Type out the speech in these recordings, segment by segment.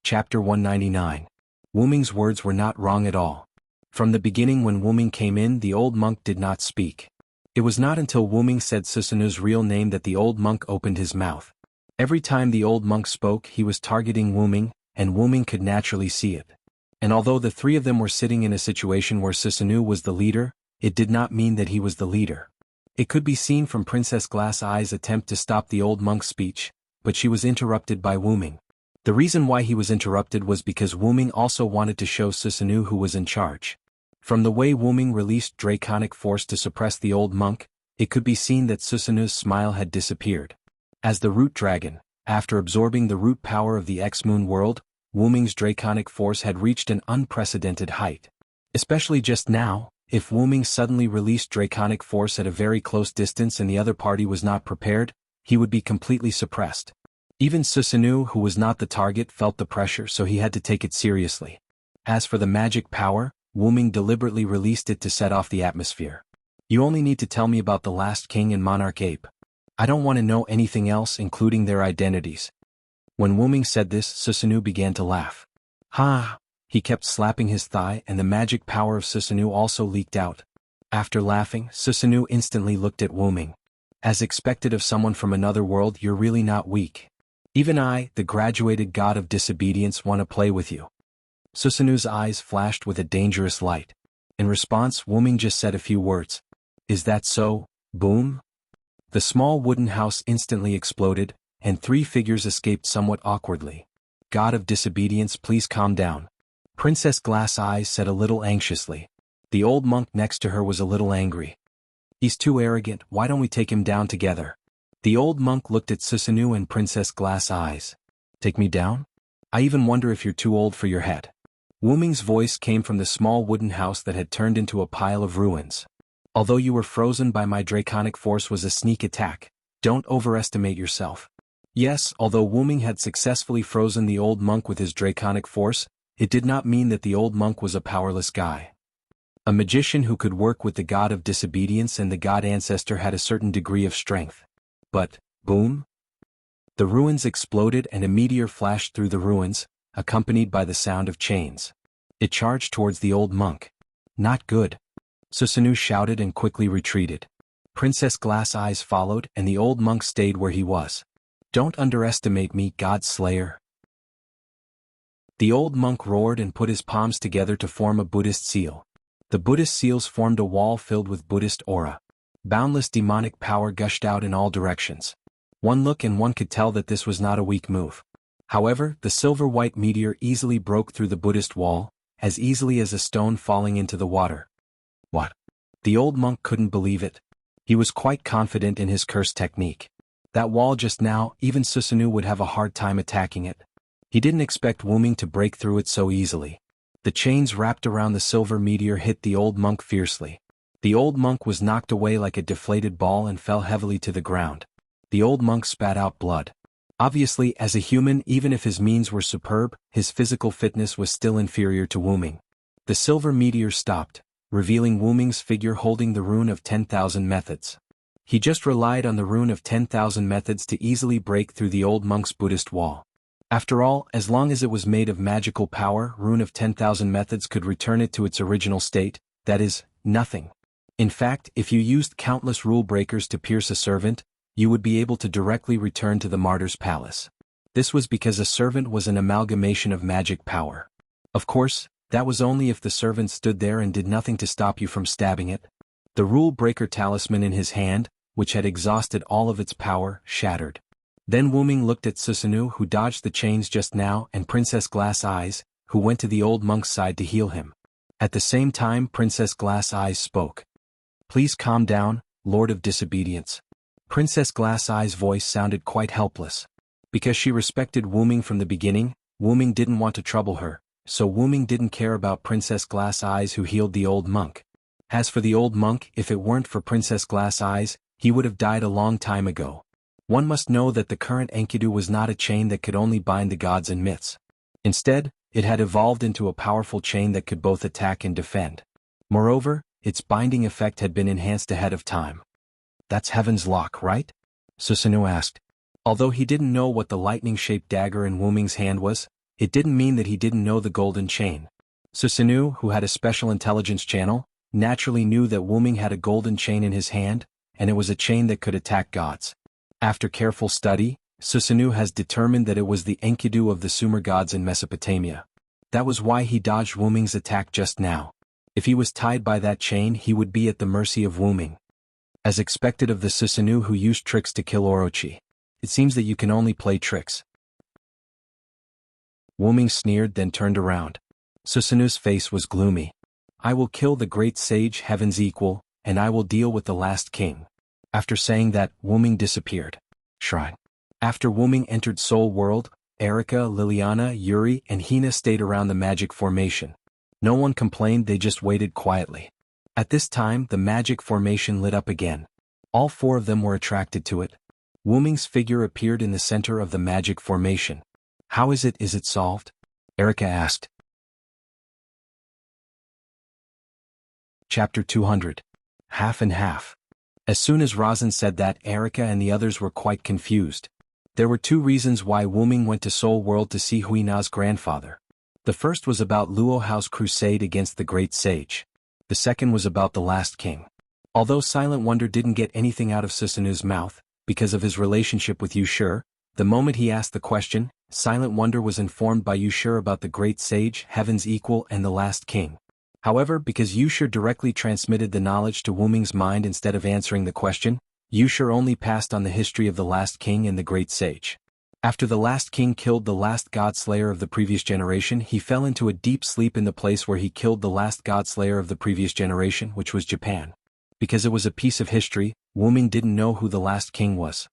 Chapter 199. Wuming's words were not wrong at all. From the beginning when Wuming came in, the old monk did not speak. It was not until Wuming said Susanu's real name that the old monk opened his mouth. Every time the old monk spoke, he was targeting Wuming, and Wuming could naturally see it. And although the three of them were sitting in a situation where Susanu was the leader, it did not mean that he was the leader. It could be seen from Princess Glass Eye's attempt to stop the old monk's speech, but she was interrupted by Wuming. The reason why he was interrupted was because Wuming also wanted to show Susanu who was in charge. From the way Wuming released draconic force to suppress the old monk, it could be seen that Susanu's smile had disappeared. As the root dragon, after absorbing the root power of the X-Moon world, Wuming's draconic force had reached an unprecedented height. Especially just now, if Wuming suddenly released draconic force at a very close distance and the other party was not prepared, he would be completely suppressed. Even Susanu, who was not the target, felt the pressure, so he had to take it seriously. As for the magic power, Wuming deliberately released it to set off the atmosphere. You only need to tell me about the last king and monarch ape. I don't want to know anything else, including their identities. When Wuming said this, Susanu began to laugh. Ha! He kept slapping his thigh, and the magic power of Susanu also leaked out. After laughing, Susanu instantly looked at Wuming. As expected of someone from another world, you're really not weak. Even I, the graduated god of disobedience, want to play with you. Susanu's eyes flashed with a dangerous light. In response, Wuming just said a few words. Is that so? Boom? The small wooden house instantly exploded, and three figures escaped somewhat awkwardly. God of disobedience, please calm down. Princess Glass Eyes said a little anxiously. The old monk next to her was a little angry. He's too arrogant, why don't we take him down together? The old monk looked at Susanu and Princess Glass Eyes. Take me down? I even wonder if you're too old for your head. Wuming's voice came from the small wooden house that had turned into a pile of ruins. Although you were frozen by my draconic force was a sneak attack, don't overestimate yourself. Yes, although Wuming had successfully frozen the old monk with his draconic force, it did not mean that the old monk was a powerless guy. A magician who could work with the god of disobedience and the god ancestor had a certain degree of strength. But, boom? The ruins exploded and a meteor flashed through the ruins, accompanied by the sound of chains. It charged towards the old monk. Not good. Susanu shouted and quickly retreated. Princess Glass Eyes followed and the old monk stayed where he was. Don't underestimate me, God Slayer. The old monk roared and put his palms together to form a Buddhist seal. The Buddhist seals formed a wall filled with Buddhist aura. Boundless demonic power gushed out in all directions. One look and one could tell that this was not a weak move. However, the silver-white meteor easily broke through the Buddhist wall, as easily as a stone falling into the water. What? The old monk couldn't believe it. He was quite confident in his curse technique. That wall just now, even Susanu would have a hard time attacking it. He didn't expect Wuming to break through it so easily. The chains wrapped around the silver meteor hit the old monk fiercely. The old monk was knocked away like a deflated ball and fell heavily to the ground. The old monk spat out blood. Obviously, as a human, even if his means were superb, his physical fitness was still inferior to Wuming. The silver meteor stopped, revealing Wuming's figure holding the rune of 10,000 methods. He just relied on the rune of 10,000 methods to easily break through the old monk's Buddhist wall. After all, as long as it was made of magical power, rune of 10,000 methods could return it to its original state, that is, nothing. In fact, if you used countless rule breakers to pierce a servant, you would be able to directly return to the martyr's palace. This was because a servant was an amalgamation of magic power. Of course, that was only if the servant stood there and did nothing to stop you from stabbing it. The rule breaker talisman in his hand, which had exhausted all of its power, shattered. Then Wuming looked at Susanu, who dodged the chains just now, and Princess Glass Eyes, who went to the old monk's side to heal him. At the same time, Princess Glass Eyes spoke. Please calm down, Lord of Disobedience. Princess Glass Eye's voice sounded quite helpless. Because she respected Wuming from the beginning, Wuming didn't want to trouble her, so Wuming didn't care about Princess Glass Eyes who healed the old monk. As for the old monk, if it weren't for Princess Glass Eyes, he would have died a long time ago. One must know that the current Enkidu was not a chain that could only bind the gods and myths. Instead, it had evolved into a powerful chain that could both attack and defend. Moreover, its binding effect had been enhanced ahead of time. That's Heaven's Lock, right? Susanu asked. Although he didn't know what the lightning-shaped dagger in Wuming's hand was, it didn't mean that he didn't know the golden chain. Susanoo, who had a special intelligence channel, naturally knew that Wuming had a golden chain in his hand, and it was a chain that could attack gods. After careful study, Susanoo has determined that it was the Enkidu of the Sumer gods in Mesopotamia. That was why he dodged Wuming's attack just now. If he was tied by that chain, he would be at the mercy of Wuming. As expected of the Susanoo who used tricks to kill Orochi. It seems that you can only play tricks. Wuming sneered, then turned around. Susanoo's face was gloomy. I will kill the great sage Heaven's Equal, and I will deal with the last king. After saying that, Wuming disappeared. Shrine. After Wuming entered Soul World, Erika, Liliana, Yuri, and Hina stayed around the magic formation. No one complained, they just waited quietly. At this time, the magic formation lit up again. All four of them were attracted to it. Wuming's figure appeared in the center of the magic formation. How is it solved? Erika asked. Chapter 200. Half and half. As soon as Razan said that, Erika and the others were quite confused. There were two reasons why Wuming went to Soul World to see Huina's grandfather. The first was about Luo Hao's crusade against the great sage. The second was about the last king. Although Silent Wonder didn't get anything out of Susanoo's mouth, because of his relationship with Yushur, the moment he asked the question, Silent Wonder was informed by Yushur about the great sage, Heaven's Equal, and the last king. However, because Yushur directly transmitted the knowledge to Wuming's mind instead of answering the question, Yushur only passed on the history of the last king and the great sage. After the last king killed the last god-slayer of the previous generation, he fell into a deep sleep in the place where he killed the last god-slayer of the previous generation, which was Japan. Because it was a piece of history, Wuming didn't know who the last king was.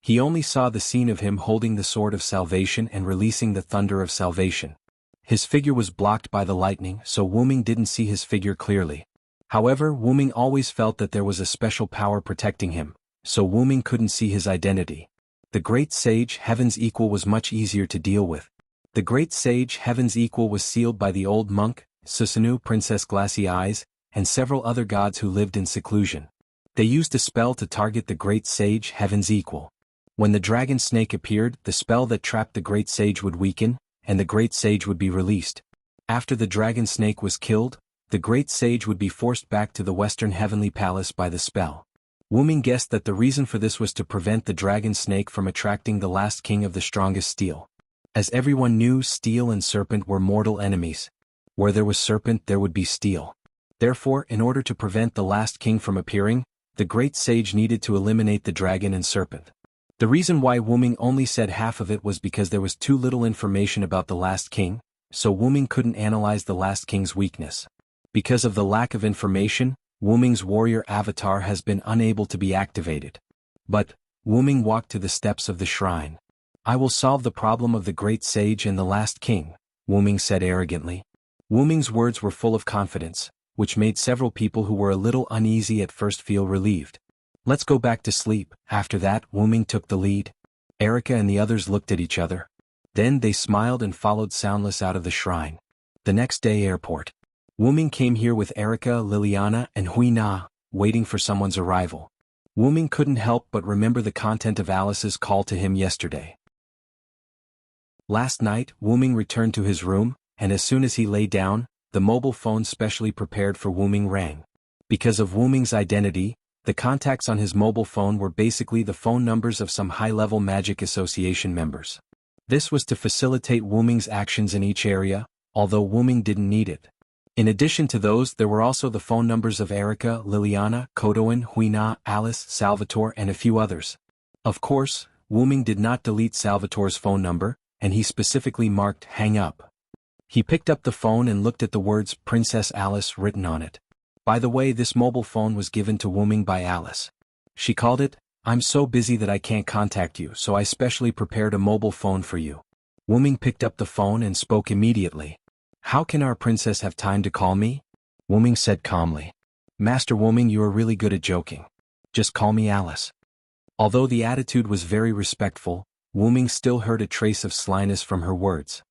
He only saw the scene of him holding the sword of salvation and releasing the thunder of salvation. His figure was blocked by the lightning, so Wuming didn't see his figure clearly. However, Wuming always felt that there was a special power protecting him, so Wuming couldn't see his identity. The great sage Heaven's Equal was much easier to deal with. The great sage Heaven's Equal was sealed by the old monk, Susanoo, Princess Glassy Eyes, and several other gods who lived in seclusion. They used a spell to target the great sage Heaven's Equal. When the dragon snake appeared, the spell that trapped the great sage would weaken, and the great sage would be released. After the dragon snake was killed, the great sage would be forced back to the Western Heavenly Palace by the spell. Wuming guessed that the reason for this was to prevent the dragon snake from attracting the last king of the strongest steel. As everyone knew, steel and serpent were mortal enemies. Where there was serpent, there would be steel. Therefore, in order to prevent the last king from appearing, the great sage needed to eliminate the dragon and serpent. The reason why Wuming only said half of it was because there was too little information about the last king, so Wuming couldn't analyze the last king's weakness. Because of the lack of information, Wuming's warrior avatar has been unable to be activated. But, Wuming walked to the steps of the shrine. I will solve the problem of the great sage and the last king, Wuming said arrogantly. Wuming's words were full of confidence, which made several people who were a little uneasy at first feel relieved. Let's go back to sleep. After that, Wuming took the lead. Erika and the others looked at each other. Then they smiled and followed soundless out of the shrine. The next day, airport. Wuming came here with Erika, Liliana, and Huina, waiting for someone's arrival. Wuming couldn't help but remember the content of Alice's call to him yesterday. Last night, Wuming returned to his room, and as soon as he lay down, the mobile phone specially prepared for Wuming rang. Because of Wuming's identity, the contacts on his mobile phone were basically the phone numbers of some high-level Magic Association members. This was to facilitate Wuming's actions in each area, although Wuming didn't need it. In addition to those, there were also the phone numbers of Erika, Liliana, Kodoin, Huina, Alice, Salvatore, and a few others. Of course, Wuming did not delete Salvatore's phone number, and he specifically marked "hang up." He picked up the phone and looked at the words Princess Alice written on it. By the way, this mobile phone was given to Wuming by Alice. She called it, "I'm so busy that I can't contact you, so I specially prepared a mobile phone for you." Wuming picked up the phone and spoke immediately. "How can our princess have time to call me?" Wuming said calmly. "Master Wuming, you are really good at joking. Just call me Alice." Although the attitude was very respectful, Wuming still heard a trace of slyness from her words.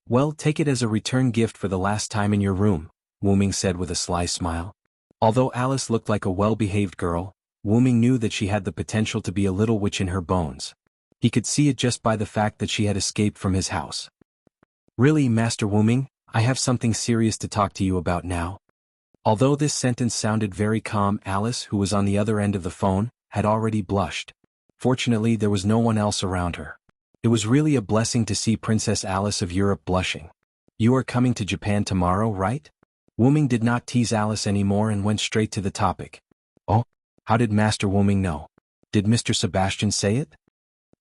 "Well, take it as a return gift for the last time in your room," Wuming said with a sly smile. Although Alice looked like a well-behaved girl, Wuming knew that she had the potential to be a little witch in her bones. He could see it just by the fact that she had escaped from his house. Really, Master Wuming, I have something serious to talk to you about now. Although this sentence sounded very calm, Alice, who was on the other end of the phone, had already blushed. Fortunately, there was no one else around her. It was really a blessing to see Princess Alice of Europe blushing. You are coming to Japan tomorrow, right? Wuming did not tease Alice anymore and went straight to the topic. Oh, how did Master Wuming know? Did Mr. Sebastian say it?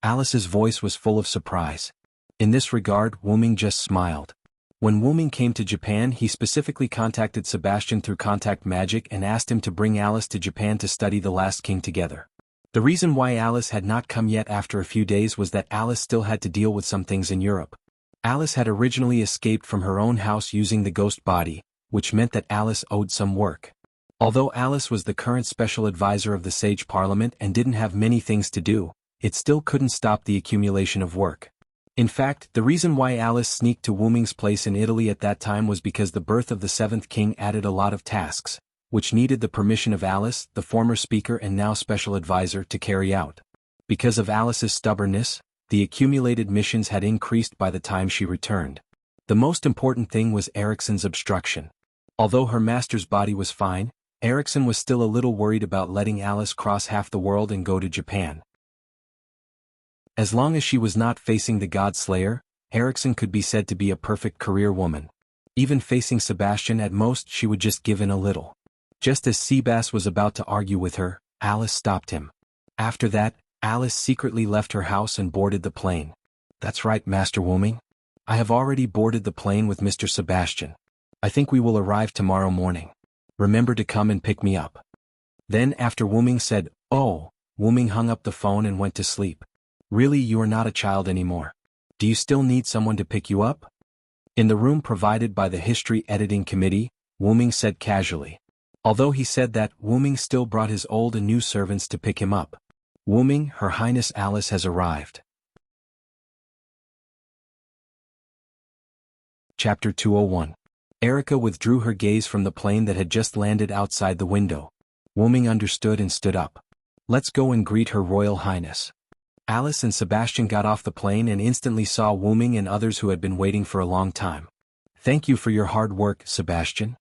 Alice's voice was full of surprise. In this regard, Wuming just smiled. When Wuming came to Japan, he specifically contacted Sebastian through contact magic and asked him to bring Alice to Japan to study The Last King together. The reason why Alice had not come yet after a few days was that Alice still had to deal with some things in Europe. Alice had originally escaped from her own house using the ghost body, which meant that Alice owed some work. Although Alice was the current special advisor of the Sage Parliament and didn't have many things to do, it still couldn't stop the accumulation of work. In fact, the reason why Alice sneaked to Wuming's place in Italy at that time was because the birth of the seventh king added a lot of tasks, which needed the permission of Alice, the former speaker and now special advisor, to carry out. Because of Alice's stubbornness, the accumulated missions had increased by the time she returned. The most important thing was Ericsson's obstruction. Although her master's body was fine, Ericsson was still a little worried about letting Alice cross half the world and go to Japan. As long as she was not facing the God Slayer, Ericsson could be said to be a perfect career woman. Even facing Sebastian, at most she would just give in a little. Just as Seabass was about to argue with her, Alice stopped him. After that, Alice secretly left her house and boarded the plane. That's right, Master Wuming. I have already boarded the plane with Mr. Sebastian. I think we will arrive tomorrow morning. Remember to come and pick me up. Then after Wuming said, "Oh," Wuming hung up the phone and went to sleep. Really, you are not a child anymore. Do you still need someone to pick you up? In the room provided by the History Editing Committee, Wuming said casually. Although he said that, Wuming still brought his old and new servants to pick him up. Wuming, Her Highness Alice has arrived. Chapter 201. Erica withdrew her gaze from the plane that had just landed outside the window. Wuming understood and stood up. Let's go and greet Her Royal Highness. Alice and Sebastian got off the plane and instantly saw Wuming and others who had been waiting for a long time. Thank you for your hard work, Sebastian.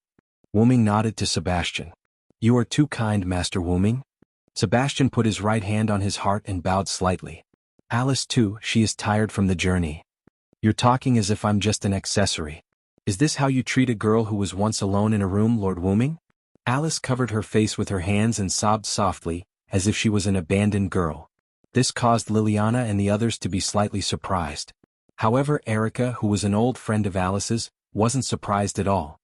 Wuming nodded to Sebastian. You are too kind, Master Wuming. Sebastian put his right hand on his heart and bowed slightly. Alice too, she is tired from the journey. You're talking as if I'm just an accessory. Is this how you treat a girl who was once alone in a room, Lord Wuming? Alice covered her face with her hands and sobbed softly, as if she was an abandoned girl. This caused Liliana and the others to be slightly surprised. However, Erica, who was an old friend of Alice's, wasn't surprised at all.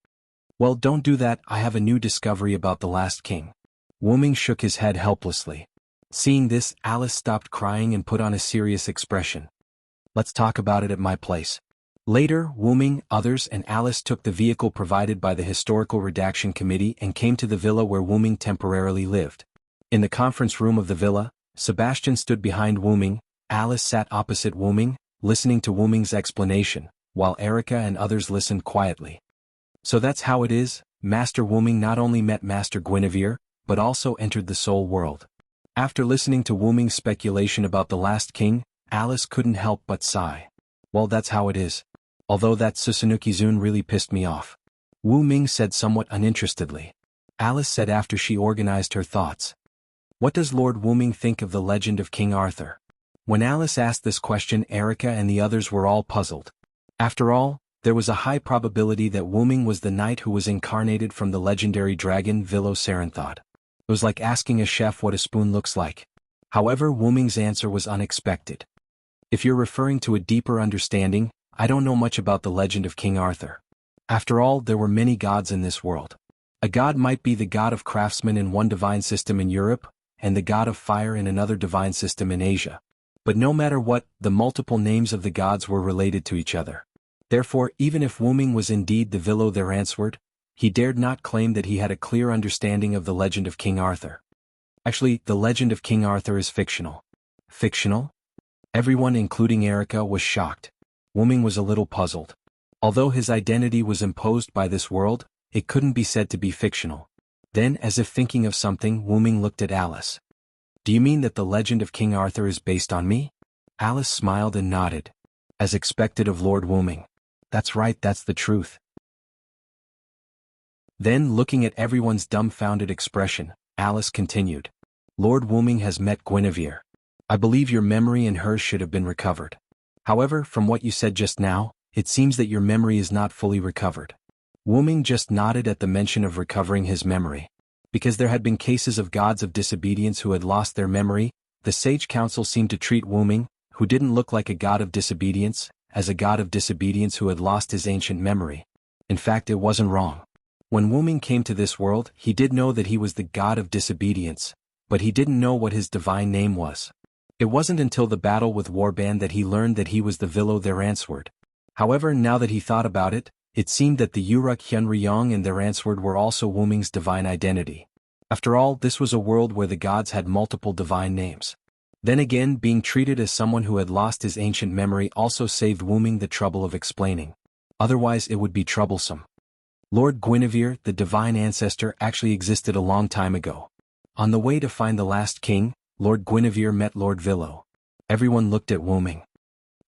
Well, don't do that, I have a new discovery about the last king. Wuming shook his head helplessly. Seeing this, Alice stopped crying and put on a serious expression. Let's talk about it at my place. Later, Wuming, others and Alice took the vehicle provided by the Historical Redaction Committee and came to the villa where Wuming temporarily lived. In the conference room of the villa, Sebastian stood behind Wuming, Alice sat opposite Wuming, listening to Wuming's explanation, while Erica and others listened quietly. So that's how it is, Master Wuming not only met Master Guinevere, but also entered the soul world. After listening to Wuming's speculation about the last king, Alice couldn't help but sigh. Well, that's how it is. Although that Susanuki-zun really pissed me off. Wuming said somewhat uninterestedly. Alice said after she organized her thoughts. What does Lord Wuming think of the legend of King Arthur? When Alice asked this question, Erica and the others were all puzzled. After all, there was a high probability that Wuming was the knight who was incarnated from the legendary dragon Vilo Saranthod. It was like asking a chef what a spoon looks like. However, Wuming's answer was unexpected. If you're referring to a deeper understanding, I don't know much about the legend of King Arthur. After all, there were many gods in this world. A god might be the god of craftsmen in one divine system in Europe, and the god of fire in another divine system in Asia. But no matter what, the multiple names of the gods were related to each other. Therefore, even if Wuming was indeed the Vilo their answered, he dared not claim that he had a clear understanding of the legend of King Arthur. Actually, the legend of King Arthur is fictional. Fictional? Everyone, including Erica, was shocked. Wuming was a little puzzled. Although his identity was imposed by this world, it couldn't be said to be fictional. Then, as if thinking of something, Wuming looked at Alice. Do you mean that the legend of King Arthur is based on me? Alice smiled and nodded. As expected of Lord Wuming. That's right, that's the truth. Then, looking at everyone's dumbfounded expression, Alice continued. Lord Wuming has met Guinevere. I believe your memory and hers should have been recovered. However, from what you said just now, it seems that your memory is not fully recovered. Wuming just nodded at the mention of recovering his memory. Because there had been cases of gods of disobedience who had lost their memory, the sage council seemed to treat Wuming, who didn't look like a god of disobedience, as a god of disobedience who had lost his ancient memory. In fact, it wasn't wrong. When Wuming came to this world, he did know that he was the god of disobedience, but he didn't know what his divine name was. It wasn't until the battle with Warband that he learned that he was the Vilo their answered. However, now that he thought about it, it seemed that the Uruk Hyunryong and their answered were also Wuming's divine identity. After all, this was a world where the gods had multiple divine names. Then again, being treated as someone who had lost his ancient memory also saved Wuming the trouble of explaining. Otherwise it would be troublesome. Lord Guinevere, the divine ancestor, actually existed a long time ago. On the way to find the last king, Lord Guinevere met Lord Vilo. Everyone looked at Wuming.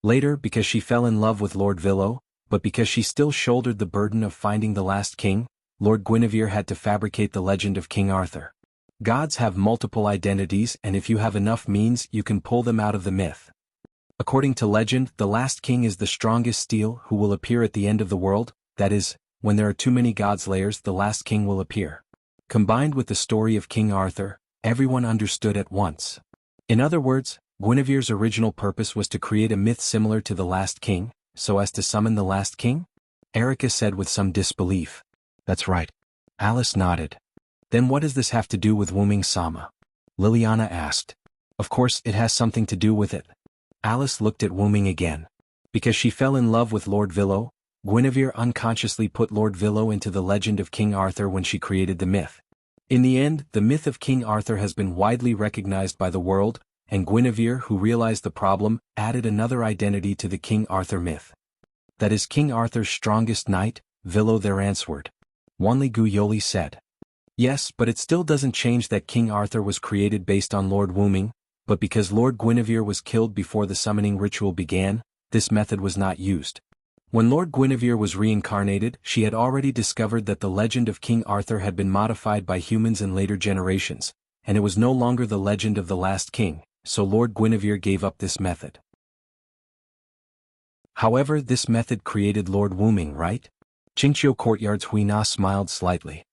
Later, because she fell in love with Lord Vilo, but because she still shouldered the burden of finding the last king, Lord Guinevere had to fabricate the legend of King Arthur. Gods have multiple identities, and if you have enough means, you can pull them out of the myth. According to legend, the last king is the strongest steel who will appear at the end of the world, that is, when there are too many gods layers, the last king will appear. Combined with the story of King Arthur, everyone understood at once. In other words, Guinevere's original purpose was to create a myth similar to the last king, so as to summon the last king? Erica said with some disbelief. That's right. Alice nodded. Then what does this have to do with Wuming-sama? Liliana asked. Of course it has something to do with it. Alice looked at Wuming again. Because she fell in love with Lord Vilo, Guinevere unconsciously put Lord Vilo into the legend of King Arthur when she created the myth. In the end, the myth of King Arthur has been widely recognized by the world, and Guinevere, who realized the problem, added another identity to the King Arthur myth. That is King Arthur's strongest knight, Vilo their answered. Wanli Guyoli said. Yes, but it still doesn't change that King Arthur was created based on Lord Wuming, but because Lord Guinevere was killed before the summoning ritual began, this method was not used. When Lord Guinevere was reincarnated, she had already discovered that the legend of King Arthur had been modified by humans in later generations, and it was no longer the legend of the last king, so Lord Guinevere gave up this method. However, this method created Lord Wuming, right? Qingqiu Courtyard's Huina smiled slightly.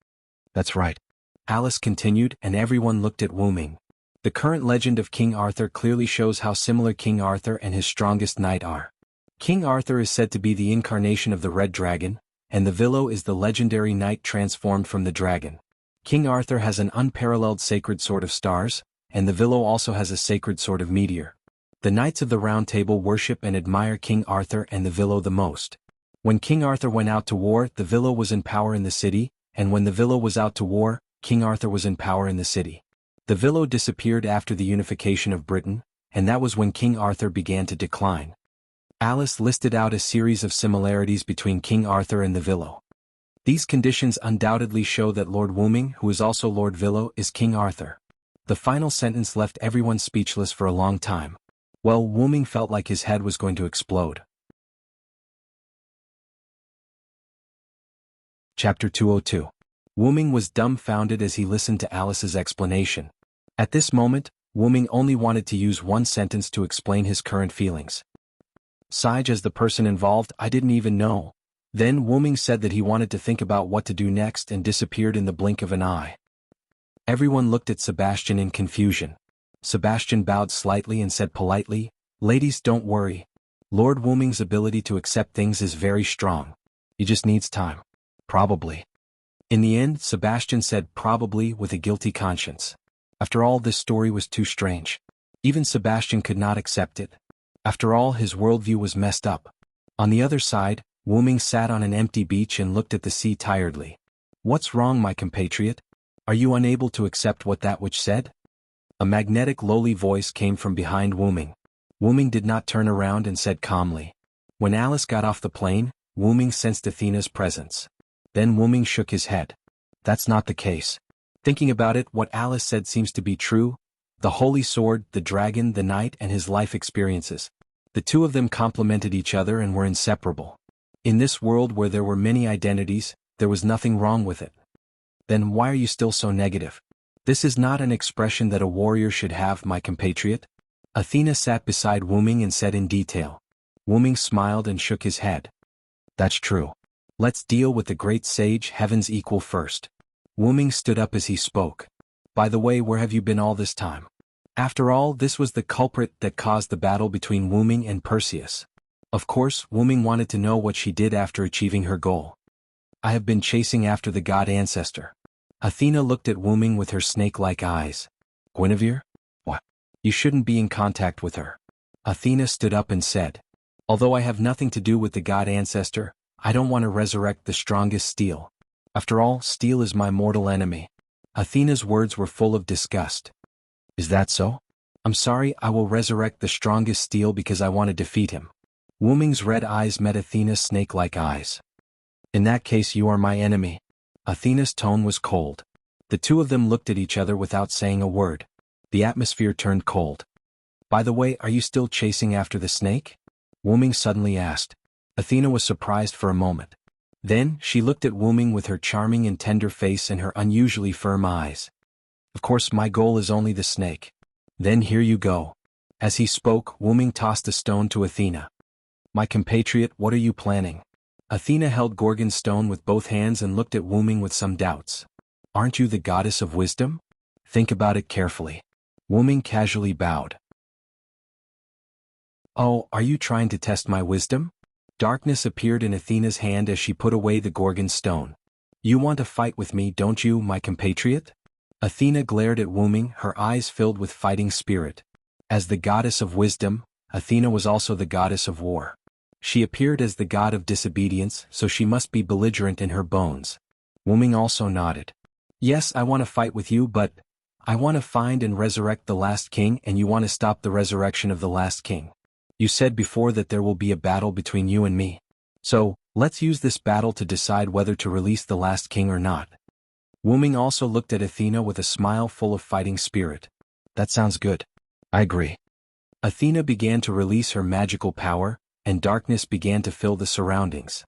That's right. Alice continued, and everyone looked at Wuming. The current legend of King Arthur clearly shows how similar King Arthur and his strongest knight are. King Arthur is said to be the incarnation of the Red Dragon, and the Vilo is the legendary knight transformed from the dragon. King Arthur has an unparalleled sacred sword of stars, and the Vilo also has a sacred sword of meteor. The Knights of the Round Table worship and admire King Arthur and the Vilo the most. When King Arthur went out to war, the Vilo was in power in the city, and when the Vilo was out to war, King Arthur was in power in the city. The Vilo disappeared after the unification of Britain, and that was when King Arthur began to decline. Alice listed out a series of similarities between King Arthur and the Vilo. These conditions undoubtedly show that Lord Wuming, who is also Lord Vilo, is King Arthur. The final sentence left everyone speechless for a long time. Well, Wuming felt like his head was going to explode. Chapter 202. Wuming was dumbfounded as he listened to Alice's explanation. At this moment, Wuming only wanted to use one sentence to explain his current feelings. Sage, as the person involved, I didn't even know. Then Wuming said that he wanted to think about what to do next and disappeared in the blink of an eye. Everyone looked at Sebastian in confusion. Sebastian bowed slightly and said politely, Ladies, don't worry. Lord Wuming's ability to accept things is very strong. He just needs time. Probably. In the end, Sebastian said probably with a guilty conscience. After all, this story was too strange. Even Sebastian could not accept it. After all, his worldview was messed up. On the other side, Wuming sat on an empty beach and looked at the sea tiredly. What's wrong, my compatriot? Are you unable to accept what that witch said? A magnetic lowly voice came from behind Wuming. Wuming did not turn around and said calmly. When Alice got off the plane, Wuming sensed Athena's presence. Then Wuming shook his head. That's not the case. Thinking about it, what Alice said seems to be true. The holy sword, the dragon, the knight, and his life experiences. The two of them complemented each other and were inseparable. In this world where there were many identities, there was nothing wrong with it. Then why are you still so negative? This is not an expression that a warrior should have, my compatriot. Athena sat beside Wu Ming and said in detail. Wu Ming smiled and shook his head. That's true. Let's deal with the great sage Heaven's equal first. Wu Ming stood up as he spoke. By the way, where have you been all this time? After all, this was the culprit that caused the battle between Wu Ming and Perseus. Of course, Wu Ming wanted to know what she did after achieving her goal. I have been chasing after the god ancestor. Athena looked at Wu Ming with her snake-like eyes. Guinevere? What? You shouldn't be in contact with her. Athena stood up and said. Although I have nothing to do with the god ancestor, I don't want to resurrect the strongest steel. After all, steel is my mortal enemy. Athena's words were full of disgust. Is that so? I'm sorry, I will resurrect the strongest steel because I want to defeat him. Wu Ming's red eyes met Athena's snake-like eyes. In that case you are my enemy. Athena's tone was cold. The two of them looked at each other without saying a word. The atmosphere turned cold. By the way, are you still chasing after the snake? Wu Ming suddenly asked. Athena was surprised for a moment. Then, she looked at Wu Ming with her charming and tender face and her unusually firm eyes. Of course, my goal is only the snake. Then here you go. As he spoke, Wu Ming tossed a stone to Athena. My compatriot, what are you planning? Athena held Gorgon's stone with both hands and looked at Wu Ming with some doubts. Aren't you the goddess of wisdom? Think about it carefully. Wu Ming casually bowed. Oh, are you trying to test my wisdom? Darkness appeared in Athena's hand as she put away the Gorgon's stone. You want to fight with me, don't you, my compatriot? Athena glared at Wu Ming, her eyes filled with fighting spirit. As the goddess of wisdom, Athena was also the goddess of war. She appeared as the god of disobedience, so she must be belligerent in her bones. Wu Ming also nodded. Yes, I want to fight with you, but I want to find and resurrect the last king, and you want to stop the resurrection of the last king. You said before that there will be a battle between you and me. So, let's use this battle to decide whether to release the last king or not. Wu Ming also looked at Athena with a smile full of fighting spirit. That sounds good. I agree. Athena began to release her magical power, and darkness began to fill the surroundings.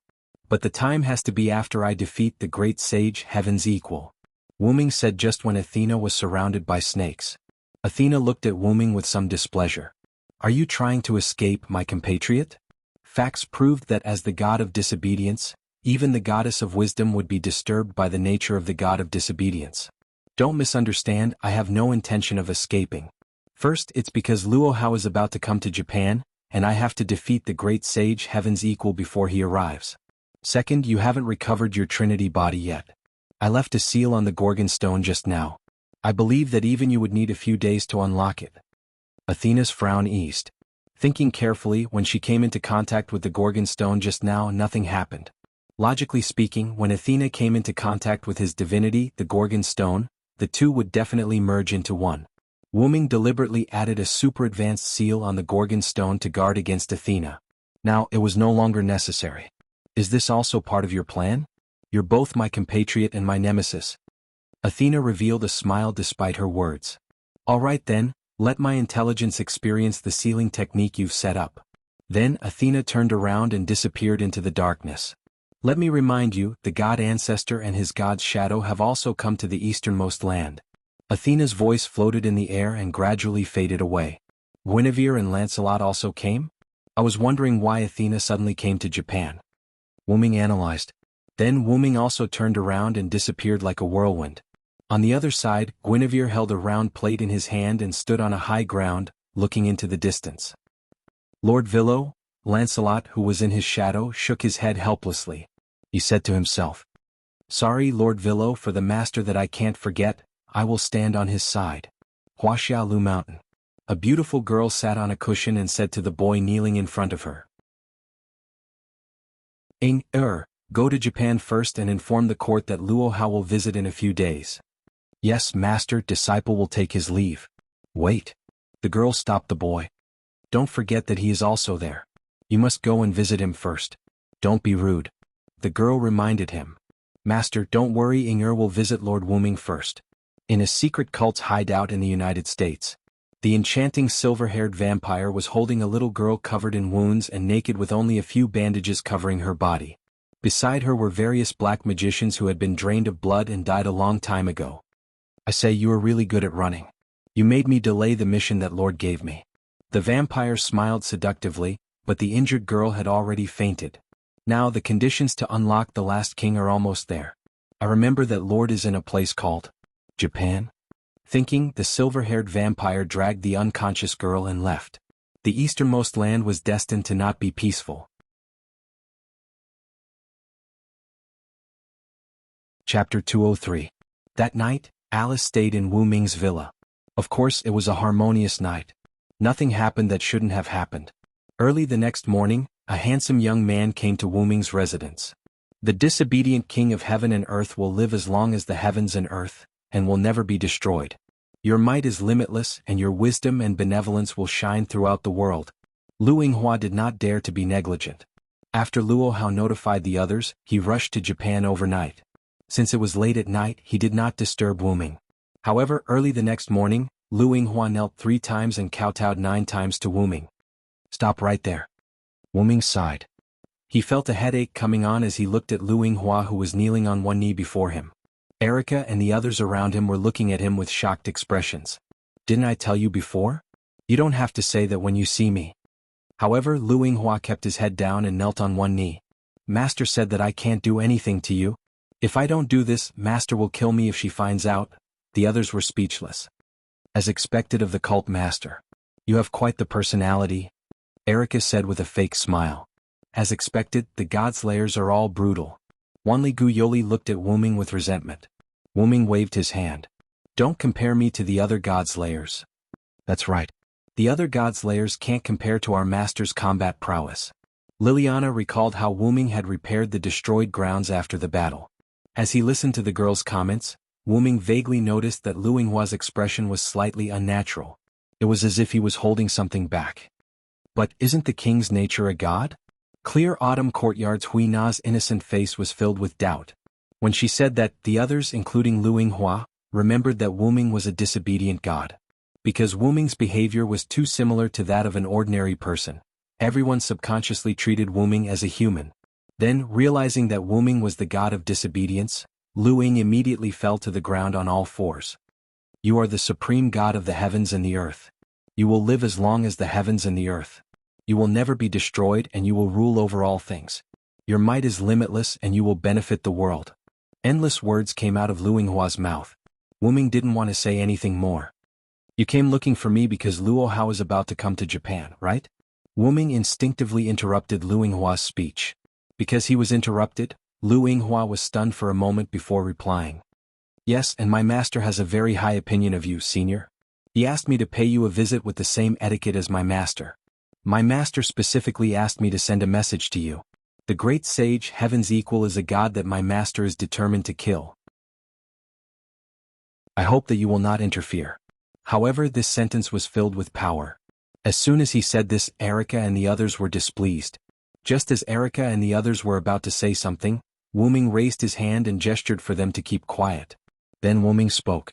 But the time has to be after I defeat the great sage Heaven's equal. Wu Ming said just when Athena was surrounded by snakes. Athena looked at Wu Ming with some displeasure. Are you trying to escape, my compatriot? Facts proved that as the god of disobedience, even the goddess of wisdom would be disturbed by the nature of the god of disobedience. Don't misunderstand, I have no intention of escaping. First, it's because Luo Hao is about to come to Japan, and I have to defeat the great sage Heaven's equal before he arrives. Second, you haven't recovered your Trinity body yet. I left a seal on the Gorgon stone just now. I believe that even you would need a few days to unlock it. Athena's frown eased. Thinking carefully, when she came into contact with the Gorgon stone just now, nothing happened. Logically speaking, when Athena came into contact with his divinity, the Gorgon stone, the two would definitely merge into one. Wu Ming deliberately added a super-advanced seal on the Gorgon stone to guard against Athena. Now, it was no longer necessary. Is this also part of your plan? You're both my compatriot and my nemesis. Athena revealed a smile despite her words. All right then, let my intelligence experience the sealing technique you've set up. Then Athena turned around and disappeared into the darkness. Let me remind you, the god ancestor and his god's shadow have also come to the easternmost land. Athena's voice floated in the air and gradually faded away. Guinevere and Lancelot also came? I was wondering why Athena suddenly came to Japan. Wu Ming analyzed. Then Wu Ming also turned around and disappeared like a whirlwind. On the other side, Guinevere held a round plate in his hand and stood on a high ground, looking into the distance. Lord Villo, Lancelot, who was in his shadow, shook his head helplessly. He said to himself, Sorry, Lord Villo, for the master that I can't forget, I will stand on his side. Wuxia Mountain. A beautiful girl sat on a cushion and said to the boy kneeling in front of her. Go to Japan first and inform the court that Luo Hao will visit in a few days. Yes, master, disciple will take his leave. Wait. The girl stopped the boy. Don't forget that he is also there. You must go and visit him first. Don't be rude. The girl reminded him. Master, don't worry, Inger will visit Lord Wu Ming first. In a secret cult's hideout in the United States. The enchanting silver-haired vampire was holding a little girl covered in wounds and naked with only a few bandages covering her body. Beside her were various black magicians who had been drained of blood and died a long time ago. I say, you are really good at running. You made me delay the mission that Lord gave me. The vampire smiled seductively, but the injured girl had already fainted. Now the conditions to unlock the last king are almost there. I remember that Lord is in a place called Japan. Thinking, the silver-haired vampire dragged the unconscious girl and left. The easternmost land was destined to not be peaceful. Chapter 203. That night, Alice stayed in Wu Ming's villa. Of course, it was a harmonious night. Nothing happened that shouldn't have happened. Early the next morning, a handsome young man came to Wu Ming's residence. The disobedient king of heaven and earth will live as long as the heavens and earth, and will never be destroyed. Your might is limitless and your wisdom and benevolence will shine throughout the world. Lu Yinghua did not dare to be negligent. After Luo Hao notified the others, he rushed to Japan overnight. Since it was late at night, he did not disturb Wu Ming. However, early the next morning, Lu Yinghua knelt 3 times and kowtowed 9 times to Wu Ming. Stop right there. Wu Ming sighed. He felt a headache coming on as he looked at Lu Yinghua, who was kneeling on one knee before him. Erica and the others around him were looking at him with shocked expressions. Didn't I tell you before? You don't have to say that when you see me. However, Lu Yinghua kept his head down and knelt on one knee. Master said that I can't do anything to you. If I don't do this, Master will kill me if she finds out. The others were speechless. As expected of the cult master. You have quite the personality, Erica said with a fake smile. As expected, the Godslayers are all brutal. Wanli Guyoli looked at Wu Ming with resentment. Wu Ming waved his hand. Don't compare me to the other Godslayers. That's right. The other Godslayers can't compare to our master's combat prowess. Liliana recalled how Wu Ming had repaired the destroyed grounds after the battle. As he listened to the girl's comments, Wu Ming vaguely noticed that Lu Yinghua's expression was slightly unnatural. It was as if he was holding something back. But isn't the king's nature a god? Clear autumn courtyard's Hui Na's innocent face was filled with doubt. When she said that, the others, including Lu Yinghua, remembered that Wu Ming was a disobedient god. Because Wu Ming's behavior was too similar to that of an ordinary person, everyone subconsciously treated Wu Ming as a human. Then, realizing that Wu Ming was the god of disobedience, Lu Ying immediately fell to the ground on all fours. You are the supreme god of the heavens and the earth. You will live as long as the heavens and the earth. You will never be destroyed and you will rule over all things. Your might is limitless and you will benefit the world. Endless words came out of Lu Yinghua's mouth. Wu Ming didn't want to say anything more. You came looking for me because Luo Hao is about to come to Japan, right? Wu Ming instinctively interrupted Lu Yinghua's speech. Because he was interrupted, Lu Yinghua was stunned for a moment before replying. Yes, and my master has a very high opinion of you, senior. He asked me to pay you a visit with the same etiquette as my master. My master specifically asked me to send a message to you. The great sage Heaven's Equal is a god that my master is determined to kill. I hope that you will not interfere. However, this sentence was filled with power. As soon as he said this, Erica and the others were displeased. Just as Erica and the others were about to say something, Wu Ming raised his hand and gestured for them to keep quiet. Then Wu Ming spoke.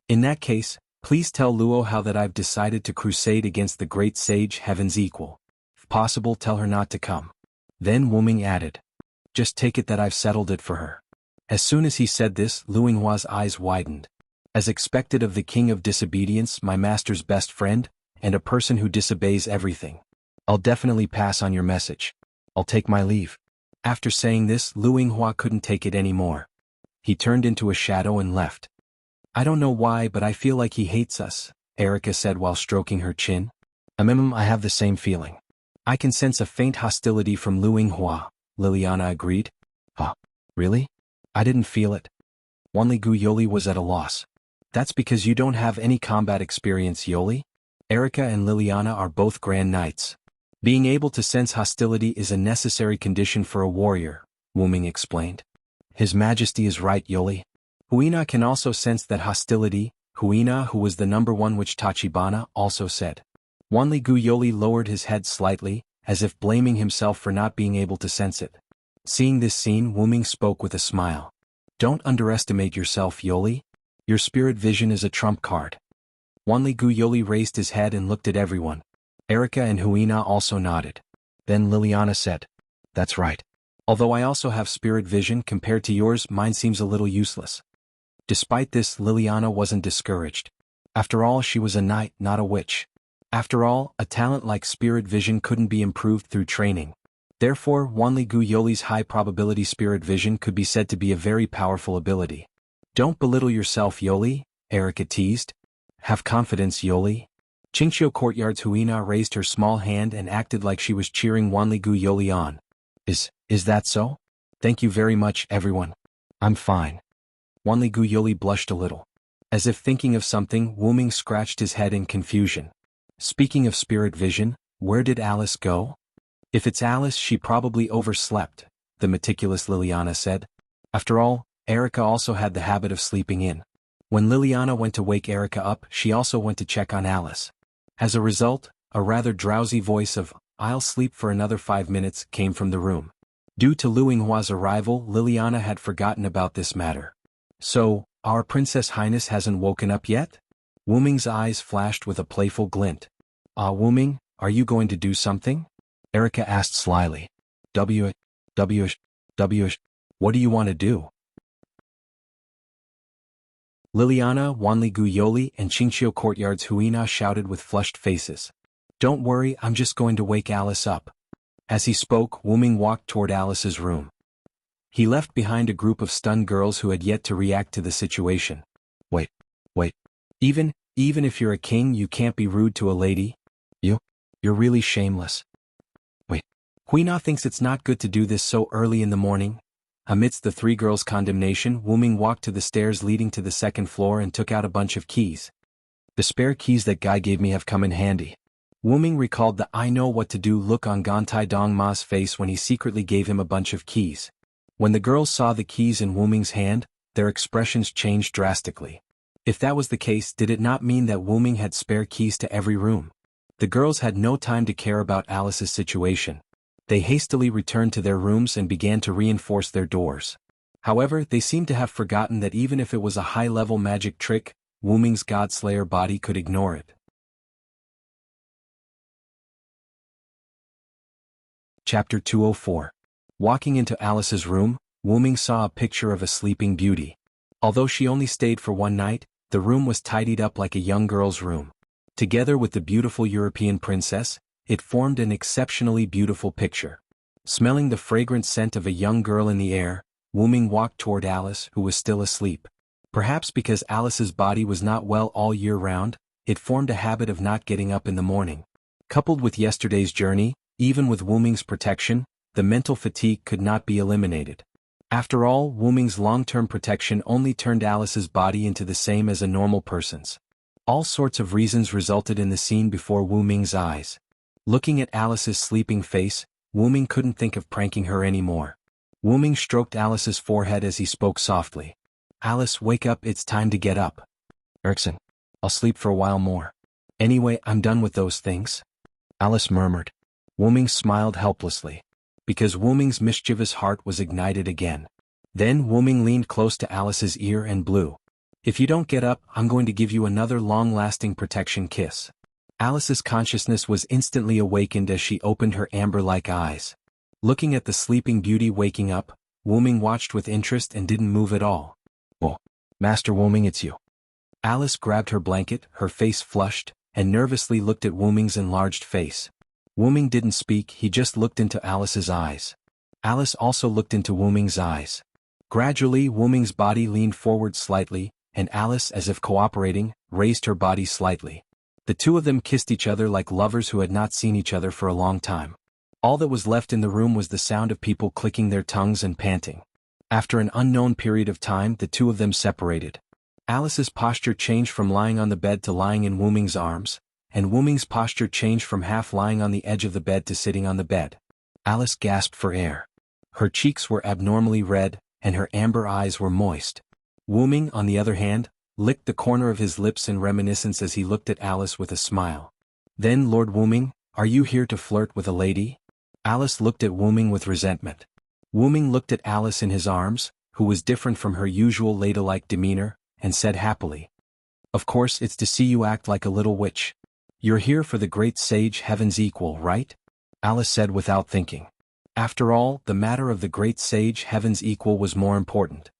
In that case, please tell Luo Hao that I've decided to crusade against the great sage Heaven's Equal. If possible, tell her not to come. Then Wu Ming added. Just take it that I've settled it for her. As soon as he said this, Lu Yinghua's eyes widened. As expected of the king of disobedience, my master's best friend, and a person who disobeys everything. I'll definitely pass on your message. I'll take my leave. After saying this, Lu Yinghua couldn't take it anymore. He turned into a shadow and left. I don't know why, but I feel like he hates us, Erica said while stroking her chin. I have the same feeling. I can sense a faint hostility from Lu Yinghua, Liliana agreed. Huh? Really? I didn't feel it. Wanli Gu Yoli was at a loss. That's because you don't have any combat experience, Yoli. Erica and Liliana are both grand knights. Being able to sense hostility is a necessary condition for a warrior, Wu Ming explained. His Majesty is right, Yoli. Huina can also sense that hostility, Huina, who was the #1 witch Tachibana, also said. Wanli Gu Yoli lowered his head slightly, as if blaming himself for not being able to sense it. Seeing this scene, Wu Ming spoke with a smile. Don't underestimate yourself, Yoli. Your spirit vision is a trump card. Wanli Guyoli raised his head and looked at everyone. Erica and Huina also nodded. Then Liliana said, "That's right. Although I also have spirit vision, compared to yours, mine seems a little useless." Despite this, Liliana wasn't discouraged. After all, she was a knight, not a witch. After all, a talent like spirit vision couldn't be improved through training. Therefore, Wanli Guyoli's high-probability spirit vision could be said to be a very powerful ability. "Don't belittle yourself, Yoli," Erica teased. "Have confidence, Yoli." Qingqiu Courtyard's Huina raised her small hand and acted like she was cheering Wanli Guyoli on. Is that so? Thank you very much, everyone. I'm fine." Wanli Guyoli blushed a little. As if thinking of something, Wuming scratched his head in confusion. Speaking of spirit vision, where did Alice go? If it's Alice, she probably overslept, the meticulous Liliana said. After all, Erica also had the habit of sleeping in. When Liliana went to wake Erica up, she also went to check on Alice. As a result, a rather drowsy voice of, "I'll sleep for another 5 minutes," came from the room. Due to Lu Yinghua's arrival, Liliana had forgotten about this matter. "So, our Princess Highness hasn't woken up yet?" Wuming's eyes flashed with a playful glint. Wuming, are you going to do something?" Erica asked slyly. W, what do you want to do?" Liliana, Wanli Guyoli, and Qingqiu Courtyard's Huina shouted with flushed faces. "Don't worry, I'm just going to wake Alice up." As he spoke, Wuming walked toward Alice's room. He left behind a group of stunned girls who had yet to react to the situation. Wait. Even if you're a king, you can't be rude to a lady? You're really shameless." "Wait. Huina thinks it's not good to do this so early in the morning?" Amidst the three girls' condemnation, Wuming walked to the stairs leading to the second floor and took out a bunch of keys. "The spare keys that guy gave me have come in handy." Wuming recalled the "I know what to do" look on Gantai Dongma's face when he secretly gave him a bunch of keys. When the girls saw the keys in Wuming's hand, their expressions changed drastically. If that was the case, did it not mean that Wuming had spare keys to every room? The girls had no time to care about Alice's situation. They hastily returned to their rooms and began to reinforce their doors. However, they seemed to have forgotten that even if it was a high-level magic trick, Wuming's Godslayer body could ignore it. Chapter 204. Walking into Alice's room, Wuming saw a picture of a sleeping beauty. Although she only stayed for one night, the room was tidied up like a young girl's room. Together with the beautiful European princess, it formed an exceptionally beautiful picture. Smelling the fragrant scent of a young girl in the air, Wuming walked toward Alice, who was still asleep. Perhaps because Alice's body was not well all year round, it formed a habit of not getting up in the morning. Coupled with yesterday's journey, even with Wuming's protection, the mental fatigue could not be eliminated. After all, Wuming's long-term protection only turned Alice's body into the same as a normal person's. All sorts of reasons resulted in the scene before Wuming's eyes. Looking at Alice's sleeping face, Wuming couldn't think of pranking her anymore. Wuming stroked Alice's forehead as he spoke softly. "Alice, wake up, it's time to get up." "Erikson, I'll sleep for a while more. Anyway, I'm done with those things," Alice murmured. Wuming smiled helplessly. Because Wuming's mischievous heart was ignited again. Then Wuming leaned close to Alice's ear and blew. "If you don't get up, I'm going to give you another long-lasting protection kiss." Alice's consciousness was instantly awakened as she opened her amber-like eyes. Looking at the sleeping beauty waking up, Wuming watched with interest and didn't move at all. "Oh, Master Wuming, it's you." Alice grabbed her blanket, her face flushed, and nervously looked at Wuming's enlarged face. Wuming didn't speak, he just looked into Alice's eyes. Alice also looked into Wuming's eyes. Gradually, Wuming's body leaned forward slightly, and Alice, as if cooperating, raised her body slightly. The two of them kissed each other like lovers who had not seen each other for a long time. All that was left in the room was the sound of people clicking their tongues and panting. After an unknown period of time, the two of them separated. Alice's posture changed from lying on the bed to lying in Wuming's arms, and Wuming's posture changed from half lying on the edge of the bed to sitting on the bed. Alice gasped for air. Her cheeks were abnormally red, and her amber eyes were moist. Wuming, on the other hand, licked the corner of his lips in reminiscence as he looked at Alice with a smile. "Then, Lord Wuming, are you here to flirt with a lady?" Alice looked at Wuming with resentment. Wuming looked at Alice in his arms, who was different from her usual ladylike demeanor, and said happily, Of course it's to see you act like a little witch. You're here for the great sage Heaven's equal, right? Alice said without thinking. After all, the matter of the great sage Heaven's equal was more important.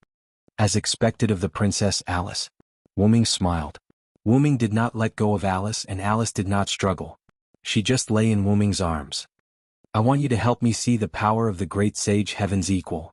As expected of the Princess Alice. Wu-Ming smiled. Wu-Ming did not let go of Alice and Alice did not struggle. She just lay in Wu-Ming's arms. I want you to help me see the power of the great sage Heaven's equal.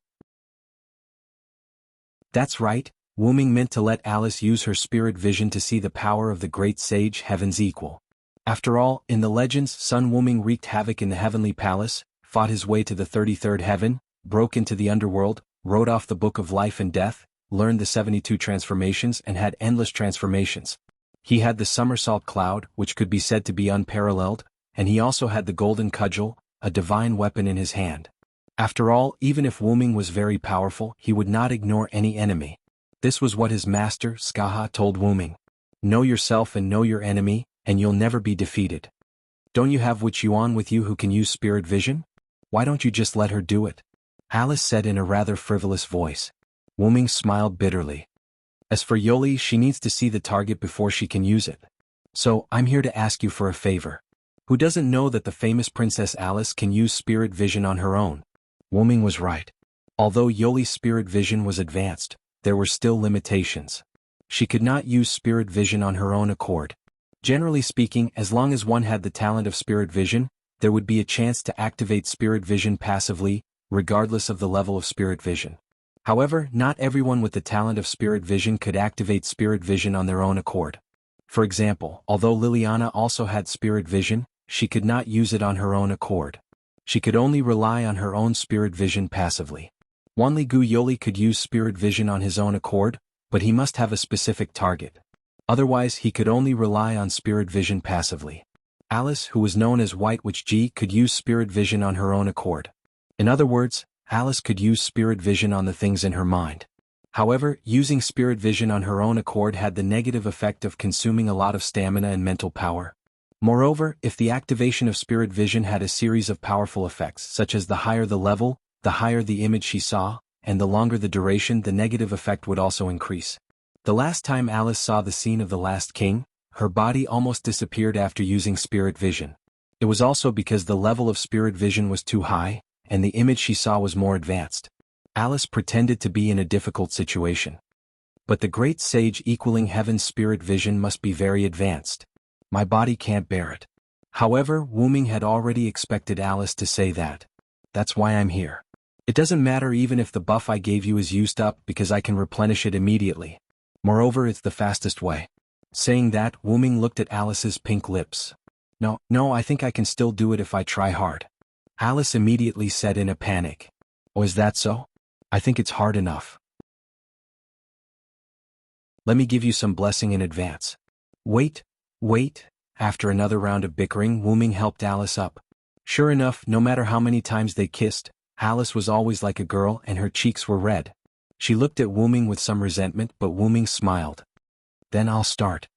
That's right, Wu-Ming meant to let Alice use her spirit vision to see the power of the great sage Heaven's equal. After all, in the legends, Sun Wu-Ming wreaked havoc in the heavenly palace, fought his way to the 33rd heaven, broke into the underworld, wrote off the book of life and death, learned the 72 transformations and had endless transformations. He had the somersault cloud, which could be said to be unparalleled, and he also had the golden cudgel, a divine weapon in his hand. After all, even if Wu-Ming was very powerful, he would not ignore any enemy. This was what his master, Skaha, told Wu-Ming. Know yourself and know your enemy, and you'll never be defeated. Don't you have Wuxia with you who can use spirit vision? Why don't you just let her do it? Alice said in a rather frivolous voice. Wu-Ming smiled bitterly. As for Yoli, she needs to see the target before she can use it. So, I'm here to ask you for a favor. Who doesn't know that the famous Princess Alice can use spirit vision on her own? Wu-Ming was right. Although Yoli's spirit vision was advanced, there were still limitations. She could not use spirit vision on her own accord. Generally speaking, as long as one had the talent of spirit vision, there would be a chance to activate spirit vision passively, regardless of the level of spirit vision. However, not everyone with the talent of spirit vision could activate spirit vision on their own accord. For example, although Liliana also had spirit vision, she could not use it on her own accord. She could only rely on her own spirit vision passively. Wanli Gu Yoli could use spirit vision on his own accord, but he must have a specific target. Otherwise he could only rely on spirit vision passively. Alice, who was known as White Witch Ji, could use spirit vision on her own accord. In other words, Alice could use spirit vision on the things in her mind. However, using spirit vision on her own accord had the negative effect of consuming a lot of stamina and mental power. Moreover, if the activation of spirit vision had a series of powerful effects, such as the higher the level, the higher the image she saw, and the longer the duration, the negative effect would also increase. The last time Alice saw the scene of the Last King, her body almost disappeared after using spirit vision. It was also because the level of spirit vision was too high, and the image she saw was more advanced. Alice pretended to be in a difficult situation. But the great sage equaling heaven's spirit vision must be very advanced. My body can't bear it. However, Wu-Ming had already expected Alice to say that. That's why I'm here. It doesn't matter even if the buff I gave you is used up because I can replenish it immediately. Moreover, it's the fastest way. Saying that, Wu-Ming looked at Alice's pink lips. No, I think I can still do it if I try hard. Alice immediately said in a panic. Oh, is that so? I think it's hard enough. Let me give you some blessing in advance. Wait. After another round of bickering, Wu-Ming helped Alice up. Sure enough, no matter how many times they kissed, Alice was always like a girl and her cheeks were red. She looked at Wu-Ming with some resentment, but Wu-Ming smiled. Then I'll start.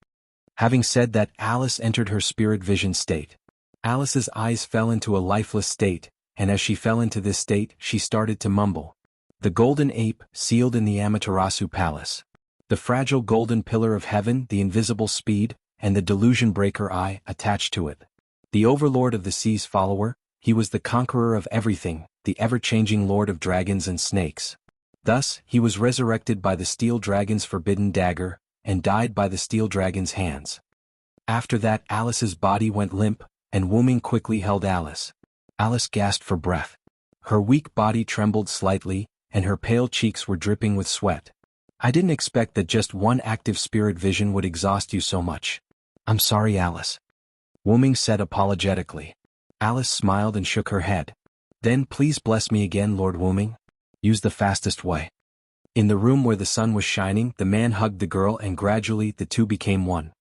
Having said that, Alice entered her spirit vision state. Alice's eyes fell into a lifeless state, and as she fell into this state, she started to mumble. The golden ape, sealed in the Amaterasu palace. The fragile golden pillar of heaven, the invisible speed, and the delusion breaker eye attached to it. The overlord of the sea's follower, he was the conqueror of everything, the ever-changing lord of dragons and snakes. Thus, he was resurrected by the steel dragon's forbidden dagger, and died by the steel dragon's hands. After that, Alice's body went limp, and Wu-Ming quickly held Alice. Alice gasped for breath. Her weak body trembled slightly, and her pale cheeks were dripping with sweat. I didn't expect that just one active spirit vision would exhaust you so much. I'm sorry, Alice. Wu-Ming said apologetically. Alice smiled and shook her head. Then please bless me again, Lord Wu-Ming. Use the fastest way. In the room where the sun was shining, the man hugged the girl and gradually the two became one.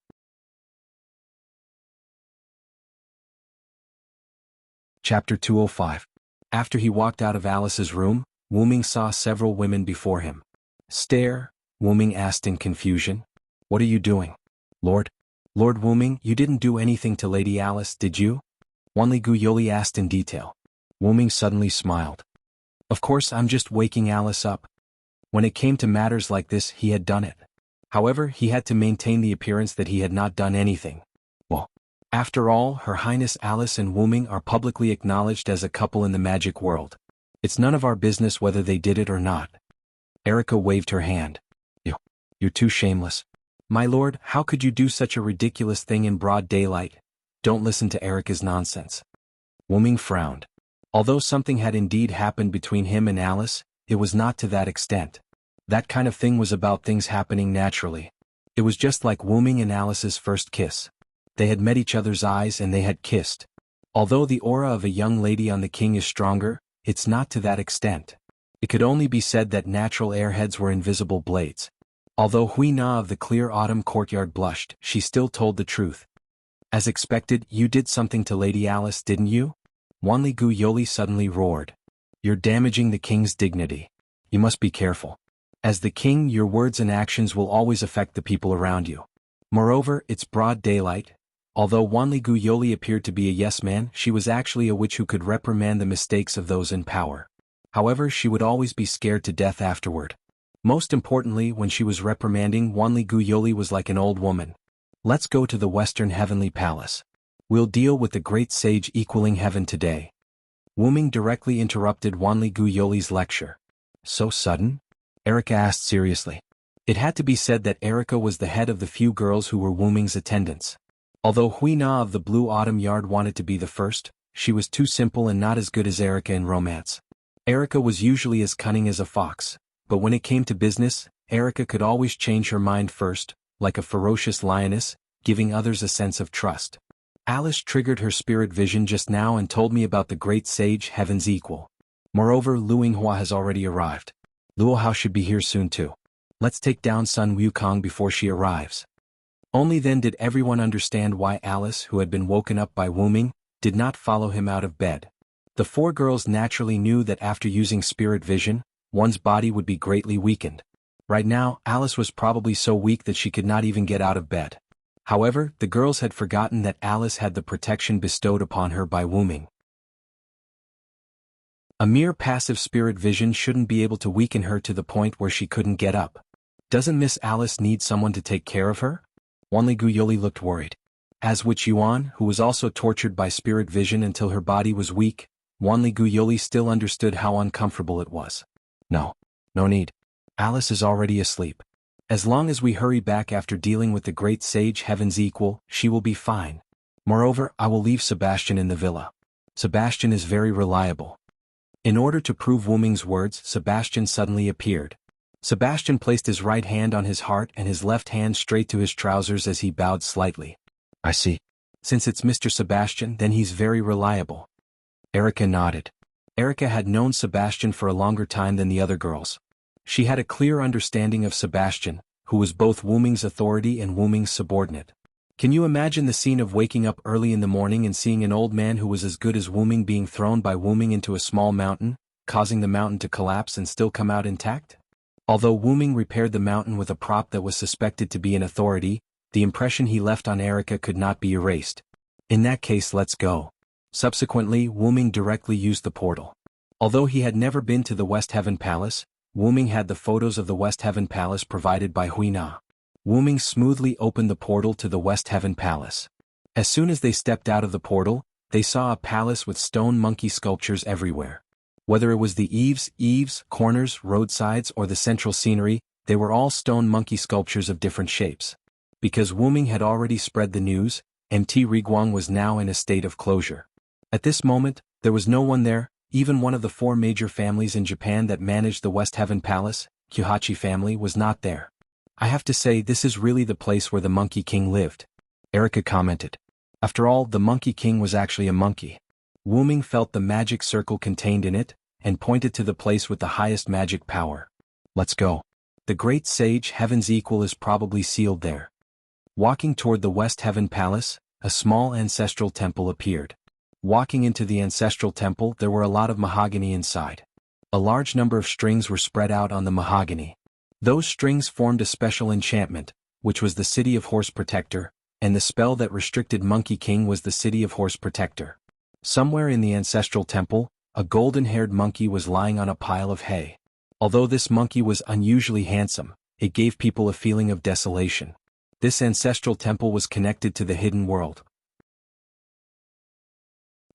Chapter 205. After he walked out of Alice's room, Wu-Ming saw several women before him. Stare? Wu-Ming asked in confusion. What are you doing? Lord Wu-Ming, you didn't do anything to Lady Alice, did you? Wanli Gu Yoli asked in detail. Wu-Ming suddenly smiled. Of course, I'm just waking Alice up. When it came to matters like this, he had done it. However, he had to maintain the appearance that he had not done anything. Well, after all, Her Highness Alice and Wuming are publicly acknowledged as a couple in the magic world. It's none of our business whether they did it or not. Erica waved her hand. You're too shameless. My lord, how could you do such a ridiculous thing in broad daylight? Don't listen to Erica's nonsense. Wuming frowned. Although something had indeed happened between him and Alice, it was not to that extent. That kind of thing was about things happening naturally. It was just like Wuming and Alice's first kiss. They had met each other's eyes and they had kissed. Although the aura of a young lady on the king is stronger, it's not to that extent. It could only be said that natural airheads were invisible blades. Although Hui Na of the clear autumn courtyard blushed, she still told the truth. As expected, you did something to Lady Alice, didn't you? Wanli Gu Yoli suddenly roared. You're damaging the king's dignity. You must be careful. As the king, your words and actions will always affect the people around you. Moreover, it's broad daylight. Although Wanli Gu Yoli appeared to be a yes-man, she was actually a witch who could reprimand the mistakes of those in power. However, she would always be scared to death afterward. Most importantly, when she was reprimanding, Wanli Gu Yoli was like an old woman. Let's go to the Western Heavenly Palace. We'll deal with the great sage equaling heaven today. Wuming directly interrupted Wanli Gu Yoli's lecture. So sudden? Erica asked seriously. It had to be said that Erica was the head of the few girls who were Wuming's attendants. Although Hui Na of the Blue Autumn Yard wanted to be the first, she was too simple and not as good as Erica in romance. Erica was usually as cunning as a fox, but when it came to business, Erica could always change her mind first, like a ferocious lioness, giving others a sense of trust. Alice triggered her spirit vision just now and told me about the great sage Heaven's Equal. Moreover, Luinghua has already arrived. Luohao should be here soon too. Let's take down Sun Wukong before she arrives. Only then did everyone understand why Alice, who had been woken up by Wuming, did not follow him out of bed. The four girls naturally knew that after using spirit vision, one's body would be greatly weakened. Right now, Alice was probably so weak that she could not even get out of bed. However, the girls had forgotten that Alice had the protection bestowed upon her by Wuming. A mere passive spirit vision shouldn't be able to weaken her to the point where she couldn't get up. Doesn't Miss Alice need someone to take care of her? Wanli Gu Yoli looked worried. As Witch Yuan, who was also tortured by spirit vision until her body was weak, Wanli Gu Yoli still understood how uncomfortable it was. No need. Alice is already asleep. As long as we hurry back after dealing with the great sage Heaven's Equal, she will be fine. Moreover, I will leave Sebastian in the villa. Sebastian is very reliable. In order to prove Wuming's words, Sebastian suddenly appeared. Sebastian placed his right hand on his heart and his left hand straight to his trousers as he bowed slightly. I see. Since it's Mr. Sebastian, then he's very reliable. Erica nodded. Erica had known Sebastian for a longer time than the other girls. She had a clear understanding of Sebastian, who was both Wuming's authority and Wuming's subordinate. Can you imagine the scene of waking up early in the morning and seeing an old man who was as good as Wuming being thrown by Wuming into a small mountain, causing the mountain to collapse and still come out intact? Although Wuming repaired the mountain with a prop that was suspected to be an authority, the impression he left on Erica could not be erased. In that case, let's go. Subsequently, Wuming directly used the portal. Although he had never been to the West Heaven Palace, Wuming had the photos of the West Heaven Palace provided by Hui Na. Wuming smoothly opened the portal to the West Heaven Palace. As soon as they stepped out of the portal, they saw a palace with stone monkey sculptures everywhere. Whether it was the eaves, corners, roadsides, or the central scenery, they were all stone monkey sculptures of different shapes. Because Wuming had already spread the news, MT Riguang was now in a state of closure. At this moment, there was no one there. Even one of the four major families in Japan that managed the West Heaven Palace, Kyohachi family, was not there. I have to say this is really the place where the Monkey King lived. Erica commented. After all, the Monkey King was actually a monkey. Wuming felt the magic circle contained in it, and pointed to the place with the highest magic power. Let's go. The great sage Heaven's Equal is probably sealed there. Walking toward the West Heaven Palace, a small ancestral temple appeared. Walking into the ancestral temple, there were a lot of mahogany inside. A large number of strings were spread out on the mahogany. Those strings formed a special enchantment, which was the City of Horse Protector, and the spell that restricted Monkey King was the City of Horse Protector. Somewhere in the ancestral temple, a golden-haired monkey was lying on a pile of hay. Although this monkey was unusually handsome, it gave people a feeling of desolation. This ancestral temple was connected to the hidden world.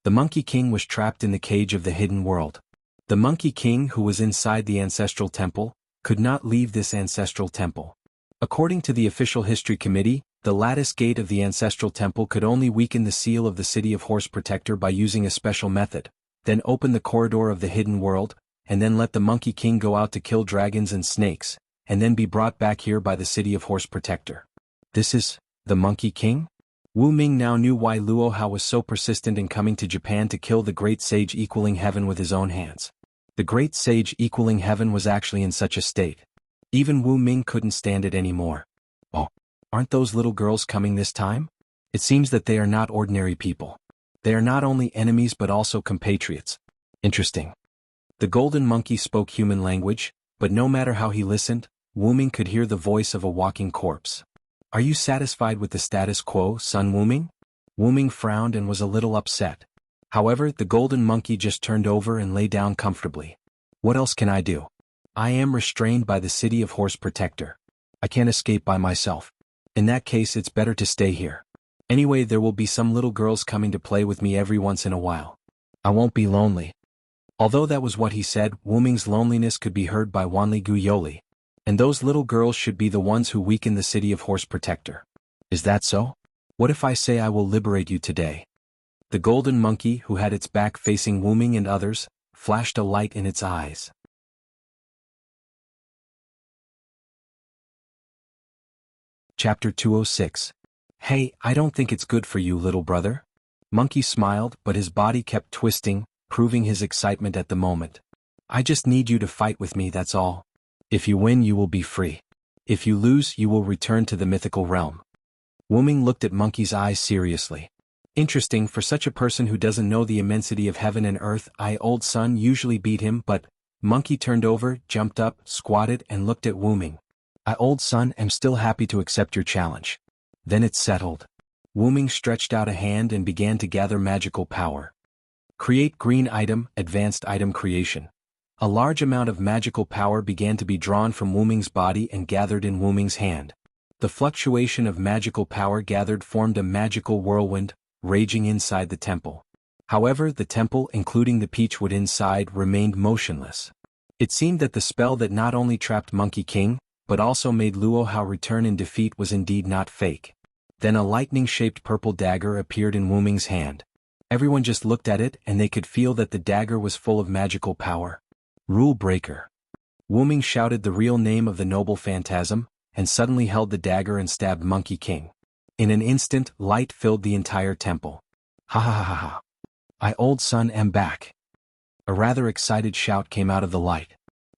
The Monkey King was trapped in the cage of the hidden world. The Monkey King, who was inside the ancestral temple, could not leave this ancestral temple. According to the official history committee, the lattice gate of the ancestral temple could only weaken the seal of the City of Horse Protector by using a special method, then open the corridor of the hidden world, and then let the Monkey King go out to kill dragons and snakes, and then be brought back here by the City of Horse Protector. This is the Monkey King? Wu Ming now knew why Luo Hao was so persistent in coming to Japan to kill the great sage equaling heaven with his own hands. The great sage equaling heaven was actually in such a state. Even Wu Ming couldn't stand it anymore. Oh, aren't those little girls coming this time? It seems that they are not ordinary people. They are not only enemies but also compatriots. Interesting. The golden monkey spoke human language, but no matter how he listened, Wu Ming could hear the voice of a walking corpse. Are you satisfied with the status quo, son Wu Ming? Wu Ming frowned and was a little upset. However, the golden monkey just turned over and lay down comfortably. What else can I do? I am restrained by the City of Horse Protector. I can't escape by myself. In that case, it's better to stay here. Anyway, there will be some little girls coming to play with me every once in a while. I won't be lonely. Although that was what he said, Wu Ming's loneliness could be heard by Wanli Guyoli. And those little girls should be the ones who weaken the City of Horse Protector. Is that so? What if I say I will liberate you today? The golden monkey, who had its back facing Wu Ming and others, flashed a light in its eyes. Chapter 206. Hey, I don't think it's good for you, little brother. Monkey smiled, but his body kept twisting, proving his excitement at the moment. I just need you to fight with me, that's all. If you win, you will be free. If you lose, you will return to the mythical realm. Wu Ming looked at Monkey's eyes seriously. Interesting, for such a person who doesn't know the immensity of heaven and earth, old son usually beat him, but Monkey turned over, jumped up, squatted, and looked at Wu Ming. Old son, am still happy to accept your challenge. Then it's settled. Wu Ming stretched out a hand and began to gather magical power. Create green item, advanced item creation. A large amount of magical power began to be drawn from Wu Ming's body and gathered in Wu Ming's hand. The fluctuation of magical power gathered formed a magical whirlwind, raging inside the temple. However, the temple, including the peachwood inside, remained motionless. It seemed that the spell that not only trapped Monkey King, but also made Luo Hao return in defeat was indeed not fake. Then a lightning-shaped purple dagger appeared in Wu Ming's hand. Everyone just looked at it and they could feel that the dagger was full of magical power. Rule breaker. Wu Ming shouted the real name of the noble phantasm, and suddenly held the dagger and stabbed Monkey King. In an instant, light filled the entire temple. Ha ha ha ha ha. Old son, am back. A rather excited shout came out of the light.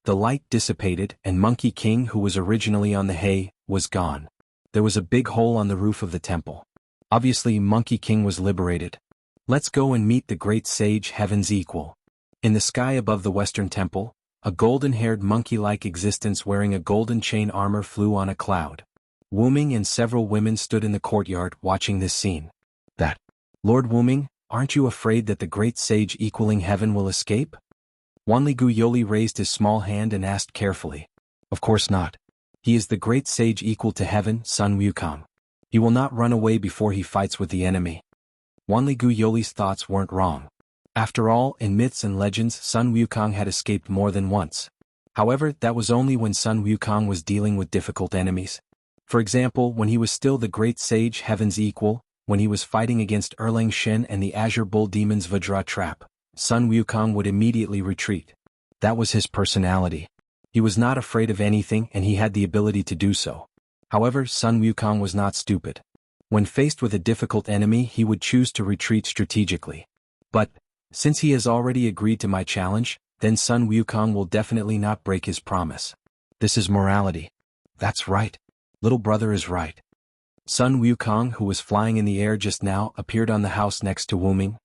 The light dissipated, and Monkey King, who was originally on the hay, was gone. There was a big hole on the roof of the temple. Obviously, Monkey King was liberated. Let's go and meet the great sage heaven's equal. In the sky above the western temple, a golden-haired monkey-like existence wearing a golden chain armor flew on a cloud. Wu Ming and several women stood in the courtyard watching this scene. Lord Wu Ming, aren't you afraid that the great sage equaling heaven will escape? Wanli Guyoli raised his small hand and asked carefully. Of course not. He is the great sage equal to heaven, Sun Wukong. He will not run away before he fights with the enemy. Wanli Guyoli's thoughts weren't wrong. After all, in myths and legends, Sun Wukong had escaped more than once. However, that was only when Sun Wukong was dealing with difficult enemies. For example, when he was still the great sage heaven's equal, when he was fighting against Erlang Shen and the Azure Bull Demon's Vajra trap, Sun Wukong would immediately retreat. That was his personality. He was not afraid of anything and he had the ability to do so. However, Sun Wukong was not stupid. When faced with a difficult enemy, he would choose to retreat strategically. But, since he has already agreed to my challenge, then Sun Wukong will definitely not break his promise. This is morality. That's right. Little brother is right. Sun Wukong, who was flying in the air just now, appeared on the house next to Wu Ming.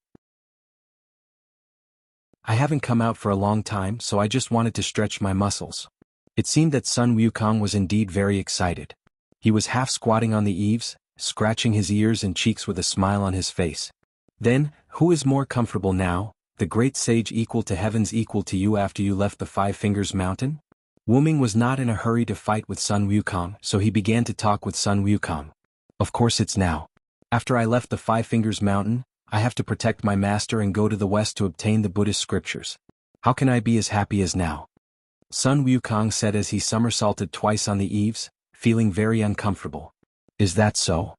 I haven't come out for a long time, so I just wanted to stretch my muscles. It seemed that Sun Wukong was indeed very excited. He was half squatting on the eaves, scratching his ears and cheeks with a smile on his face. Then, who is more comfortable now, the great sage equal to heaven's equal to you after you left the Five Fingers Mountain? Wuming was not in a hurry to fight with Sun Wukong, so he began to talk with Sun Wukong. Of course it's now. After I left the Five Fingers Mountain, I have to protect my master and go to the west to obtain the Buddhist scriptures. How can I be as happy as now? Sun Wukong said as he somersaulted twice on the eaves, feeling very uncomfortable. Is that so?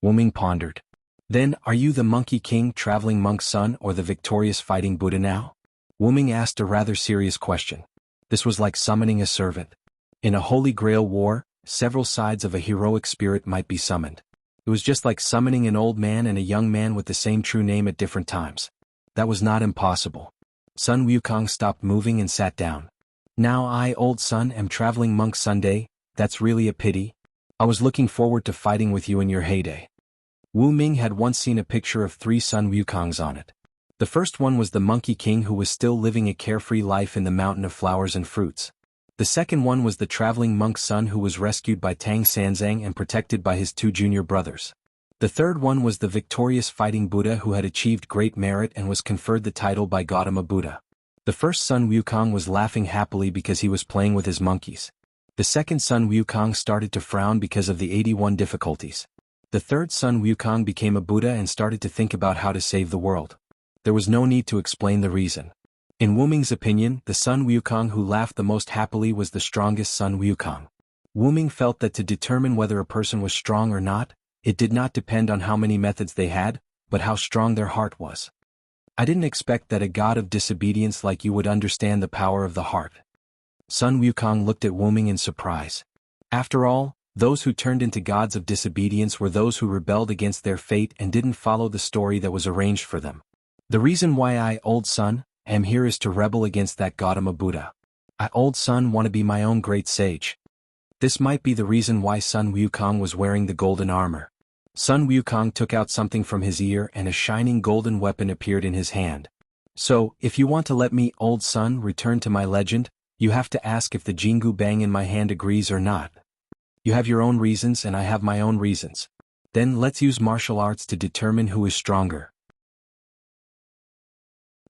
Wuming pondered. Then, are you the Monkey King traveling monk's son or the victorious fighting Buddha now? Wuming asked a rather serious question. This was like summoning a servant. In a Holy Grail war, several sides of a heroic spirit might be summoned. It was just like summoning an old man and a young man with the same true name at different times. That was not impossible. Sun Wukong stopped moving and sat down. Now I, old son, am traveling monk Sunday. That's really a pity. I was looking forward to fighting with you in your heyday. Wu Ming had once seen a picture of 3 Sun Wukongs on it. The first one was the Monkey King who was still living a carefree life in the mountain of flowers and fruits. The second one was the traveling monk's son who was rescued by Tang Sanzang and protected by his 2 junior brothers. The third one was the victorious fighting Buddha who had achieved great merit and was conferred the title by Gautama Buddha. The first Sun Wukong was laughing happily because he was playing with his monkeys. The second Sun Wukong started to frown because of the 81 difficulties. The third Sun Wukong became a Buddha and started to think about how to save the world. There was no need to explain the reason. In Wuming's opinion, the Sun Wukong who laughed the most happily was the strongest Sun Wukong. Wuming felt that to determine whether a person was strong or not, it did not depend on how many methods they had, but how strong their heart was. I didn't expect that a god of disobedience like you would understand the power of the heart. Sun Wukong looked at Wuming in surprise. After all, those who turned into gods of disobedience were those who rebelled against their fate and didn't follow the story that was arranged for them. The reason why I, old son, am here is to rebel against that Gautama Buddha. I, old son, want to be my own great sage. This might be the reason why Sun Wukong was wearing the golden armor. Sun Wukong took out something from his ear and a shining golden weapon appeared in his hand. So, if you want to let me, old son, return to my legend, you have to ask if the Jingu Bang in my hand agrees or not. You have your own reasons and I have my own reasons. Then let's use martial arts to determine who is stronger.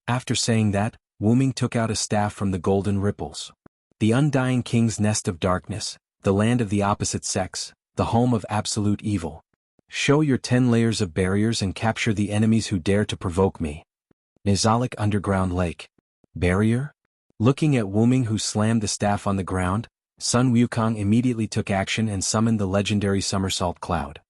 After saying that, Wuming took out a staff from the golden ripples. The undying king's nest of darkness, the land of the opposite sex, the home of absolute evil. Show your 10 layers of barriers and capture the enemies who dare to provoke me. Nizalik Underground Lake. Barrier? Looking at Wuming who slammed the staff on the ground, Sun Wukong immediately took action and summoned the legendary Somersault Cloud.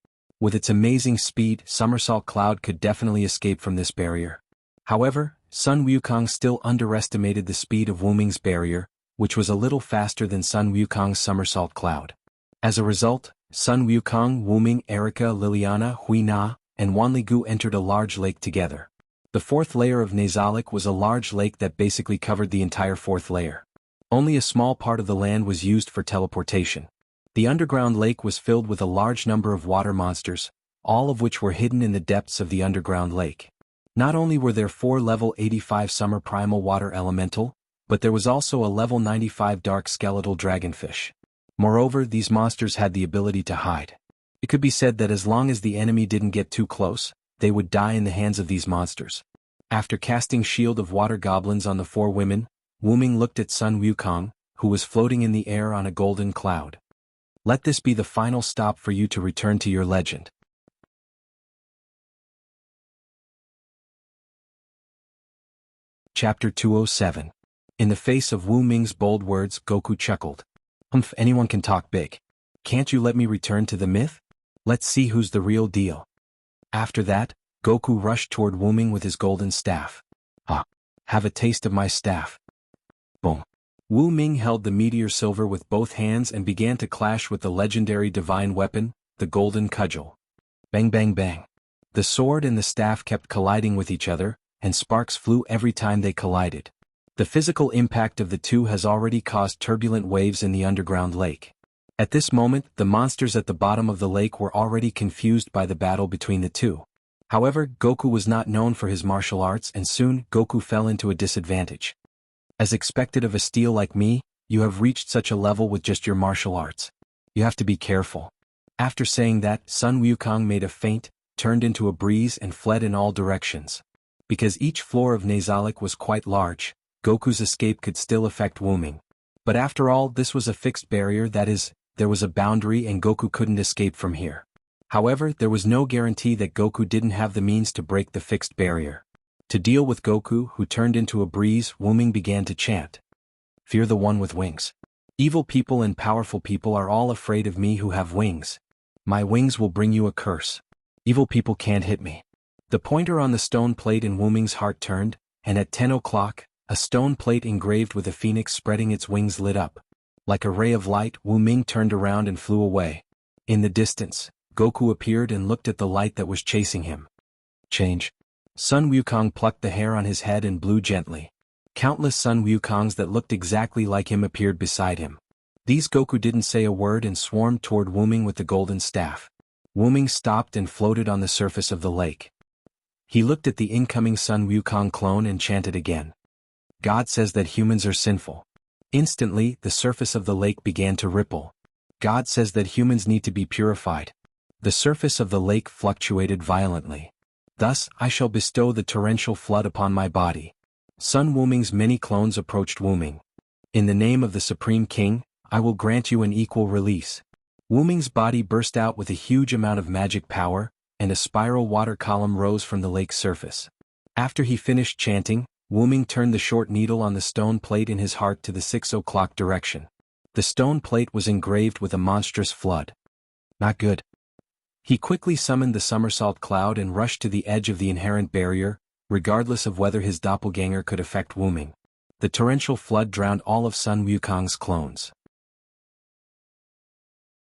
With its amazing speed, Somersault Cloud could definitely escape from this barrier. However, Sun Wukong still underestimated the speed of Wuming's barrier, which was a little faster than Sun Wukong's Somersault Cloud. As a result, Sun Wukong, Wuming, Erica, Liliana, Hui Na, and Wanligu entered a large lake together. The 4th layer of Nazalik was a large lake that basically covered the entire 4th layer. Only a small part of the land was used for teleportation. The underground lake was filled with a large number of water monsters, all of which were hidden in the depths of the underground lake. Not only were there 4 level 85 summer primal water elemental, but there was also a level 95 dark skeletal dragonfish. Moreover, these monsters had the ability to hide. It could be said that as long as the enemy didn't get too close, they would die in the hands of these monsters. After casting Shield of Water Goblins on the 4 women, Wuming looked at Sun Wukong, who was floating in the air on a golden cloud. Let this be the final stop for you to return to your legend. Chapter 207. In the face of Wu Ming's bold words, Goku chuckled. Anyone can talk big. Can't you let me return to the myth? Let's see who's the real deal. After that, Goku rushed toward Wu Ming with his golden staff. Have a taste of my staff. Boom. Wu Ming held the meteor silver with both hands and began to clash with the legendary divine weapon, the golden cudgel. Bang bang bang. The sword and the staff kept colliding with each other, and sparks flew every time they collided. The physical impact of the two has already caused turbulent waves in the underground lake. At this moment, the monsters at the bottom of the lake were already confused by the battle between the two. However, Goku was not known for his martial arts and soon, Goku fell into a disadvantage. As expected of a steel like me, you have reached such a level with just your martial arts. You have to be careful. After saying that, Sun Wukong made a feint, turned into a breeze and fled in all directions. Because each floor of Nazalik was quite large, Goku's escape could still affect Wu Ming. But after all, this was a fixed barrier, that is, there was a boundary and Goku couldn't escape from here. However, there was no guarantee that Goku didn't have the means to break the fixed barrier. To deal with Goku, who turned into a breeze, Wu-Ming began to chant. Fear the one with wings. Evil people and powerful people are all afraid of me who have wings. My wings will bring you a curse. Evil people can't hit me. The pointer on the stone plate in Wu-Ming's heart turned, and at 10 o'clock, a stone plate engraved with a phoenix spreading its wings lit up. Like a ray of light, Wu-Ming turned around and flew away. In the distance, Goku appeared and looked at the light that was chasing him. Change. Sun Wukong plucked the hair on his head and blew gently. Countless Sun Wukongs that looked exactly like him appeared beside him. These Goku didn't say a word and swarmed toward Wu-Ming with the golden staff. Wu-Ming stopped and floated on the surface of the lake. He looked at the incoming Sun Wukong clone and chanted again. God says that humans are sinful. Instantly, the surface of the lake began to ripple. God says that humans need to be purified. The surface of the lake fluctuated violently. Thus, I shall bestow the torrential flood upon my body. Sun Wu-Ming's many clones approached Wu-Ming. In the name of the Supreme King, I will grant you an equal release. Wu-Ming's body burst out with a huge amount of magic power, and a spiral water column rose from the lake's surface. After he finished chanting, Wu-Ming turned the short needle on the stone plate in his heart to the 6 o'clock direction. The stone plate was engraved with a monstrous flood. Not good. He quickly summoned the somersault cloud and rushed to the edge of the inherent barrier, regardless of whether his doppelganger could affect Wu-Ming. The torrential flood drowned all of Sun Wukong's clones.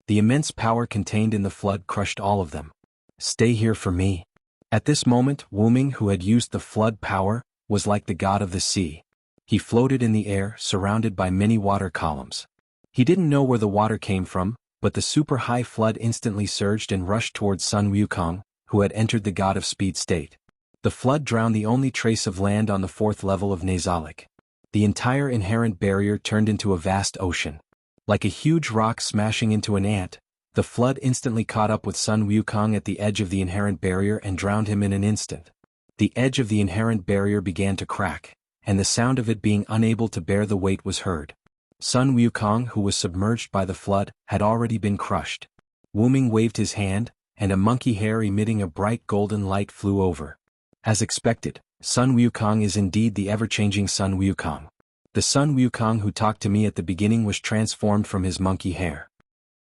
The immense power contained in the flood crushed all of them. Stay here for me. At this moment, Wu-Ming, who had used the flood power, was like the god of the sea. He floated in the air, surrounded by many water columns. He didn't know where the water came from, but the super-high flood instantly surged and rushed towards Sun Wukong, who had entered the god of speed state. The flood drowned the only trace of land on the 4th level of Nazalic. The entire inherent barrier turned into a vast ocean. Like a huge rock smashing into an ant, the flood instantly caught up with Sun Wukong at the edge of the inherent barrier and drowned him in an instant. The edge of the inherent barrier began to crack, and the sound of it being unable to bear the weight was heard. Sun Wukong, who was submerged by the flood, had already been crushed. Wu-Ming waved his hand, and a monkey hair emitting a bright golden light flew over. As expected, Sun Wukong is indeed the ever-changing Sun Wukong. The Sun Wukong who talked to me at the beginning was transformed from his monkey hair.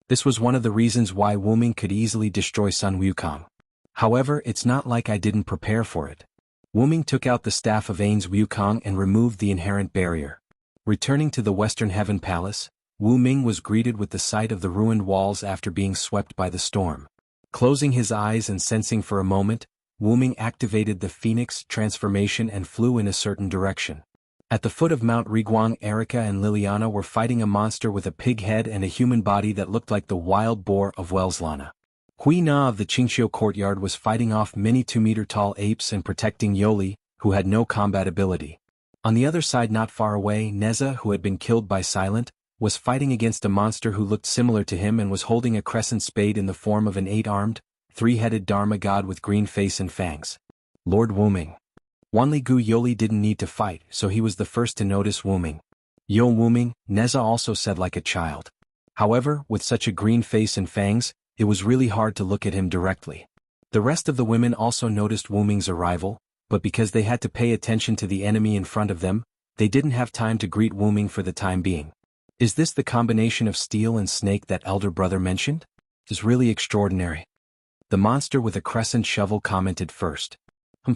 This was one of the reasons why Wu-Ming could easily destroy Sun Wukong. However, it's not like I didn't prepare for it. Wu-Ming took out the staff of Ains Wukong and removed the inherent barrier. Returning to the Western Heaven Palace, Wu-Ming was greeted with the sight of the ruined walls after being swept by the storm. Closing his eyes and sensing for a moment, Wu-Ming activated the Phoenix transformation and flew in a certain direction. At the foot of Mount Riguang, Erica and Liliana were fighting a monster with a pig head and a human body that looked like the wild boar of Welslana. Hui Na of the Qingxiu courtyard was fighting off many 2-meter-tall apes and protecting Yoli, who had no combat ability. On the other side, not far away, Neza, who had been killed by Silent, was fighting against a monster who looked similar to him and was holding a crescent spade in the form of an 8-armed, 3-headed Dharma god with green face and fangs. Lord Wu-Ming. Wanli-Gu Yoli didn't need to fight, so he was the first to notice Wu-Ming. Yo Wu-Ming, Neza also said like a child. However, with such a green face and fangs, it was really hard to look at him directly. The rest of the women also noticed Wu-Ming's arrival, but because they had to pay attention to the enemy in front of them, they didn't have time to greet Wu-Ming for the time being. Is this the combination of steel and snake that elder brother mentioned? It's really extraordinary. The monster with a crescent shovel commented first.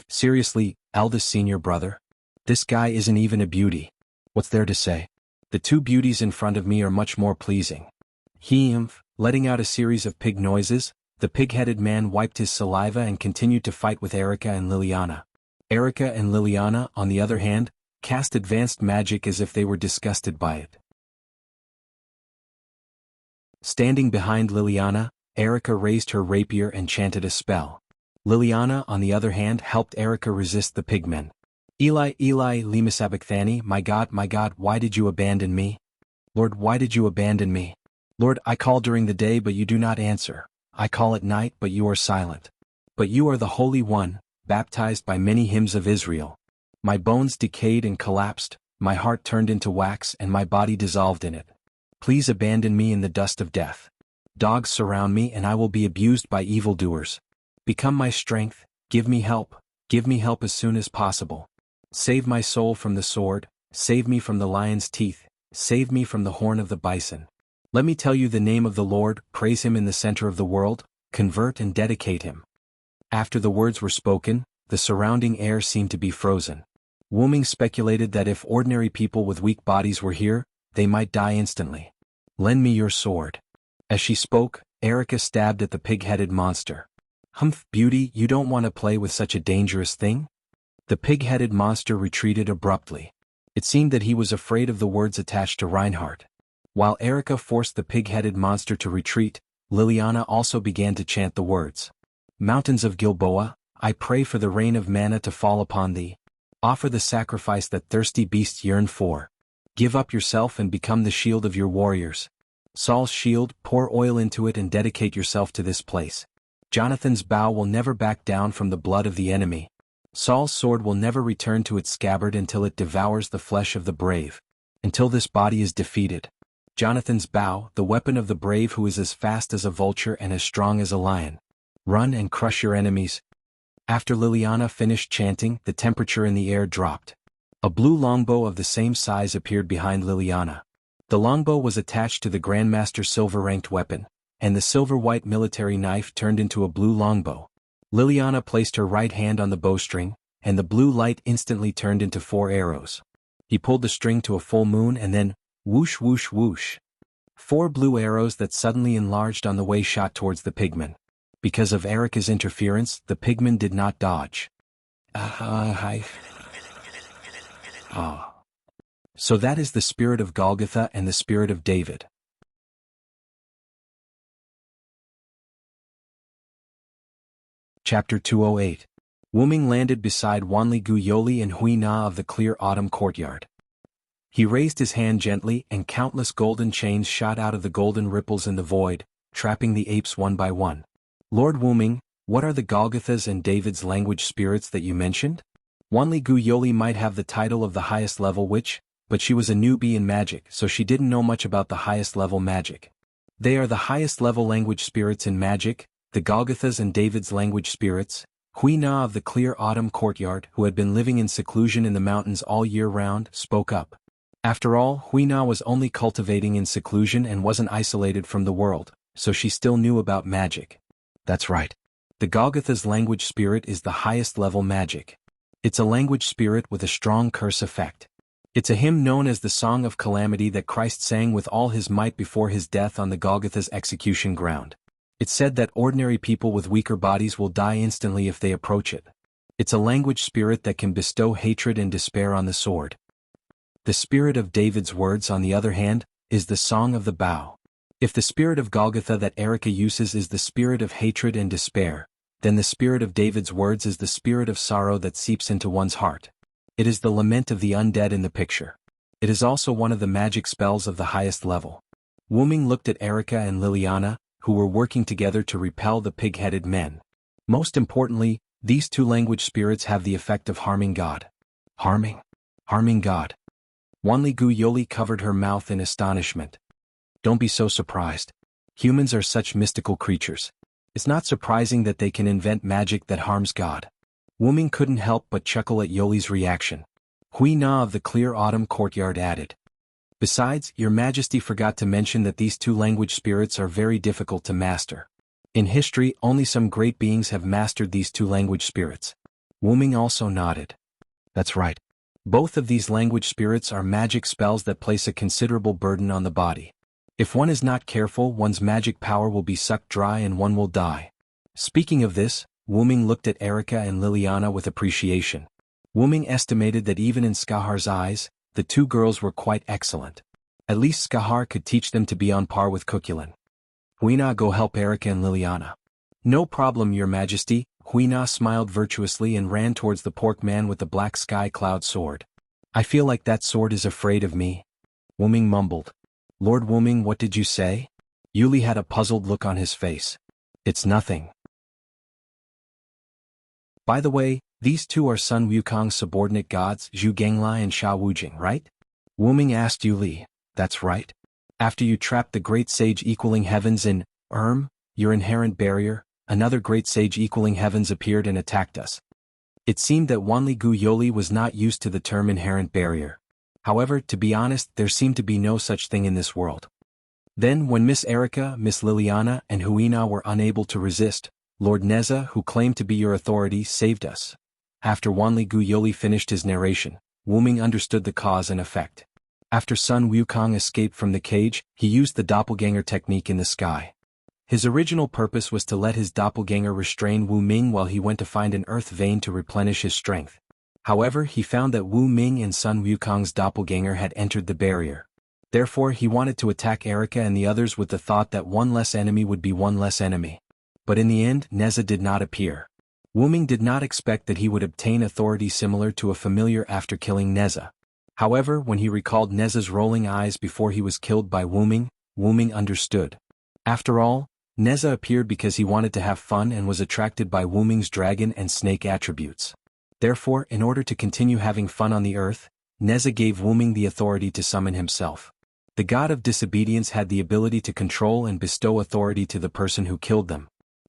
Seriously, eldest senior brother? This guy isn't even a beauty. What's there to say? The two beauties in front of me are much more pleasing. Letting out a series of pig noises, the pig-headed man wiped his saliva and continued to fight with Erica and Liliana. Erica and Liliana, on the other hand, cast advanced magic as if they were disgusted by it. Standing behind Liliana, Erica raised her rapier and chanted a spell. Liliana, on the other hand, helped Erica resist the pigmen. Eli, Limasabakthani, my God, why did you abandon me? Lord, why did you abandon me? Lord, I call during the day but you do not answer. I call at night but you are silent. But you are the Holy One, baptized by many hymns of Israel. My bones decayed and collapsed, my heart turned into wax and my body dissolved in it. Please abandon me in the dust of death. Dogs surround me and I will be abused by evildoers. Become my strength, give me help as soon as possible. Save my soul from the sword, save me from the lion's teeth, save me from the horn of the bison. Let me tell you the name of the Lord, praise him in the center of the world, convert and dedicate him. After the words were spoken, the surrounding air seemed to be frozen. Wuming speculated that if ordinary people with weak bodies were here, they might die instantly. Lend me your sword. As she spoke, Erica stabbed at the pig-headed monster. Humph, beauty, you don't want to play with such a dangerous thing? The pig-headed monster retreated abruptly. It seemed that he was afraid of the words attached to Reinhardt. While Erica forced the pig-headed monster to retreat, Liliana also began to chant the words. Mountains of Gilboa, I pray for the rain of manna to fall upon thee. Offer the sacrifice that thirsty beasts yearn for. Give up yourself and become the shield of your warriors. Saul's shield, pour oil into it and dedicate yourself to this place. Jonathan's bow will never back down from the blood of the enemy. Saul's sword will never return to its scabbard until it devours the flesh of the brave. Until this body is defeated. Jonathan's bow, the weapon of the brave who is as fast as a vulture and as strong as a lion. Run and crush your enemies. After Liliana finished chanting, the temperature in the air dropped. A blue longbow of the same size appeared behind Liliana. The longbow was attached to the Grandmaster's silver-ranked weapon, and the silver-white military knife turned into a blue longbow. Liliana placed her right hand on the bowstring, and the blue light instantly turned into 4 arrows. He pulled the string to a full moon and then, whoosh whoosh whoosh. 4 blue arrows that suddenly enlarged on the way shot towards the pigman. Because of Erica's interference, the pigman did not dodge. So that is the spirit of Golgotha and the spirit of David. Chapter 208. Wuming landed beside Wanli Guyoli and Hui Na of the clear autumn courtyard. He raised his hand gently and countless golden chains shot out of the golden ripples in the void, trapping the apes one by one. Lord Wuming, what are the Golgothas and David's language spirits that you mentioned? Wanli Guyoli might have the title of the highest level witch, but she was a newbie in magic so she didn't know much about the highest level magic. They are the highest level language spirits in magic, the Golgothas and David's language spirits. Hui Na of the clear autumn courtyard, who had been living in seclusion in the mountains all year round, spoke up. After all, Hui Na was only cultivating in seclusion and wasn't isolated from the world, so she still knew about magic. That's right. The Golgotha's language spirit is the highest level magic. It's a language spirit with a strong curse effect. It's a hymn known as the Song of Calamity that Christ sang with all his might before his death on the Golgotha's execution ground. It's said that ordinary people with weaker bodies will die instantly if they approach it. It's a language spirit that can bestow hatred and despair on the sword. The spirit of David's words, on the other hand, is the Song of the Bow. If the spirit of Golgotha that Erica uses is the spirit of hatred and despair, then the spirit of David's words is the spirit of sorrow that seeps into one's heart. It is the lament of the undead in the picture. It is also one of the magic spells of the highest level. Wuming looked at Erica and Liliana, who were working together to repel the pig-headed men. Most importantly, these 2 language spirits have the effect of harming God. Harming God. Wanli Guyoli covered her mouth in astonishment. Don't be so surprised. Humans are such mystical creatures. It's not surprising that they can invent magic that harms God. Wuming couldn't help but chuckle at Yoli's reaction. Hui Na of the clear autumn courtyard added. Besides, your majesty forgot to mention that these 2 language spirits are very difficult to master. In history, only some great beings have mastered these 2 language spirits. Wuming also nodded. That's right. Both of these language spirits are magic spells that place a considerable burden on the body. If one is not careful, one's magic power will be sucked dry and one will die. Speaking of this, Wuming looked at Erica and Liliana with appreciation. Wuming estimated that even in Skahar's eyes, the 2 girls were quite excellent. At least Skahar could teach them to be on par with Kukulin. Hui Na, go help Erica and Liliana. No problem, your majesty. Hui Na smiled virtuously and ran towards the pork man with the black sky cloud sword. I feel like that sword is afraid of me. Wuming mumbled. Lord Wuming, what did you say? Yuli had a puzzled look on his face. It's nothing. By the way, These two are Sun Wukong's subordinate gods, Zhu Ganglai and Sha Wujing, right? Wu Ming asked Yu Li. That's right. After you trapped the great sage equaling heavens in your inherent barrier, another great sage equaling heavens appeared and attacked us. It seemed that Wanli Gu Yoli was not used to the term inherent barrier. However, to be honest, there seemed to be no such thing in this world. Then, when Miss Erica, Miss Liliana, and Huina were unable to resist, Lord Neza, who claimed to be your authority, saved us. After Wanli Gu Yoli finished his narration, Wu Ming understood the cause and effect. After Sun Wukong escaped from the cage, he used the doppelganger technique in the sky. His original purpose was to let his doppelganger restrain Wu Ming while he went to find an earth vein to replenish his strength. However, he found that Wu Ming and Sun Wukong's doppelganger had entered the barrier. Therefore, he wanted to attack Erica and the others with the thought that one less enemy would be one less enemy. But in the end, Neza did not appear. Wu Ming did not expect that he would obtain authority similar to a familiar after killing Neza. However, when he recalled Neza's rolling eyes before he was killed by Wu Ming understood. After all, Neza appeared because he wanted to have fun and was attracted by Wu Ming's dragon and snake attributes. Therefore, in order to continue having fun on the earth, Neza gave Wu Ming the authority to summon himself. The god of disobedience had the ability to control and bestow authority to the person who killed them.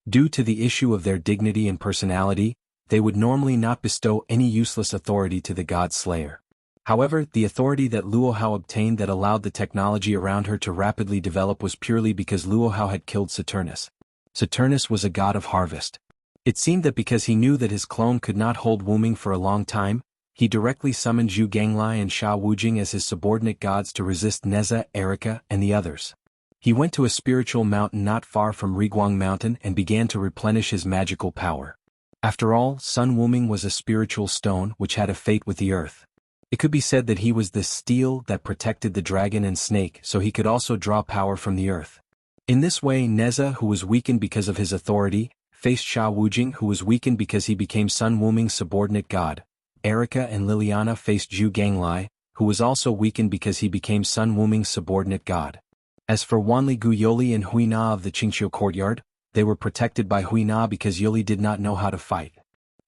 Due to the issue of their dignity and personality, they would normally not bestow any useless authority to the god slayer. However, the authority that Luo Hao obtained that allowed the technology around her to rapidly develop was purely because Luo Hao had killed Saturnus. Saturnus was a god of harvest. It seemed that because he knew that his clone could not hold Wu Ming for a long time, he directly summoned Zhu Ganglai and Sha Wujing as his subordinate gods to resist Neza, Erica, and the others. He went to a spiritual mountain not far from Riguang Mountain and began to replenish his magical power. After all, Sun Wuming was a spiritual stone which had a fate with the earth. It could be said that he was the steel that protected the dragon and snake, so he could also draw power from the earth. In this way, Neza, who was weakened because of his authority, faced Sha Wujing, who was weakened because he became Sun Wuming's subordinate god. Erica and Liliana faced Zhu Ganglai, who was also weakened because he became Sun Wuming's subordinate god. As for Wanli Gu Yoli and Huina of the Qingqiu courtyard, they were protected by Huina because Yoli did not know how to fight.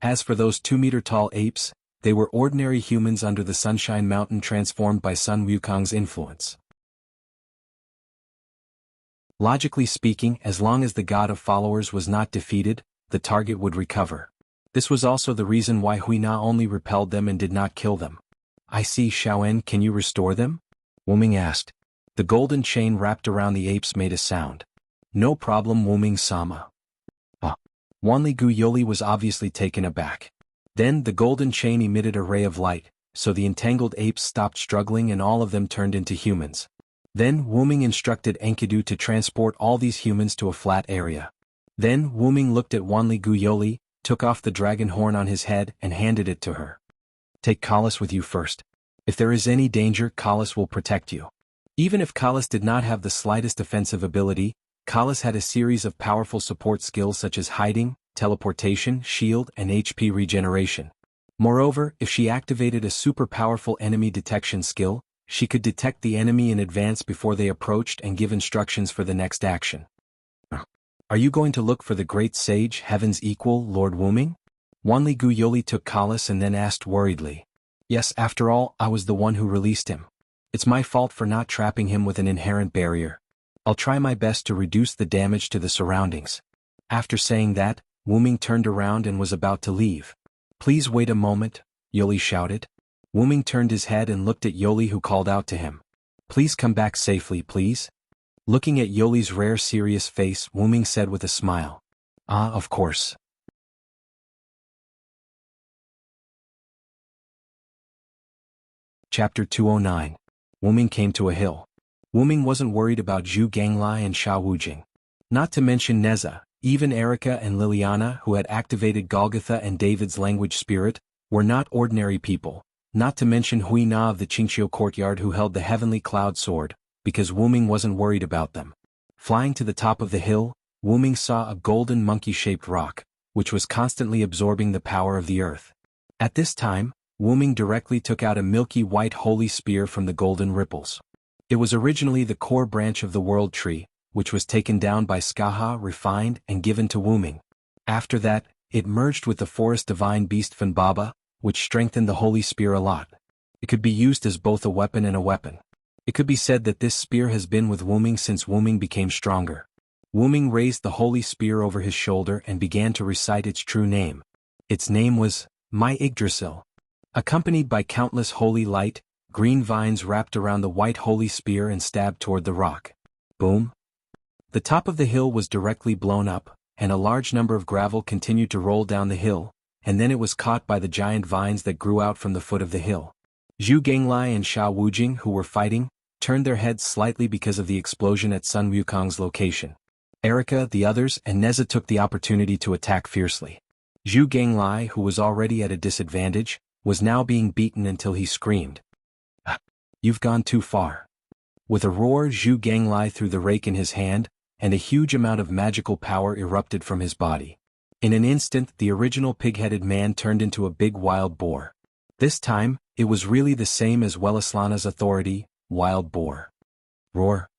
As for those 2-meter-tall apes, they were ordinary humans under the Sunshine Mountain transformed by Sun Wukong's influence. Logically speaking, as long as the god of followers was not defeated, the target would recover. This was also the reason why Huina only repelled them and did not kill them. I see, Xiaoen, can you restore them? Wu Ming asked. The golden chain wrapped around the apes made a sound. No problem, Wu Ming-sama. Wanli Gu Yoli was obviously taken aback. Then the golden chain emitted a ray of light, so the entangled apes stopped struggling and all of them turned into humans. Then Wu Ming instructed Enkidu to transport all these humans to a flat area. Then Wu Ming looked at Wanli Gu Yoli, took off the dragon horn on his head and handed it to her. Take Kalas with you first. If there is any danger, Kalas will protect you. Even if Kalas did not have the slightest offensive ability, Kalas had a series of powerful support skills such as hiding, teleportation, shield, and HP regeneration. Moreover, if she activated a super powerful enemy detection skill, she could detect the enemy in advance before they approached and give instructions for the next action. Are you going to look for the great sage, heaven's equal, Lord Wu Ming? Wanli Gu Yoli took Kalas and then asked worriedly. Yes, after all, I was the one who released him. It's my fault for not trapping him with an inherent barrier. I'll try my best to reduce the damage to the surroundings. After saying that, Wu Ming turned around and was about to leave. Please wait a moment, Yoli shouted. Wu Ming turned his head and looked at Yoli, who called out to him. Please come back safely, please. Looking at Yoli's rare serious face, Wu Ming said with a smile. Ah, of course. Chapter 209. Wu Ming came to a hill. Wu Ming wasn't worried about Zhu Ganglai and Sha Wujing. Not to mention Neza, even Erica and Liliana, who had activated Golgotha and David's language spirit, were not ordinary people, not to mention Huina of the Qingqiu courtyard, who held the heavenly cloud sword, because Wu Ming wasn't worried about them. Flying to the top of the hill, Wu Ming saw a golden monkey-shaped rock, which was constantly absorbing the power of the earth. At this time, Wu Ming directly took out a milky white holy spear from the golden ripples. It was originally the core branch of the world tree, which was taken down by Skaha, refined, and given to Wu Ming. After that, it merged with the forest divine beast Funbaba, which strengthened the holy spear a lot. It could be used as both a weapon and a weapon. It could be said that this spear has been with Wu Ming since Wu Ming became stronger. Wu Ming raised the holy spear over his shoulder and began to recite its true name. Its name was, My Yggdrasil. Accompanied by countless holy light, green vines wrapped around the white holy spear and stabbed toward the rock. Boom! The top of the hill was directly blown up, and a large number of gravel continued to roll down the hill, and then it was caught by the giant vines that grew out from the foot of the hill. Zhu Ganglai and Sha Wujing, who were fighting, turned their heads slightly because of the explosion at Sun Wukong's location. Erica, the others, and Neza took the opportunity to attack fiercely. Zhu Ganglai, who was already at a disadvantage, was now being beaten until he screamed. You've gone too far. With a roar, Zhu Ganglai threw the rake in his hand, and a huge amount of magical power erupted from his body. In an instant, the original pig-headed man turned into a big wild boar. This time, it was really the same as Welaslana's authority, wild boar. Roar.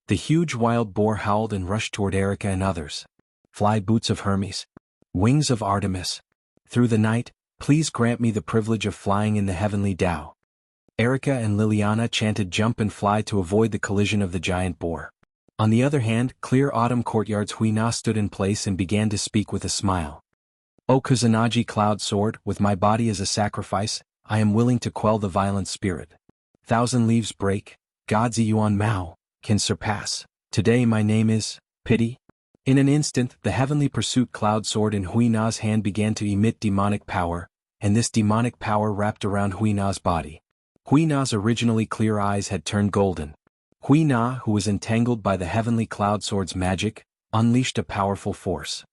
The huge wild boar howled and rushed toward Erica and others. Fly boots of Hermes. Wings of Artemis. Through the night, please grant me the privilege of flying in the heavenly Tao. Erica and Liliana chanted jump and fly to avoid the collision of the giant boar. On the other hand, clear autumn courtyards Huina stood in place and began to speak with a smile. O Kusanagi Cloud Sword, with my body as a sacrifice, I am willing to quell the violent spirit. Thousand leaves break, God's Yuan Mao, can surpass. Today my name is, Pity. In an instant, the heavenly pursuit Cloud Sword in Huina's hand began to emit demonic power, and this demonic power wrapped around Huina's body. Huina's originally clear eyes had turned golden. Huina, who was entangled by the heavenly Cloud Sword's magic, unleashed a powerful force.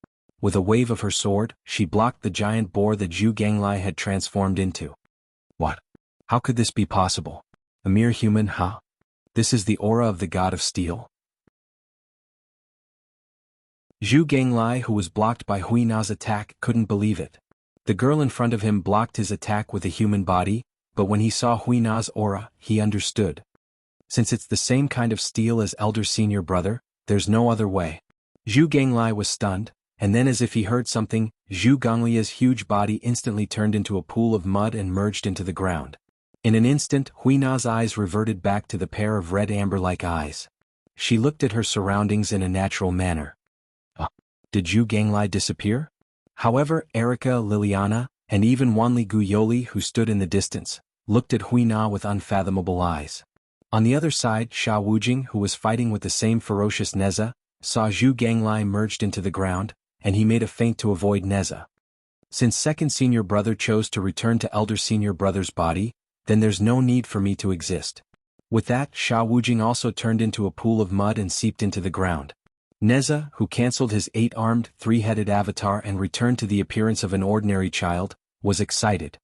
With a wave of her sword, she blocked the giant boar that Zhu Ganglai had transformed into. What? How could this be possible? A mere human, huh? This is the aura of the god of steel. Zhu Ganglai, who was blocked by Huina's attack, couldn't believe it. The girl in front of him blocked his attack with a human body, but when he saw Huina's aura, he understood. Since it's the same kind of steel as elder senior brother, there's no other way. Zhu Ganglai was stunned, and then as if he heard something, Zhu Gonglia's huge body instantly turned into a pool of mud and merged into the ground. In an instant, Huina's eyes reverted back to the pair of red amber-like eyes. She looked at her surroundings in a natural manner. Did Zhu Ganglai disappear? However, Erica, Liliana, and even Wanli Guyoli, who stood in the distance, looked at Huina with unfathomable eyes. On the other side, Sha Wujing, who was fighting with the same ferocious Neza, saw Zhu Ganglai merged into the ground, and he made a feint to avoid Neza. Since second senior brother chose to return to elder senior brother's body, then there's no need for me to exist. With that, Sha Wujing also turned into a pool of mud and seeped into the ground. Neza, who cancelled his 8-armed, 3-headed avatar and returned to the appearance of an ordinary child, was excited.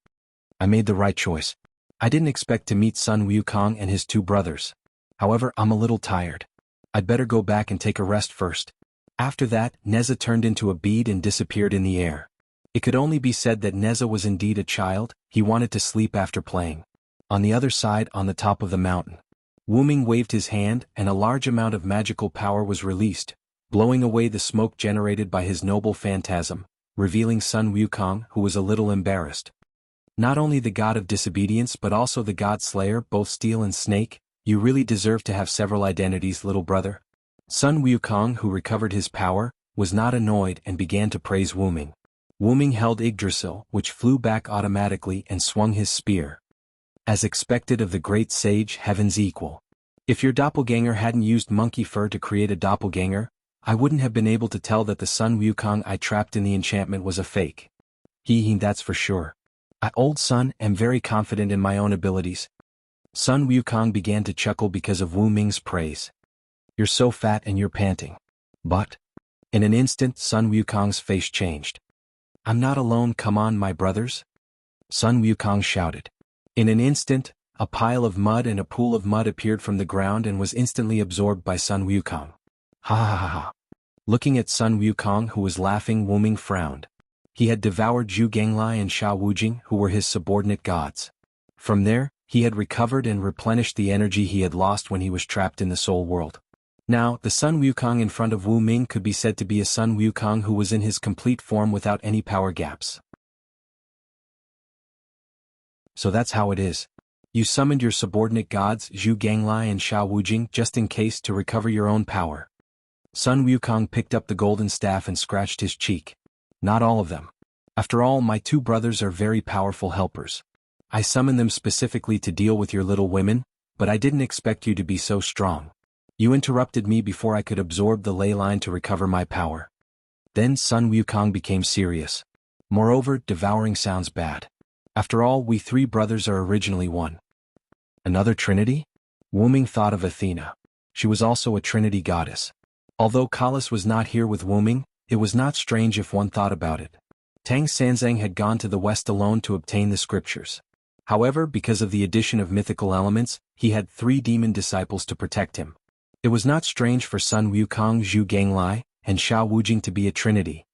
I made the right choice. I didn't expect to meet Sun Wukong and his 2 brothers. However, I'm a little tired. I'd better go back and take a rest first. After that, Neza turned into a bead and disappeared in the air. It could only be said that Neza was indeed a child. He wanted to sleep after playing. On the other side, on the top of the mountain, Wu Ming waved his hand and a large amount of magical power was released, blowing away the smoke generated by his noble phantasm, revealing Sun Wukong, who was a little embarrassed. Not only the god of disobedience but also the god slayer, both steel and snake. You really deserve to have several identities, little brother. Sun Wukong, who recovered his power, was not annoyed and began to praise Wu Ming. Wu Ming held Yggdrasil, which flew back automatically, and swung his spear. As expected of the great sage, heaven's equal. If your doppelganger hadn't used monkey fur to create a doppelganger, I wouldn't have been able to tell that the Sun Wukong I trapped in the enchantment was a fake. That's for sure. I, old son, am very confident in my own abilities. Sun Wukong began to chuckle because of Wu Ming's praise. You're so fat and you're panting. But, in an instant, Sun Wukong's face changed. I'm not alone, come on, my brothers. Sun Wukong shouted. In an instant, a pile of mud and a pool of mud appeared from the ground and was instantly absorbed by Sun Wukong. Ha ha ha ha. Looking at Sun Wukong, who was laughing, Wu Ming frowned. He had devoured Zhu Ganglai and Sha Wujing, who were his subordinate gods. From there, he had recovered and replenished the energy he had lost when he was trapped in the soul world. Now, the Sun Wukong in front of Wu Ming could be said to be a Sun Wukong who was in his complete form without any power gaps. So that's how it is. You summoned your subordinate gods Zhu Ganglai and Xiao Wujing just in case to recover your own power. Sun Wukong picked up the golden staff and scratched his cheek. Not all of them. After all, my two brothers are very powerful helpers. I summoned them specifically to deal with your little women, but I didn't expect you to be so strong. You interrupted me before I could absorb the ley line to recover my power. Then Sun Wukong became serious. Moreover, devouring sounds bad. After all, we three brothers are originally one. Another trinity? Wu Ming thought of Athena. She was also a trinity goddess. Although Kalas was not here with Wu Ming, it was not strange if one thought about it. Tang Sanzang had gone to the west alone to obtain the scriptures. However, because of the addition of mythical elements, he had 3 demon disciples to protect him. It was not strange for Sun Wukong, Zhu Ganglai, and Xiao Wujing to be a trinity.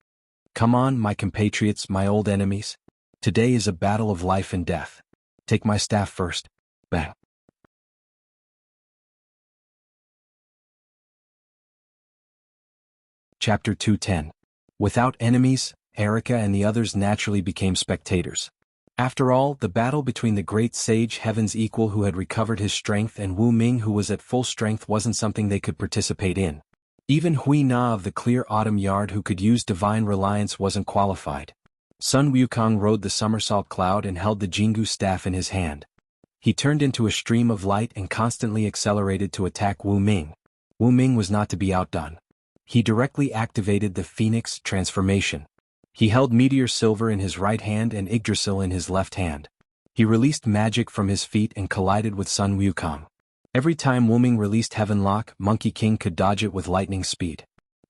Come on, my compatriots, my old enemies. Today is a battle of life and death. Take my staff first. Bang. Chapter 210. Without enemies, Erica and the others naturally became spectators. After all, the battle between the great sage Heaven's Equal who had recovered his strength and Wu Ming who was at full strength wasn't something they could participate in. Even Hui Na of the Clear Autumn Yard who could use divine reliance wasn't qualified. Sun Wukong rode the somersault cloud and held the Jingu staff in his hand. He turned into a stream of light and constantly accelerated to attack Wu Ming. Wu Ming was not to be outdone. He directly activated the Phoenix transformation. He held Meteor Silver in his right hand and Yggdrasil in his left hand. He released magic from his feet and collided with Sun Wukong. Every time Wu Ming released Heaven Lock, Monkey King could dodge it with lightning speed.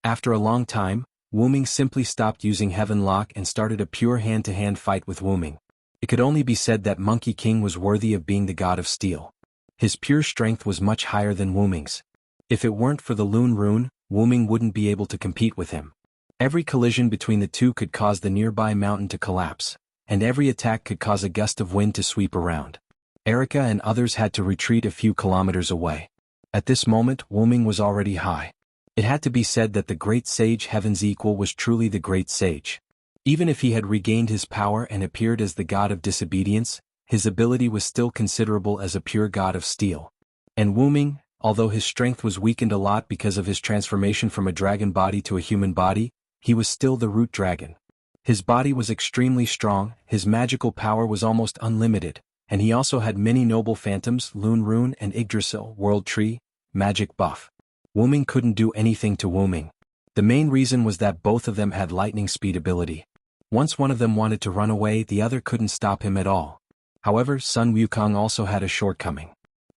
After a long time, Wu Ming simply stopped using Heaven Lock and started a pure hand-to-hand fight with Wu Ming. It could only be said that Monkey King was worthy of being the god of steel. His pure strength was much higher than Wu Ming's. If it weren't for the Loon Rune, Wu Ming wouldn't be able to compete with him. Every collision between the two could cause the nearby mountain to collapse, and every attack could cause a gust of wind to sweep around. Erica and others had to retreat a few kilometers away. At this moment, Wu Ming was already high. It had to be said that the great sage Heaven's Equal was truly the great sage. Even if he had regained his power and appeared as the god of disobedience, his ability was still considerable as a pure god of steel. And Wu Ming, although his strength was weakened a lot because of his transformation from a dragon body to a human body, he was still the root dragon. His body was extremely strong, his magical power was almost unlimited, and he also had many noble phantoms, Loon Rune and Yggdrasil, World Tree, magic buff. Wu Ming couldn't do anything to Wu Ming. The main reason was that both of them had lightning speed ability. Once one of them wanted to run away, the other couldn't stop him at all. However, Sun Wukong also had a shortcoming.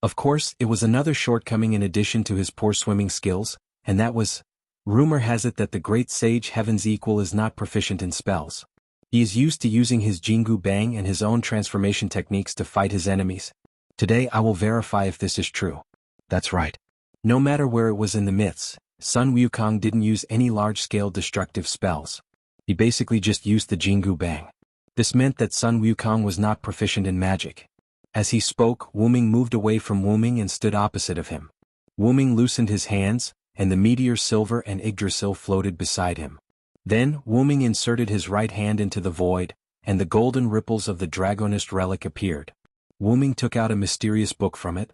Of course, it was another shortcoming in addition to his poor swimming skills, and that was, rumor has it that the great sage Heaven's Equal is not proficient in spells. He is used to using his Jingu Bang and his own transformation techniques to fight his enemies. Today I will verify if this is true. That's right. No matter where it was in the myths, Sun Wukong didn't use any large-scale destructive spells. He basically just used the Jingu Bang. This meant that Sun Wukong was not proficient in magic. As he spoke, Wu Ming moved away from Wu Ming and stood opposite of him. Wu Ming loosened his hands, and the Meteor Silver and Yggdrasil floated beside him. Then, Wu Ming inserted his right hand into the void, and the golden ripples of the Dragonist relic appeared. Wu Ming took out a mysterious book from it.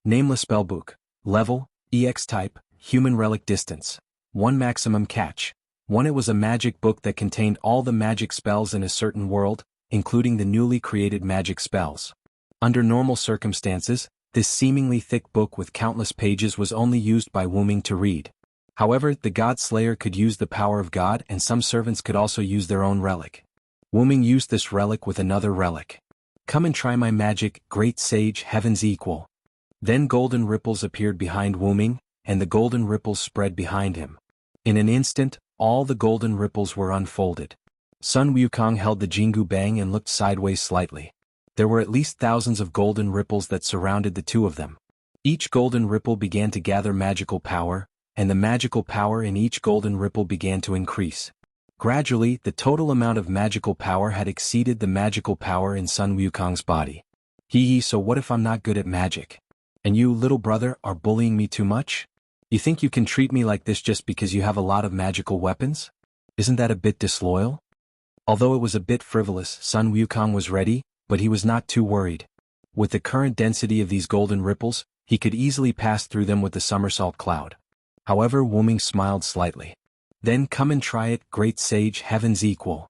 Nameless Spellbook. Level, EX type, Human Relic Distance. 1 maximum catch. 1. It was a magic book that contained all the magic spells in a certain world, including the newly created magic spells. Under normal circumstances, this seemingly thick book with countless pages was only used by Wu Ming to read. However, the God Slayer could use the power of God and some servants could also use their own relic. Wu Ming used this relic with another relic. Come and try my magic, great sage Heaven's Equal. Then golden ripples appeared behind Wu Ming, and the golden ripples spread behind him. In an instant, all the golden ripples were unfolded. Sun Wukong held the Jingu Bang and looked sideways slightly. There were at least thousands of golden ripples that surrounded the two of them. Each golden ripple began to gather magical power, and the magical power in each golden ripple began to increase. Gradually, the total amount of magical power had exceeded the magical power in Sun Wukong's body. So what if I'm not good at magic? And you, little brother, are bullying me too much? You think you can treat me like this just because you have a lot of magical weapons? Isn't that a bit disloyal? Although it was a bit frivolous, Sun Wukong was ready, but he was not too worried. With the current density of these golden ripples, he could easily pass through them with the somersault cloud. However, Wuming smiled slightly. Then come and try it, great sage, heaven's equal.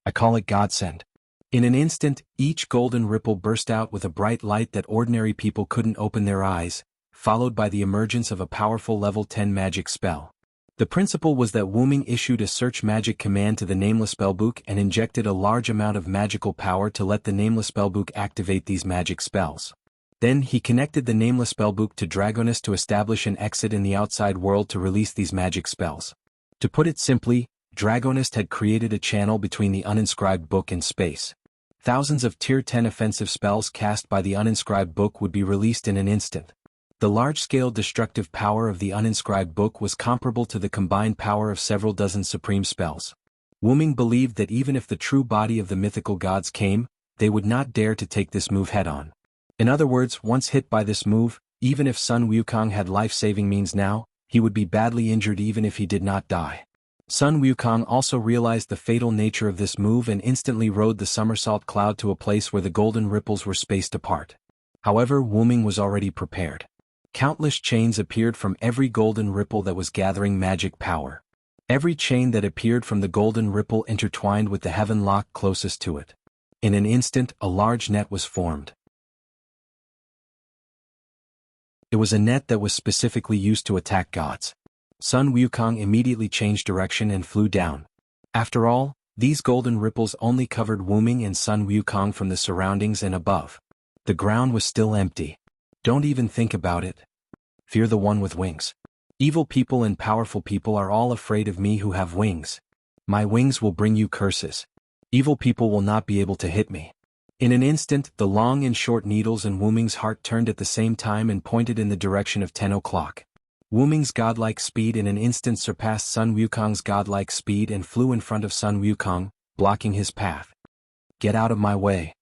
I call it godsend. In an instant, each golden ripple burst out with a bright light that ordinary people couldn't open their eyes, followed by the emergence of a powerful level 10 magic spell. The principle was that Wuming issued a search magic command to the Nameless Spellbook and injected a large amount of magical power to let the Nameless Spellbook activate these magic spells. Then he connected the Nameless Spellbook to Dragonus to establish an exit in the outside world to release these magic spells. To put it simply, Dragonist had created a channel between the uninscribed book and space. Thousands of Tier 10 offensive spells cast by the uninscribed book would be released in an instant. The large-scale destructive power of the uninscribed book was comparable to the combined power of several dozen supreme spells. Wuming believed that even if the true body of the mythical gods came, they would not dare to take this move head-on. In other words, once hit by this move, even if Sun Wukong had life-saving means now, he would be badly injured even if he did not die. Sun Wukong also realized the fatal nature of this move and instantly rode the somersault cloud to a place where the golden ripples were spaced apart. However, Wuming was already prepared. Countless chains appeared from every golden ripple that was gathering magic power. Every chain that appeared from the golden ripple intertwined with the heaven lock closest to it. In an instant, a large net was formed. It was a net that was specifically used to attack gods. Sun Wukong immediately changed direction and flew down. After all, these golden ripples only covered Wuming and Sun Wukong from the surroundings and above. The ground was still empty. Don't even think about it. Fear the one with wings. Evil people and powerful people are all afraid of me who have wings. My wings will bring you curses. Evil people will not be able to hit me. In an instant, the long and short needles in Wuming's heart turned at the same time and pointed in the direction of 10 o'clock. Wuming's godlike speed in an instant surpassed Sun Wukong's godlike speed and flew in front of Sun Wukong, blocking his path. Get out of my way.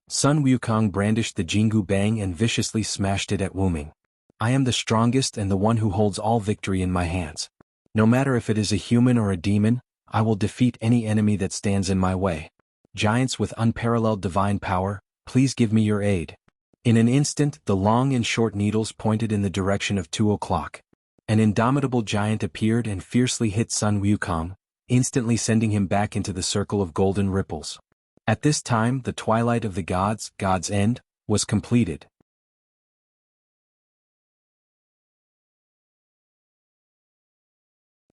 Sun Wukong brandished the Jingu Bang and viciously smashed it at Wuming. I am the strongest and the one who holds all victory in my hands. No matter if it is a human or a demon, I will defeat any enemy that stands in my way. Giants with unparalleled divine power, please give me your aid. In an instant, the long and short needles pointed in the direction of 2 o'clock. An indomitable giant appeared and fiercely hit Sun Wukong, instantly sending him back into the circle of golden ripples. At this time, the twilight of the gods, God's End, was completed.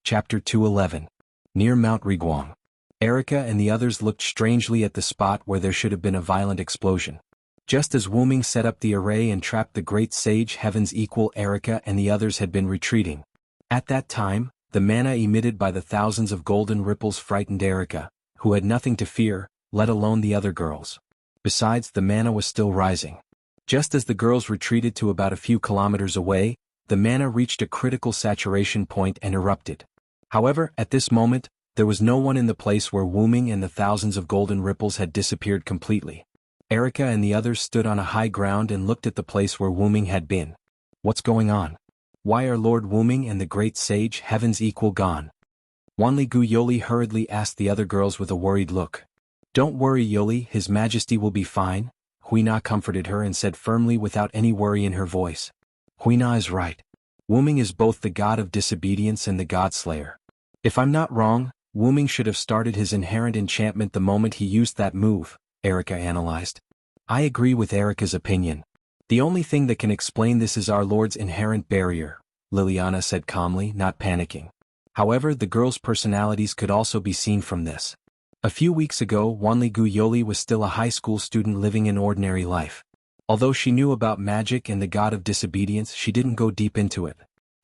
Chapter 211. Near Mount Riguang. Erica and the others looked strangely at the spot where there should have been a violent explosion. Just as Wuming set up the array and trapped the great sage Heaven's Equal, Erica and the others had been retreating. At that time, the mana emitted by the thousands of golden ripples frightened Erica, who had nothing to fear, let alone the other girls. Besides, the mana was still rising. Just as the girls retreated to about a few kilometers away, the mana reached a critical saturation point and erupted. However, at this moment, there was no one in the place where Wuming and the thousands of golden ripples had disappeared completely. Erica and the others stood on a high ground and looked at the place where Wuming had been. What's going on? Why are Lord Wuming and the great sage Heaven's Equal gone? Wanli Gu Yoli hurriedly asked the other girls with a worried look. Don't worry, Yoli, His Majesty will be fine, Huina comforted her and said firmly without any worry in her voice. Huina is right. Wuming is both the god of disobedience and the god slayer. If I'm not wrong, Wuming should have started his inherent enchantment the moment he used that move, Erica analyzed. I agree with Erica's opinion. The only thing that can explain this is our Lord's inherent barrier, Liliana said calmly, not panicking. However, the girls' personalities could also be seen from this. A few weeks ago, Wanli Gu Yoli was still a high school student living an ordinary life. Although she knew about magic and the god of disobedience, she didn't go deep into it.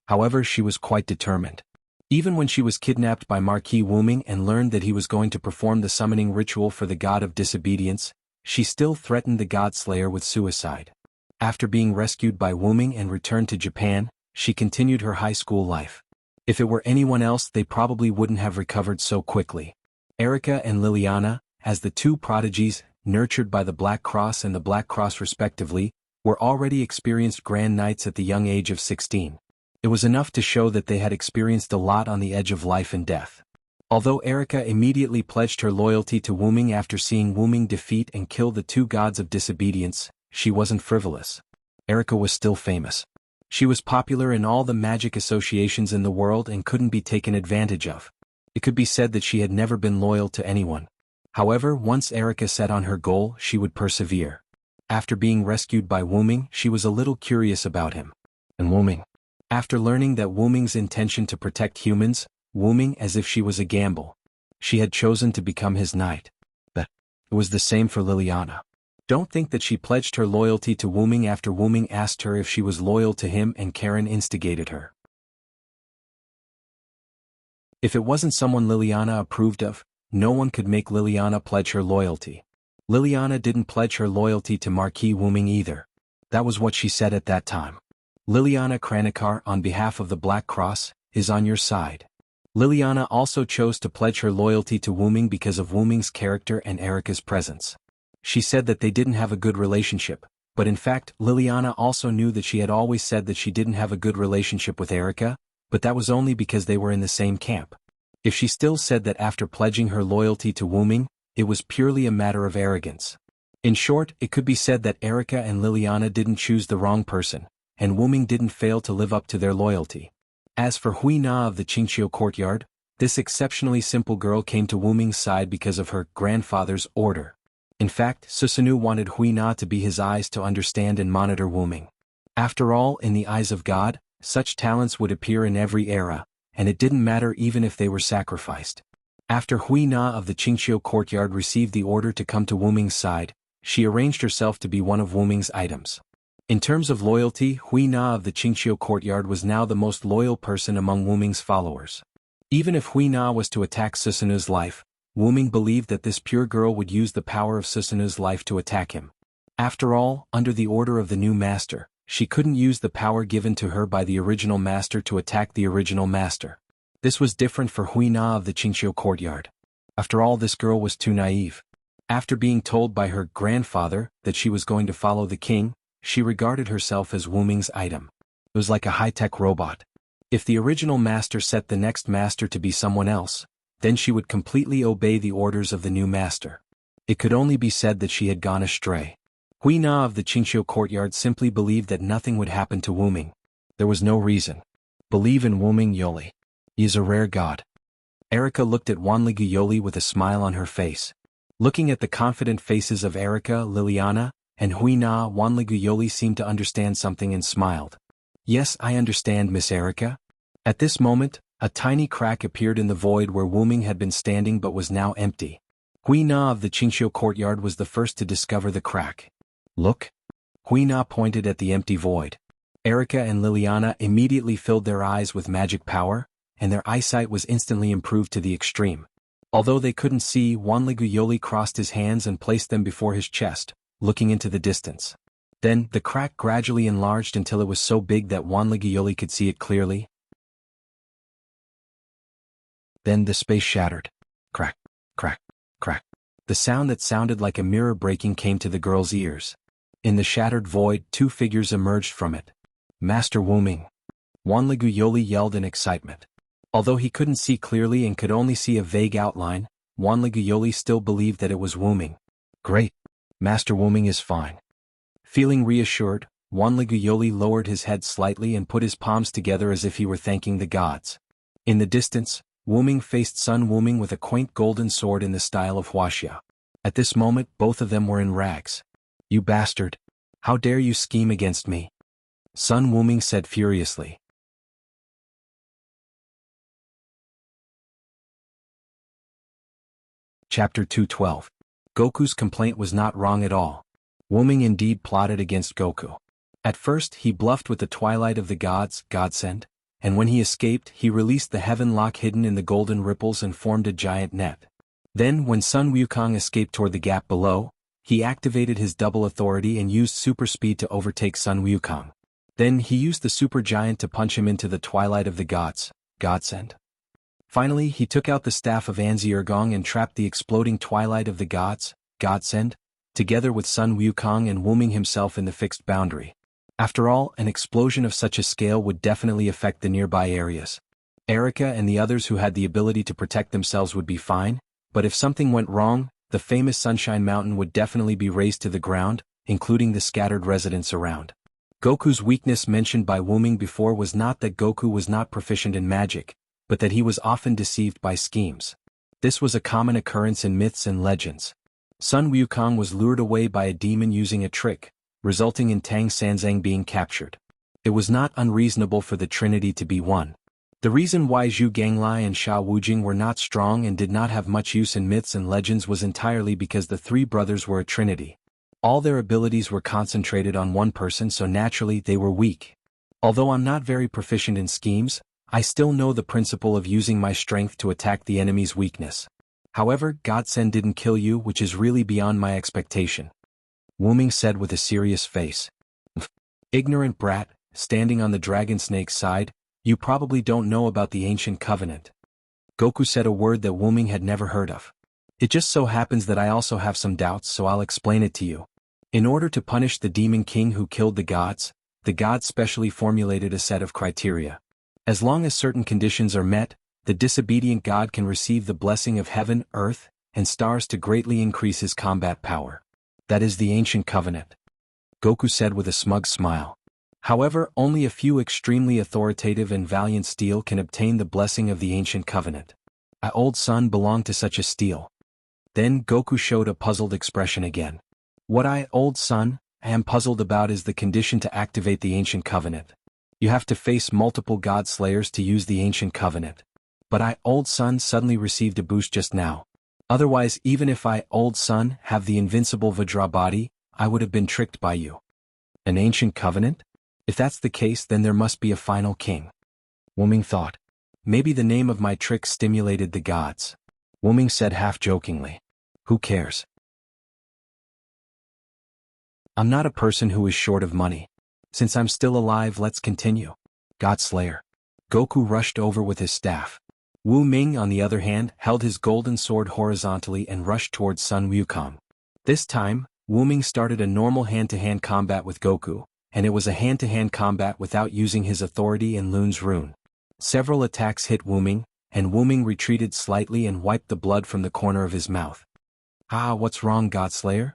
However, she was quite determined. Even when she was kidnapped by Marquis Wuming and learned that he was going to perform the summoning ritual for the god of disobedience, she still threatened the god slayer with suicide. After being rescued by Wuming and returned to Japan, she continued her high school life. If it were anyone else, they probably wouldn't have recovered so quickly. Erica and Liliana, as the two prodigies, nurtured by the Black Cross and the Black Cross respectively, were already experienced grand knights at the young age of 16. It was enough to show that they had experienced a lot on the edge of life and death. Although Erica immediately pledged her loyalty to Wu Ming after seeing Wu Ming defeat and kill the two gods of disobedience, she wasn't frivolous. Erica was still famous. She was popular in all the magic associations in the world and couldn't be taken advantage of. It could be said that she had never been loyal to anyone. However, once Erica set on her goal, she would persevere. After being rescued by Wu Ming, she was a little curious about him. And Wu Ming. After learning that Wu Ming's intention to protect humans, Wu Ming as if she was a gamble. She had chosen to become his knight. But it was the same for Liliana. Don't think that she pledged her loyalty to Wu Ming after Wu Ming asked her if she was loyal to him and Karen instigated her. If it wasn't someone Liliana approved of, no one could make Liliana pledge her loyalty. Liliana didn't pledge her loyalty to Marquis Wu Ming either. That was what she said at that time. Liliana Chronicles, on behalf of the Black Cross, is on your side. Liliana also chose to pledge her loyalty to Wu Ming because of Wu Ming's character and Erica's presence. She said that they didn't have a good relationship, but in fact Liliana also knew that she had always said that she didn't have a good relationship with Erica, but that was only because they were in the same camp. If she still said that after pledging her loyalty to Wu Ming, it was purely a matter of arrogance. In short, it could be said that Erica and Liliana didn't choose the wrong person, and Wu Ming didn't fail to live up to their loyalty. As for Hui Na of the Qingqiu courtyard, this exceptionally simple girl came to Wu Ming's side because of her grandfather's order. In fact, Susanoo wanted Hui Na to be his eyes to understand and monitor Wu Ming. After all, in the eyes of God, such talents would appear in every era, and it didn't matter even if they were sacrificed. After Hui Na of the Qingqiu courtyard received the order to come to Wu Ming's side, she arranged herself to be one of Wu Ming's items. In terms of loyalty, Hui Na of the Qingqiu courtyard was now the most loyal person among Wu Ming's followers. Even if Hui Na was to attack Susanoo's life, Wu Ming believed that this pure girl would use the power of Susanoo's life to attack him. After all, under the order of the new master, she couldn't use the power given to her by the original master to attack the original master. This was different for Hui Na of the Qingqiu courtyard. After all, this girl was too naive. After being told by her grandfather that she was going to follow the king, she regarded herself as Wu Ming's item. It was like a high-tech robot. If the original master set the next master to be someone else, then she would completely obey the orders of the new master. It could only be said that she had gone astray. Hui Na of the Qingqiu courtyard simply believed that nothing would happen to Wu Ming. There was no reason. Believe in Wu Ming Yoli. He is a rare god. Erica looked at Wanligu Yoli with a smile on her face. Looking at the confident faces of Erica, Liliana, and Hui Na, Wanligu Yoli seemed to understand something and smiled. Yes, I understand, Miss Erica. At this moment, a tiny crack appeared in the void where Wu Ming had been standing but was now empty. Hui Na of the Qingqiu courtyard was the first to discover the crack. Look. Hui Na pointed at the empty void. Erica and Liliana immediately filled their eyes with magic power, and their eyesight was instantly improved to the extreme. Although they couldn't see, Wanligu Yoli crossed his hands and placed them before his chest, looking into the distance. Then, the crack gradually enlarged until it was so big that Wanligu Yoli could see it clearly. Then the space shattered. Crack, crack, crack. The sound that sounded like a mirror breaking came to the girl's ears. In the shattered void, two figures emerged from it. Master Wu Ming. Wanligu Yoli yelled in excitement. Although he couldn't see clearly and could only see a vague outline, Wanligu Yoli still believed that it was Wu Ming. Great. Master Wu Ming is fine. Feeling reassured, Wanligu Yoli lowered his head slightly and put his palms together as if he were thanking the gods. In the distance, Wu Ming faced Sun Wu Ming with a quaint golden sword in the style of Wuxia. At this moment, both of them were in rags. You bastard! How dare you scheme against me? Sun Wu Ming said furiously. Chapter 212. Goku's complaint was not wrong at all. Wu Ming indeed plotted against Goku. At first, he bluffed with the Twilight of the Gods, Godsend, and when he escaped, he released the Heaven Lock hidden in the golden ripples and formed a giant net. Then, when Sun Wukong escaped toward the gap below, he activated his double authority and used super speed to overtake Sun Wukong. Then he used the super giant to punch him into the Twilight of the Gods, Godsend. Finally, he took out the staff of Anzi Ergong and trapped the exploding Twilight of the Gods, Godsend, together with Sun Wukong and Wuming himself in the fixed boundary. After all, an explosion of such a scale would definitely affect the nearby areas. Erica and the others who had the ability to protect themselves would be fine, but if something went wrong, the famous Sunshine Mountain would definitely be razed to the ground, including the scattered residents around. Goku's weakness mentioned by Wuming before was not that Goku was not proficient in magic, but that he was often deceived by schemes. This was a common occurrence in myths and legends. Sun Wukong was lured away by a demon using a trick, resulting in Tang Sanzang being captured. It was not unreasonable for the Trinity to be one. The reason why Zhu Ganglai and Sha Wujing were not strong and did not have much use in myths and legends was entirely because the three brothers were a trinity. All their abilities were concentrated on one person, so naturally they were weak. Although I'm not very proficient in schemes, I still know the principle of using my strength to attack the enemy's weakness. However, Godsend didn't kill you, which is really beyond my expectation. Wuming said with a serious face. Ignorant brat, standing on the dragon snake's side, you probably don't know about the ancient covenant. Goku said a word that Wuming had never heard of. It just so happens that I also have some doubts, so I'll explain it to you. In order to punish the demon king who killed the gods specially formulated a set of criteria. As long as certain conditions are met, the disobedient god can receive the blessing of heaven, earth, and stars to greatly increase his combat power. That is the ancient covenant. Goku said with a smug smile. However, only a few extremely authoritative and valiant steel can obtain the blessing of the ancient covenant. I, old son, belong to such a steel. Then Goku showed a puzzled expression again. What I, old son, am puzzled about is the condition to activate the ancient covenant. You have to face multiple god slayers to use the ancient covenant. But I, old son, suddenly received a boost just now. Otherwise, even if I, old son, have the invincible Vajra body, I would have been tricked by you. An ancient covenant? If that's the case, then there must be a final king. Wuming thought. Maybe the name of my trick stimulated the gods. Wuming said half-jokingly. Who cares? I'm not a person who is short of money. Since I'm still alive, let's continue. God Slayer. Goku rushed over with his staff. Wu Ming, on the other hand, held his golden sword horizontally and rushed towards Sun Wukong. This time, Wu Ming started a normal hand-to-hand combat with Goku, and it was a hand-to-hand combat without using his authority and Lun's rune. Several attacks hit Wu Ming, and Wu Ming retreated slightly and wiped the blood from the corner of his mouth. Ah, what's wrong, Godslayer?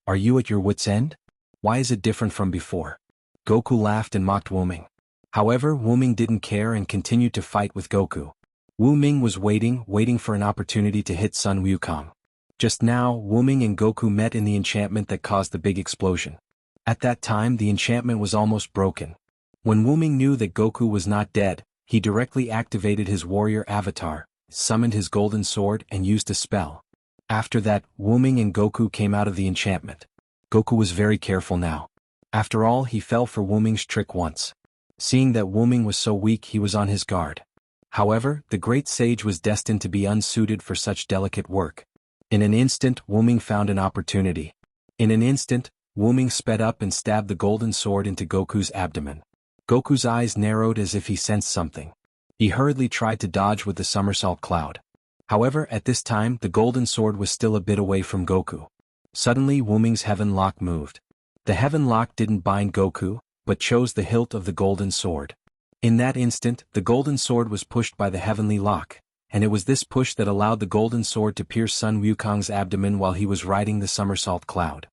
Are you at your wit's end? Why is it different from before? Goku laughed and mocked Wu Ming. However, Wu Ming didn't care and continued to fight with Goku. Wu Ming was waiting for an opportunity to hit Sun Wukong. Just now, Wu Ming and Goku met in the enchantment that caused the big explosion. At that time, the enchantment was almost broken. When Wu Ming knew that Goku was not dead, he directly activated his warrior avatar, summoned his golden sword and used a spell. After that, Wu Ming and Goku came out of the enchantment. Goku was very careful now. After all, he fell for Wu Ming's trick once. Seeing that Wu Ming was so weak, he was on his guard. However, the great sage was destined to be unsuited for such delicate work. In an instant, Wu Ming found an opportunity. In an instant, Wu Ming sped up and stabbed the golden sword into Goku's abdomen. Goku's eyes narrowed as if he sensed something. He hurriedly tried to dodge with the somersault cloud. However, at this time, the golden sword was still a bit away from Goku. Suddenly, Wu Ming's heaven lock moved. The heaven lock didn't bind Goku, but chose the hilt of the golden sword. In that instant, the golden sword was pushed by the heavenly lock, and it was this push that allowed the golden sword to pierce Sun Wukong's abdomen while he was riding the somersault cloud.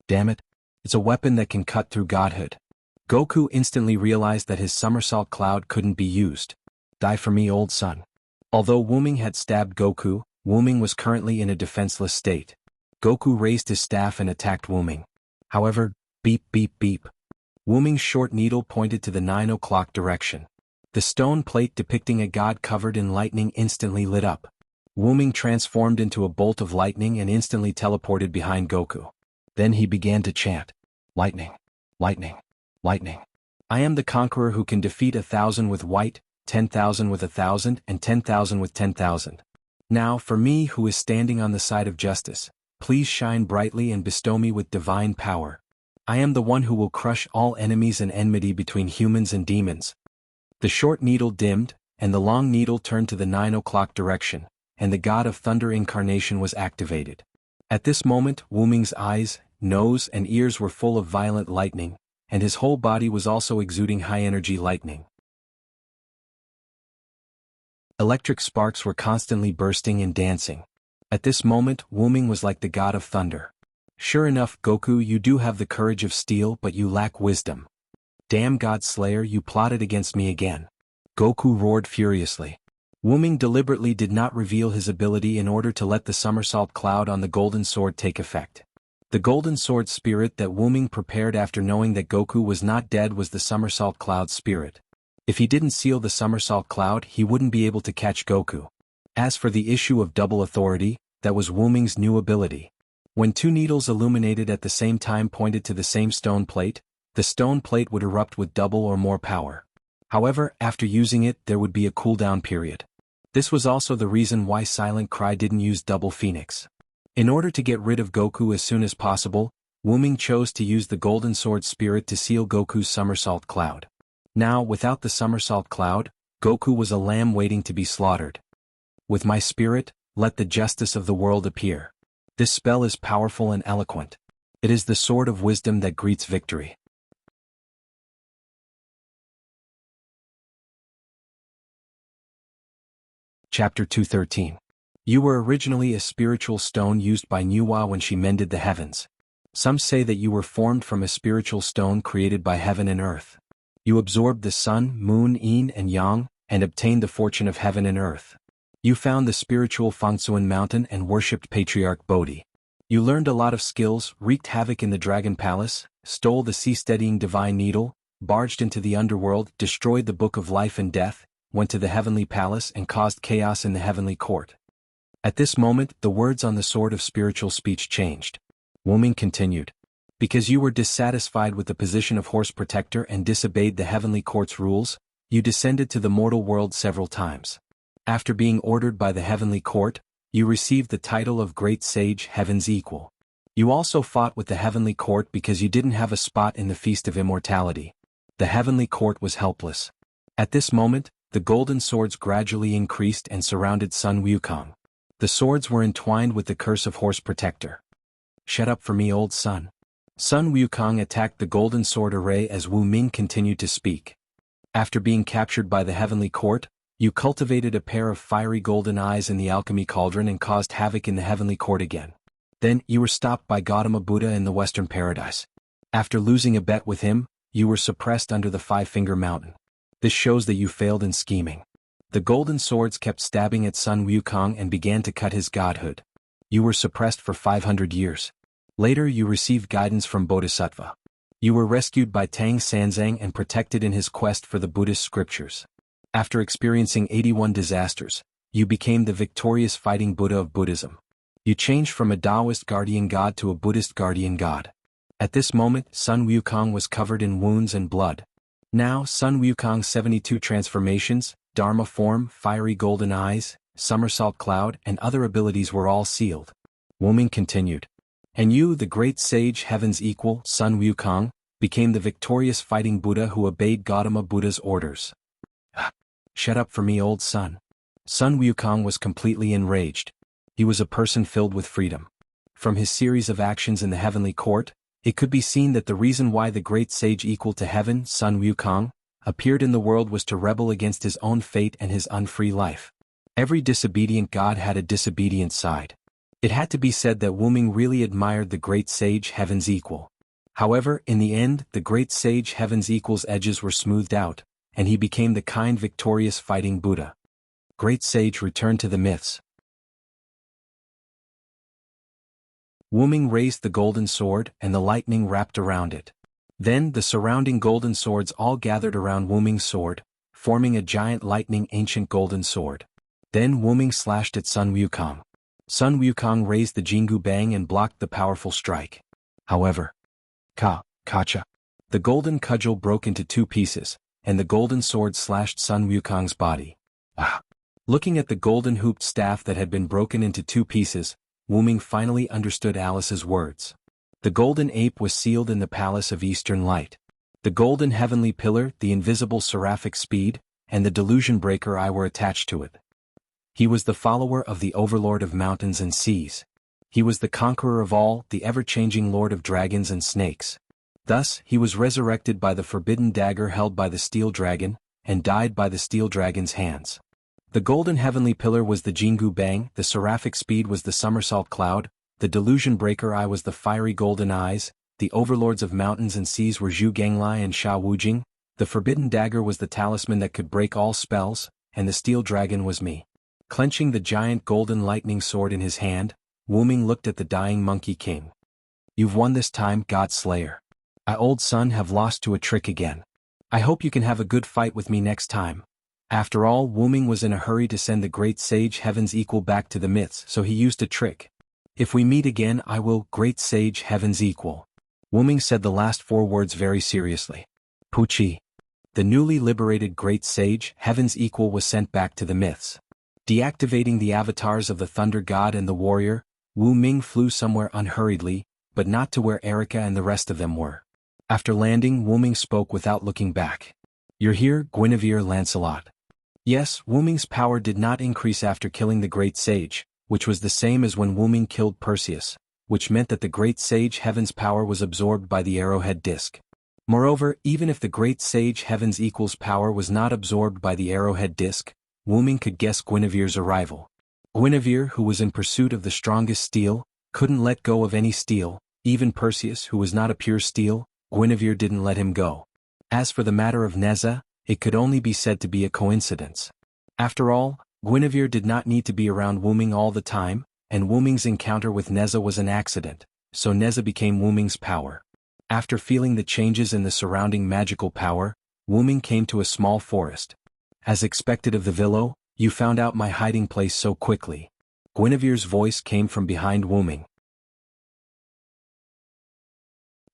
Damn it! It's a weapon that can cut through godhood. Goku instantly realized that his somersault cloud couldn't be used. Die for me, old son. Although Wu Ming had stabbed Goku, Wu Ming was currently in a defenseless state. Goku raised his staff and attacked Wu Ming. However, beep beep beep. Wu Ming's short needle pointed to the 9 o'clock direction. The stone plate depicting a god covered in lightning instantly lit up. Wu Ming transformed into a bolt of lightning and instantly teleported behind Goku. Then he began to chant, "Lightning, lightning, lightning. I am the conqueror who can defeat 1,000 with white, 10,000 with 1,000, and 10,000 with 10,000. Now, for me who is standing on the side of justice, please shine brightly and bestow me with divine power. I am the one who will crush all enemies and enmity between humans and demons." The short needle dimmed, and the long needle turned to the 9 o'clock direction, and the god of thunder incarnation was activated. At this moment, Wuming's eyes, nose and ears were full of violent lightning, and his whole body was also exuding high-energy lightning. Electric sparks were constantly bursting and dancing. At this moment, Wuming was like the god of thunder. Sure enough, Goku, you do have the courage of steel, but you lack wisdom. Damn God Slayer, you plotted against me again. Goku roared furiously. Wuming deliberately did not reveal his ability in order to let the somersault cloud on the golden sword take effect. The golden sword spirit that Wuming prepared after knowing that Goku was not dead was the somersault cloud spirit. If he didn't seal the somersault cloud, he wouldn't be able to catch Goku. As for the issue of double authority, that was Wuming's new ability. When two needles illuminated at the same time pointed to the same stone plate, the stone plate would erupt with double or more power. However, after using it, there would be a cooldown period. This was also the reason why Silent Cry didn't use Double Phoenix. In order to get rid of Goku as soon as possible, Wuming chose to use the Golden Sword Spirit to seal Goku's somersault cloud. Now, without the somersault cloud, Goku was a lamb waiting to be slaughtered. With my spirit, let the justice of the world appear. This spell is powerful and eloquent. It is the sword of wisdom that greets victory. Chapter 213. You were originally a spiritual stone used by Nuwa when she mended the heavens. Some say that you were formed from a spiritual stone created by heaven and earth. You absorbed the sun, moon, yin and yang, and obtained the fortune of heaven and earth. You found the spiritual Fangsuan mountain and worshipped Patriarch Bodhi. You learned a lot of skills, wreaked havoc in the Dragon Palace, stole the sea-steadying divine needle, barged into the underworld, destroyed the Book of Life and Death, went to the Heavenly Palace and caused chaos in the Heavenly Court. At this moment, the words on the sword of spiritual speech changed. Wuming continued. Because you were dissatisfied with the position of Horse Protector and disobeyed the Heavenly Court's rules, you descended to the mortal world several times. After being ordered by the Heavenly Court, you received the title of Great Sage, Heaven's Equal. You also fought with the Heavenly Court because you didn't have a spot in the Feast of Immortality. The Heavenly Court was helpless. At this moment, the golden swords gradually increased and surrounded Sun Wukong. The swords were entwined with the curse of Horse Protector. Shut up for me, old son. Sun Wukong attacked the golden sword array as Wu Ming continued to speak. After being captured by the Heavenly Court, you cultivated a pair of fiery golden eyes in the alchemy cauldron and caused havoc in the Heavenly Court again. Then, you were stopped by Gautama Buddha in the Western Paradise. After losing a bet with him, you were suppressed under the Five-Finger Mountain. This shows that you failed in scheming. The golden swords kept stabbing at Sun Wukong and began to cut his godhood. You were suppressed for 500 years. Later you received guidance from Bodhisattva. You were rescued by Tang Sanzang and protected in his quest for the Buddhist scriptures. After experiencing 81 disasters, you became the victorious fighting Buddha of Buddhism. You changed from a Taoist guardian god to a Buddhist guardian god. At this moment, Sun Wukong was covered in wounds and blood. Now, Sun Wukong's 72 transformations, Dharma form, fiery golden eyes, somersault cloud, and other abilities were all sealed. Wuming continued. And you, the great sage Heaven's Equal, Sun Wukong, became the victorious fighting Buddha who obeyed Gautama Buddha's orders. Shut up for me, old son. Sun Wukong was completely enraged. He was a person filled with freedom. From his series of actions in the Heavenly Court, it could be seen that the reason why the great sage equal to heaven, Sun Wukong, appeared in the world was to rebel against his own fate and his unfree life. Every disobedient god had a disobedient side. It had to be said that Wuming really admired the great sage Heaven's Equal. However, in the end, the great sage Heaven's Equal's edges were smoothed out, and he became the kind victorious fighting Buddha. Great sage returned to the myths. Wuming raised the golden sword, and the lightning wrapped around it. Then the surrounding golden swords all gathered around Wuming's sword, forming a giant lightning ancient golden sword. Then Wuming slashed at Sun Wukong. Sun Wukong raised the Jingu Bang and blocked the powerful strike. However, Kacha. The golden cudgel broke into two pieces, and the golden sword slashed Sun Wukong's body. Looking at the golden hooped staff that had been broken into two pieces, Wuming finally understood Alice's words. The golden ape was sealed in the Palace of Eastern Light. The golden heavenly pillar, the invisible seraphic speed, and the delusion breaker eye were attached to it. He was the follower of the overlord of mountains and seas. He was the conqueror of all, the ever-changing lord of dragons and snakes. Thus, he was resurrected by the forbidden dagger held by the steel dragon, and died by the steel dragon's hands. The golden heavenly pillar was the Jingu Bang, the seraphic speed was the somersault cloud, the delusion breaker eye was the fiery golden eyes, the overlords of mountains and seas were Zhu Ganglai and Sha Wujing, the forbidden dagger was the talisman that could break all spells, and the steel dragon was me. Clenching the giant golden lightning sword in his hand, Wu Ming looked at the dying Monkey King. You've won this time, God Slayer. I, old son, have lost to a trick again. I hope you can have a good fight with me next time. After all, Wu Ming was in a hurry to send the great sage Heaven's Equal back to the myths, so he used a trick. If we meet again, I will, great sage Heaven's Equal. Wu Ming said the last 4 words very seriously. Puchi. The newly liberated great sage Heaven's Equal was sent back to the myths. Deactivating the avatars of the Thunder God and the Warrior, Wu Ming flew somewhere unhurriedly, but not to where Erica and the rest of them were. After landing, Wu Ming spoke without looking back. You're here, Guinevere Lancelot. Yes, Wu Ming's power did not increase after killing the great sage, which was the same as when Wu Ming killed Perseus, which meant that the great sage Heaven's power was absorbed by the arrowhead disc. Moreover, even if the great sage Heaven's Equal's power was not absorbed by the arrowhead disc, Wu Ming could guess Guinevere's arrival. Guinevere, who was in pursuit of the strongest steel, couldn't let go of any steel. Even Perseus, who was not a pure steel, Guinevere didn't let him go. As for the matter of Neza, it could only be said to be a coincidence. After all, Guinevere did not need to be around Wu Ming all the time, and Wu Ming's encounter with Neza was an accident, so Neza became Wu Ming's power. After feeling the changes in the surrounding magical power, Wu Ming came to a small forest. As expected of the Villo, you found out my hiding place so quickly. Guinevere's voice came from behind Wu Ming.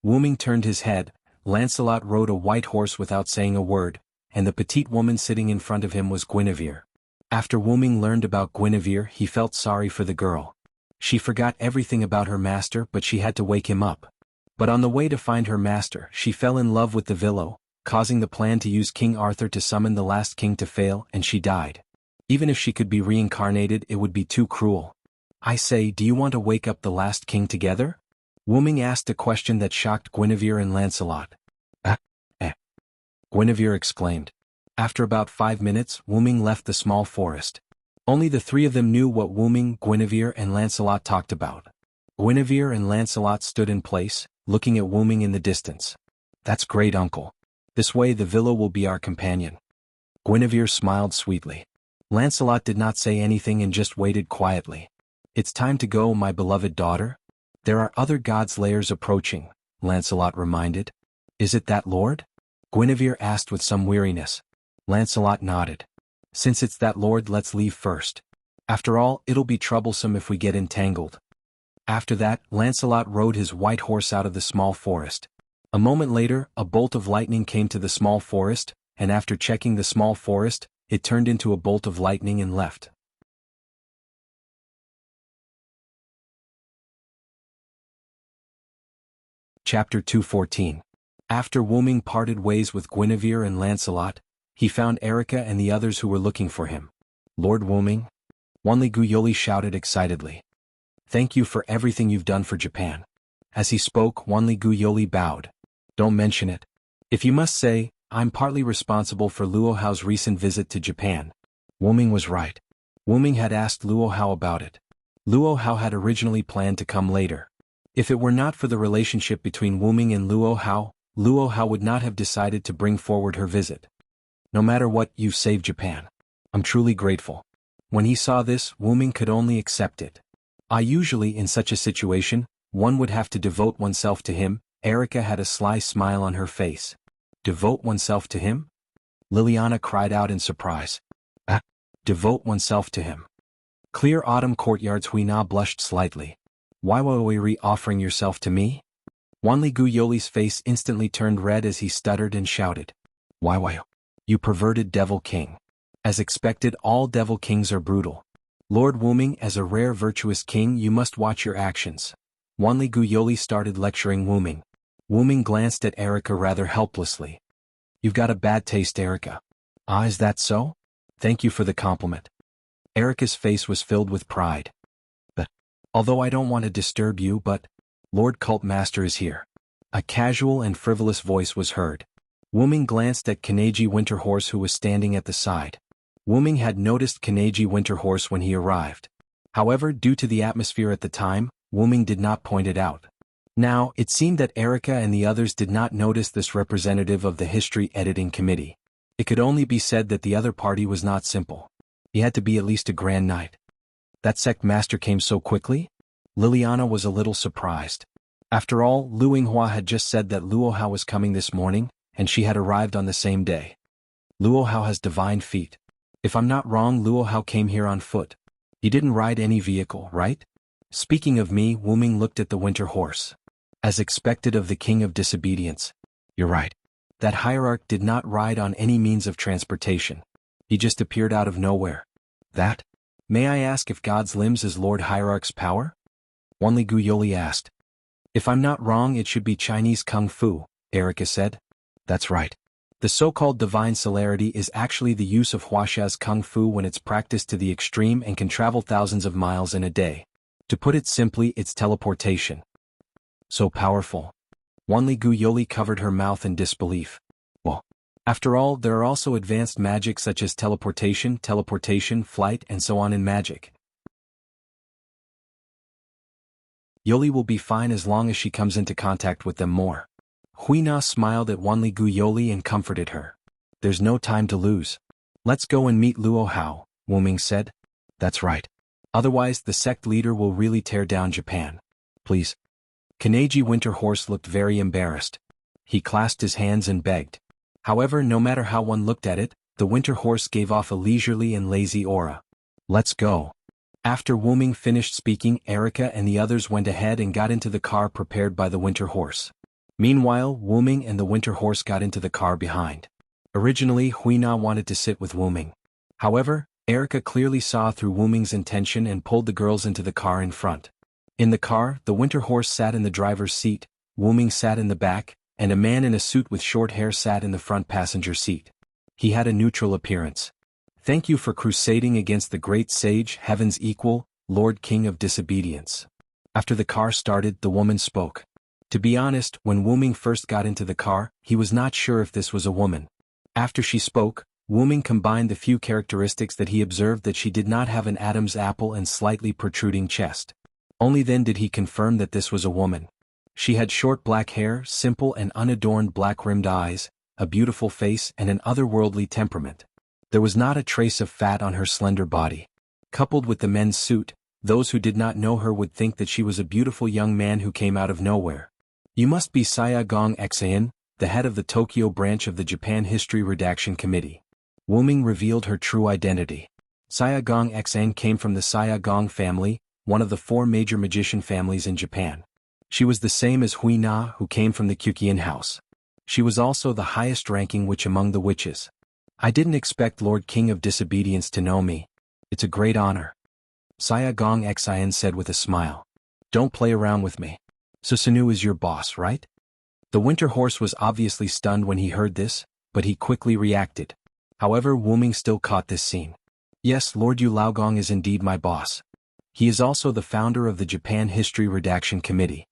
Wu Ming turned his head. Lancelot rode a white horse without saying a word, and the petite woman sitting in front of him was Guinevere. After Wu Ming learned about Guinevere, he felt sorry for the girl. She forgot everything about her master, but she had to wake him up. But on the way to find her master, she fell in love with the Villo, causing the plan to use King Arthur to summon the last king to fail, and she died. Even if she could be reincarnated, it would be too cruel. I say, do you want to wake up the last king together? Wu Ming asked a question that shocked Guinevere and Lancelot. Guinevere exclaimed. After about 5 minutes, Wu Ming left the small forest. Only the 3 of them knew what Wu Ming, Guinevere, and Lancelot talked about. Guinevere and Lancelot stood in place, looking at Wu Ming in the distance. That's great, uncle. This way the Villo will be our companion. Guinevere smiled sweetly. Lancelot did not say anything and just waited quietly. It's time to go, my beloved daughter. There are other gods' lairs approaching, Lancelot reminded. Is it that, Lord? Guinevere asked with some weariness. Lancelot nodded. Since it's that, Lord, let's leave first. After all, it'll be troublesome if we get entangled. After that, Lancelot rode his white horse out of the small forest. A moment later, a bolt of lightning came to the small forest, and after checking the small forest, it turned into a bolt of lightning and left. Chapter 214. After Wu Ming parted ways with Guinevere and Lancelot, he found Erica and the others who were looking for him. Lord Wu Ming? Wanli Guyoli shouted excitedly. Thank you for everything you've done for Japan. As he spoke, Wanli Guyoli bowed. Don't mention it. If you must say, I'm partly responsible for Luo Hao's recent visit to Japan. Wu Ming was right. Wu Ming had asked Luo Hao about it. Luo Hao had originally planned to come later. If it were not for the relationship between Wu Ming and Luo Hao would not have decided to bring forward her visit. No matter what, you've saved Japan. I'm truly grateful. When he saw this, Wu Ming could only accept it. Usually in such a situation, one would have to devote oneself to him. Erica had a sly smile on her face. Devote oneself to him? Liliana cried out in surprise. Devote oneself to him. Clear autumn courtyards. Huina blushed slightly. Why were you offering yourself to me? Wanli Guyoli's face instantly turned red as he stuttered and shouted. Why? You perverted devil king. As expected, all devil kings are brutal. Lord Wu Ming, as a rare virtuous king, you must watch your actions. Wanli Guyoli started lecturing Wu Ming. Wu Ming glanced at Erica rather helplessly. You've got a bad taste, Erica. Is that so? Thank you for the compliment. Erica's face was filled with pride. But, Although I don't want to disturb you, but Lord Cult Master is here. A casual and frivolous voice was heard. Wuming glanced at Kaneji Winterhorse, who was standing at the side. Wuming had noticed Kaneji Winterhorse when he arrived. However, due to the atmosphere at the time, Wuming did not point it out. Now, it seemed that Erica and the others did not notice this representative of the history editing committee. It could only be said that the other party was not simple. He had to be at least a grand knight. That sect master came so quickly? Liliana was a little surprised. After all, Lu Yinghua had just said that Luohao was coming this morning, and she had arrived on the same day. Luohao has divine feet. If I'm not wrong, Luohao came here on foot. He didn't ride any vehicle, right? Speaking of me, Wuming looked at the winter horse. As expected of the king of disobedience. You're right. That hierarch did not ride on any means of transportation. He just appeared out of nowhere. That? May I ask if God's limbs is Lord Hierarch's power? Wanli Guyoli asked. If I'm not wrong, it should be Chinese Kung Fu, Erica said. That's right. The so-called divine celerity is actually the use of Huaxia's Kung Fu when it's practiced to the extreme and can travel thousands of miles in a day. To put it simply, it's teleportation. So powerful. Wanli Guyoli covered her mouth in disbelief. Well, after all, there are also advanced magic such as teleportation, flight, and so on in magic. Yoli will be fine as long as she comes into contact with them more. Huina smiled at Wanli Guyoli and comforted her. There's no time to lose. Let's go and meet Luohao, Wuming said. That's right. Otherwise, the sect leader will really tear down Japan. Please. Kaneji Winterhorse looked very embarrassed. He clasped his hands and begged. However, no matter how one looked at it, the winter horse gave off a leisurely and lazy aura. Let's go. After Wuming finished speaking, Erica and the others went ahead and got into the car prepared by the winter horse. Meanwhile, Wuming and the winter horse got into the car behind. Originally, Huina wanted to sit with Wuming. However, Erica clearly saw through Wuming's intention and pulled the girls into the car in front. In the car, the winter horse sat in the driver's seat, Wuming sat in the back, and a man in a suit with short hair sat in the front passenger seat. He had a neutral appearance. Thank you for crusading against the great sage, heaven's equal, Lord King of Disobedience. After the car started, the woman spoke. To be honest, when Wuming first got into the car, he was not sure if this was a woman. After she spoke, Wuming combined the few characteristics that he observed that she did not have an Adam's apple and slightly protruding chest. Only then did he confirm that this was a woman. She had short black hair, simple and unadorned black-rimmed eyes, a beautiful face and an otherworldly temperament. There was not a trace of fat on her slender body. Coupled with the men's suit, those who did not know her would think that she was a beautiful young man who came out of nowhere. You must be Saya Gong Xan, the head of the Tokyo branch of the Japan History Redaction Committee. Wuming revealed her true identity. Saya Gong Xan came from the Saya Gong family, one of the 4 major magician families in Japan. She was the same as Huina, who came from the Kukian house. She was also the highest-ranking witch among the witches. I didn't expect Lord King of Disobedience to know me. It's a great honor. Saya Gong Xian said with a smile. Don't play around with me. Susanoo is your boss, right? The winter horse was obviously stunned when he heard this, but he quickly reacted. However, Wuming still caught this scene. Yes, Lord Yu Laogong is indeed my boss. He is also the founder of the Japan History Redaction Committee.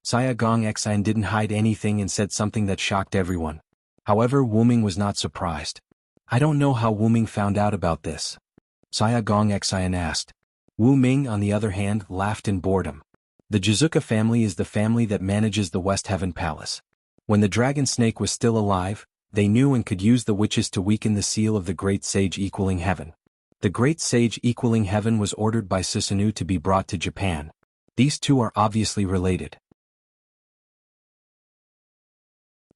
Saya Gong Xian didn't hide anything and said something that shocked everyone. However, Wuming was not surprised. I don't know how Wuming found out about this. Saya Gong Xian asked. Wu Ming, on the other hand, laughed in boredom. The Jizuka family is the family that manages the West Heaven Palace. When the dragon snake was still alive, they knew and could use the witches to weaken the seal of the great sage equaling heaven. The great sage equaling heaven was ordered by Susanoo to be brought to Japan. These two are obviously related.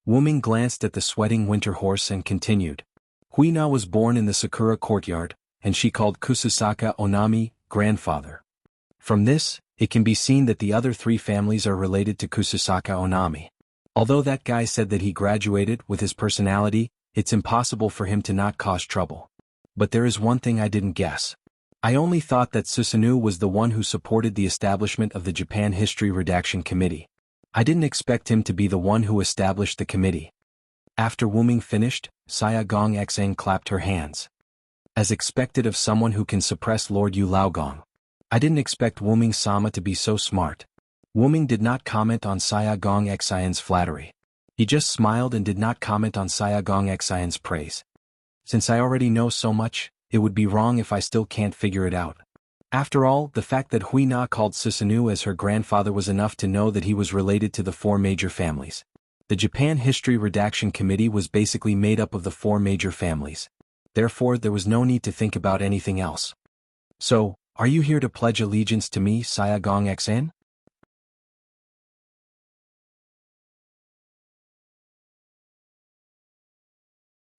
Wuming glanced at the sweating winter horse and continued. Huina was born in the Sakura courtyard, and she called Kususaka Onami, grandfather. From this, it can be seen that the other 3 families are related to Kususaka Onami. Although that guy said that he graduated with his personality, it's impossible for him to not cause trouble. But there is one thing I didn't guess. I only thought that Susanoo was the one who supported the establishment of the Japan History Redaction Committee. I didn't expect him to be the one who established the committee. After Wuming finished, Saya Gong Xan clapped her hands. As expected of someone who can suppress Lord Yu Laogong. I didn't expect Wuming-sama to be so smart. Wuming did not comment on Saya Gong Xian's flattery. He just smiled and did not comment on Saya Gong Xian's praise. Since I already know so much, it would be wrong if I still can't figure it out. After all, the fact that Hui Na called Susanoo as her grandfather was enough to know that he was related to the 4 major families. The Japan History Redaction Committee was basically made up of the 4 major families. Therefore, there was no need to think about anything else. So, are you here to pledge allegiance to me, Saya Gong Xian?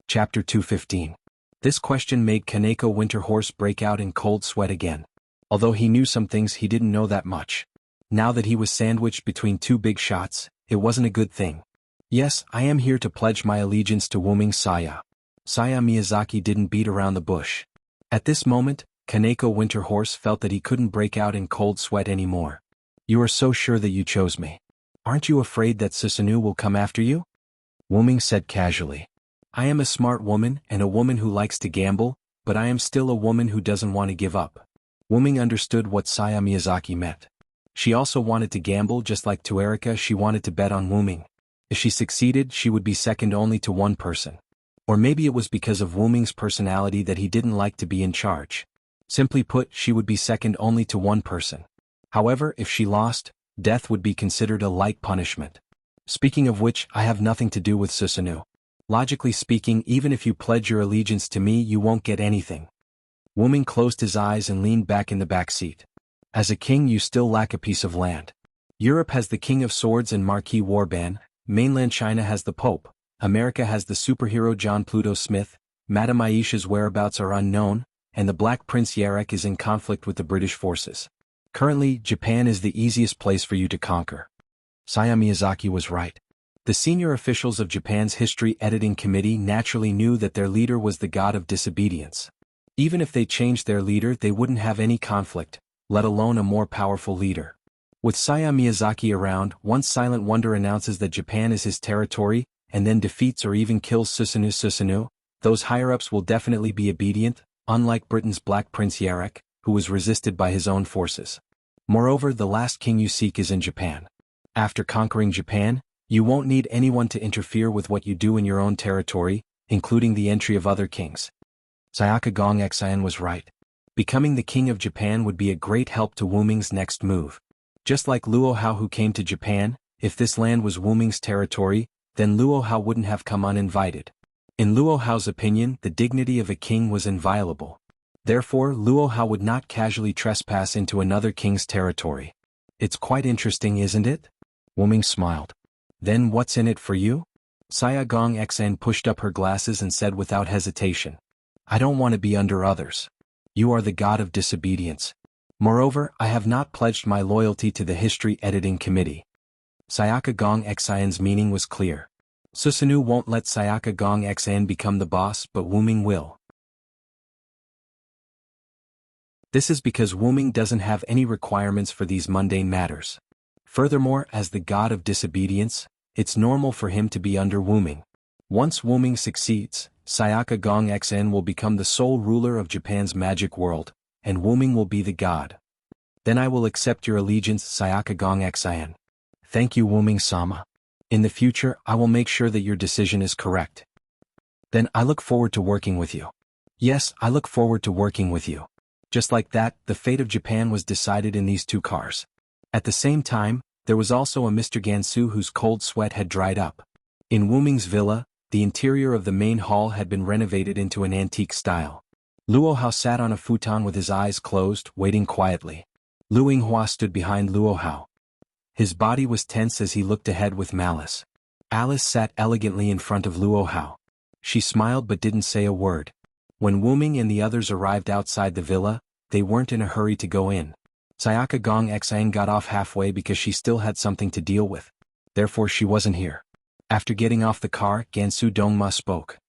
Chapter 215. This question made Kaneko Winterhorse break out in cold sweat again. Although he knew some things, he didn't know that much. Now that he was sandwiched between 2 big shots, it wasn't a good thing. Yes, I am here to pledge my allegiance to Wuming Saya. Saya Miyazaki didn't beat around the bush. At this moment, Kaneko Winterhorse felt that he couldn't break out in cold sweat anymore. You are so sure that you chose me. Aren't you afraid that Susanoo will come after you? Wuming said casually. I am a smart woman and a woman who likes to gamble, but I am still a woman who doesn't want to give up. Wuming understood what Saya Miyazaki meant. She also wanted to gamble just like Tuerika. She wanted to bet on Wuming. If she succeeded, she would be second only to one person. Or maybe it was because of Wuming's personality that he didn't like to be in charge. Simply put, she would be second only to one person. However, if she lost, death would be considered a light punishment. Speaking of which, I have nothing to do with Susanoo. Logically speaking, even if you pledge your allegiance to me, you won't get anything. Wuming closed his eyes and leaned back in the back seat. As a king, you still lack a piece of land. Europe has the King of Swords and Marquis Warban, mainland China has the Pope, America has the superhero John Pluto Smith, Madame Aisha's whereabouts are unknown, and the Black Prince Yarek is in conflict with the British forces. Currently, Japan is the easiest place for you to conquer. Saya Miyazaki was right. The senior officials of Japan's History Editing Committee naturally knew that their leader was the god of disobedience. Even if they changed their leader, they wouldn't have any conflict, let alone a more powerful leader. With Saya Miyazaki around, once Silent Wonder announces that Japan is his territory, and then defeats or even kills Susanoo, those higher-ups will definitely be obedient, unlike Britain's Black Prince Yarek, who was resisted by his own forces. Moreover, the last king you seek is in Japan. After conquering Japan, you won't need anyone to interfere with what you do in your own territory, including the entry of other kings. Sayaka Gong Xian was right. Becoming the king of Japan would be a great help to Wuming's next move. Just like Luo Hao who came to Japan, if this land was Wuming's territory, then Luo Hao wouldn't have come uninvited. In Luo Hao's opinion, the dignity of a king was inviolable. Therefore, Luo Hao would not casually trespass into another king's territory. It's quite interesting, isn't it? Wuming smiled. Then what's in it for you? Saya Gong Xian pushed up her glasses and said without hesitation. I don't want to be under others. You are the god of disobedience. Moreover, I have not pledged my loyalty to the History Editing Committee. Sayaka Gong Xian's meaning was clear. Susanoo won't let Sayaka Gong Xian become the boss, but Wuming will. This is because Wuming doesn't have any requirements for these mundane matters. Furthermore, as the god of disobedience, it's normal for him to be under Wuming. Once Wuming succeeds, Sayaka Gong Xian will become the sole ruler of Japan's magic world, and Wuming will be the god. Then I will accept your allegiance, Sayaka Gong Xian. Thank you, Wuming-sama. In the future, I will make sure that your decision is correct. Then I look forward to working with you. Yes, I look forward to working with you. Just like that, the fate of Japan was decided in these 2 cars. At the same time, there was also a Mr. Gansu whose cold sweat had dried up. In Wuming's villa, the interior of the main hall had been renovated into an antique style. Luo Hao sat on a futon with his eyes closed, waiting quietly. Lu Yinghua stood behind Luo Hao. His body was tense as he looked ahead with malice. Alice sat elegantly in front of Luo Hao. She smiled but didn't say a word. When Wuming and the others arrived outside the villa, they weren't in a hurry to go in. Sayaka Gong Xian got off halfway because she still had something to deal with. Therefore she wasn't here. After getting off the car, Gansu Dongma spoke.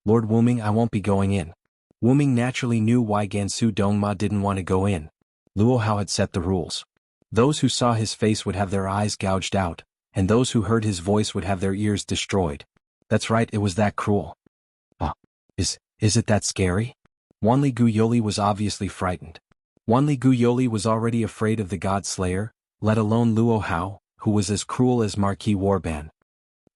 Lord Wuming, I won't be going in. Wuming naturally knew why Gansu Dongma didn't want to go in. Luo Hao had set the rules. Those who saw his face would have their eyes gouged out, and those who heard his voice would have their ears destroyed. That's right, it was that cruel. Is it that scary? Wanli Gu Yoli was obviously frightened. Wanli Guyoli was already afraid of the God Slayer, let alone Luo Hao, who was as cruel as Marquis Warban.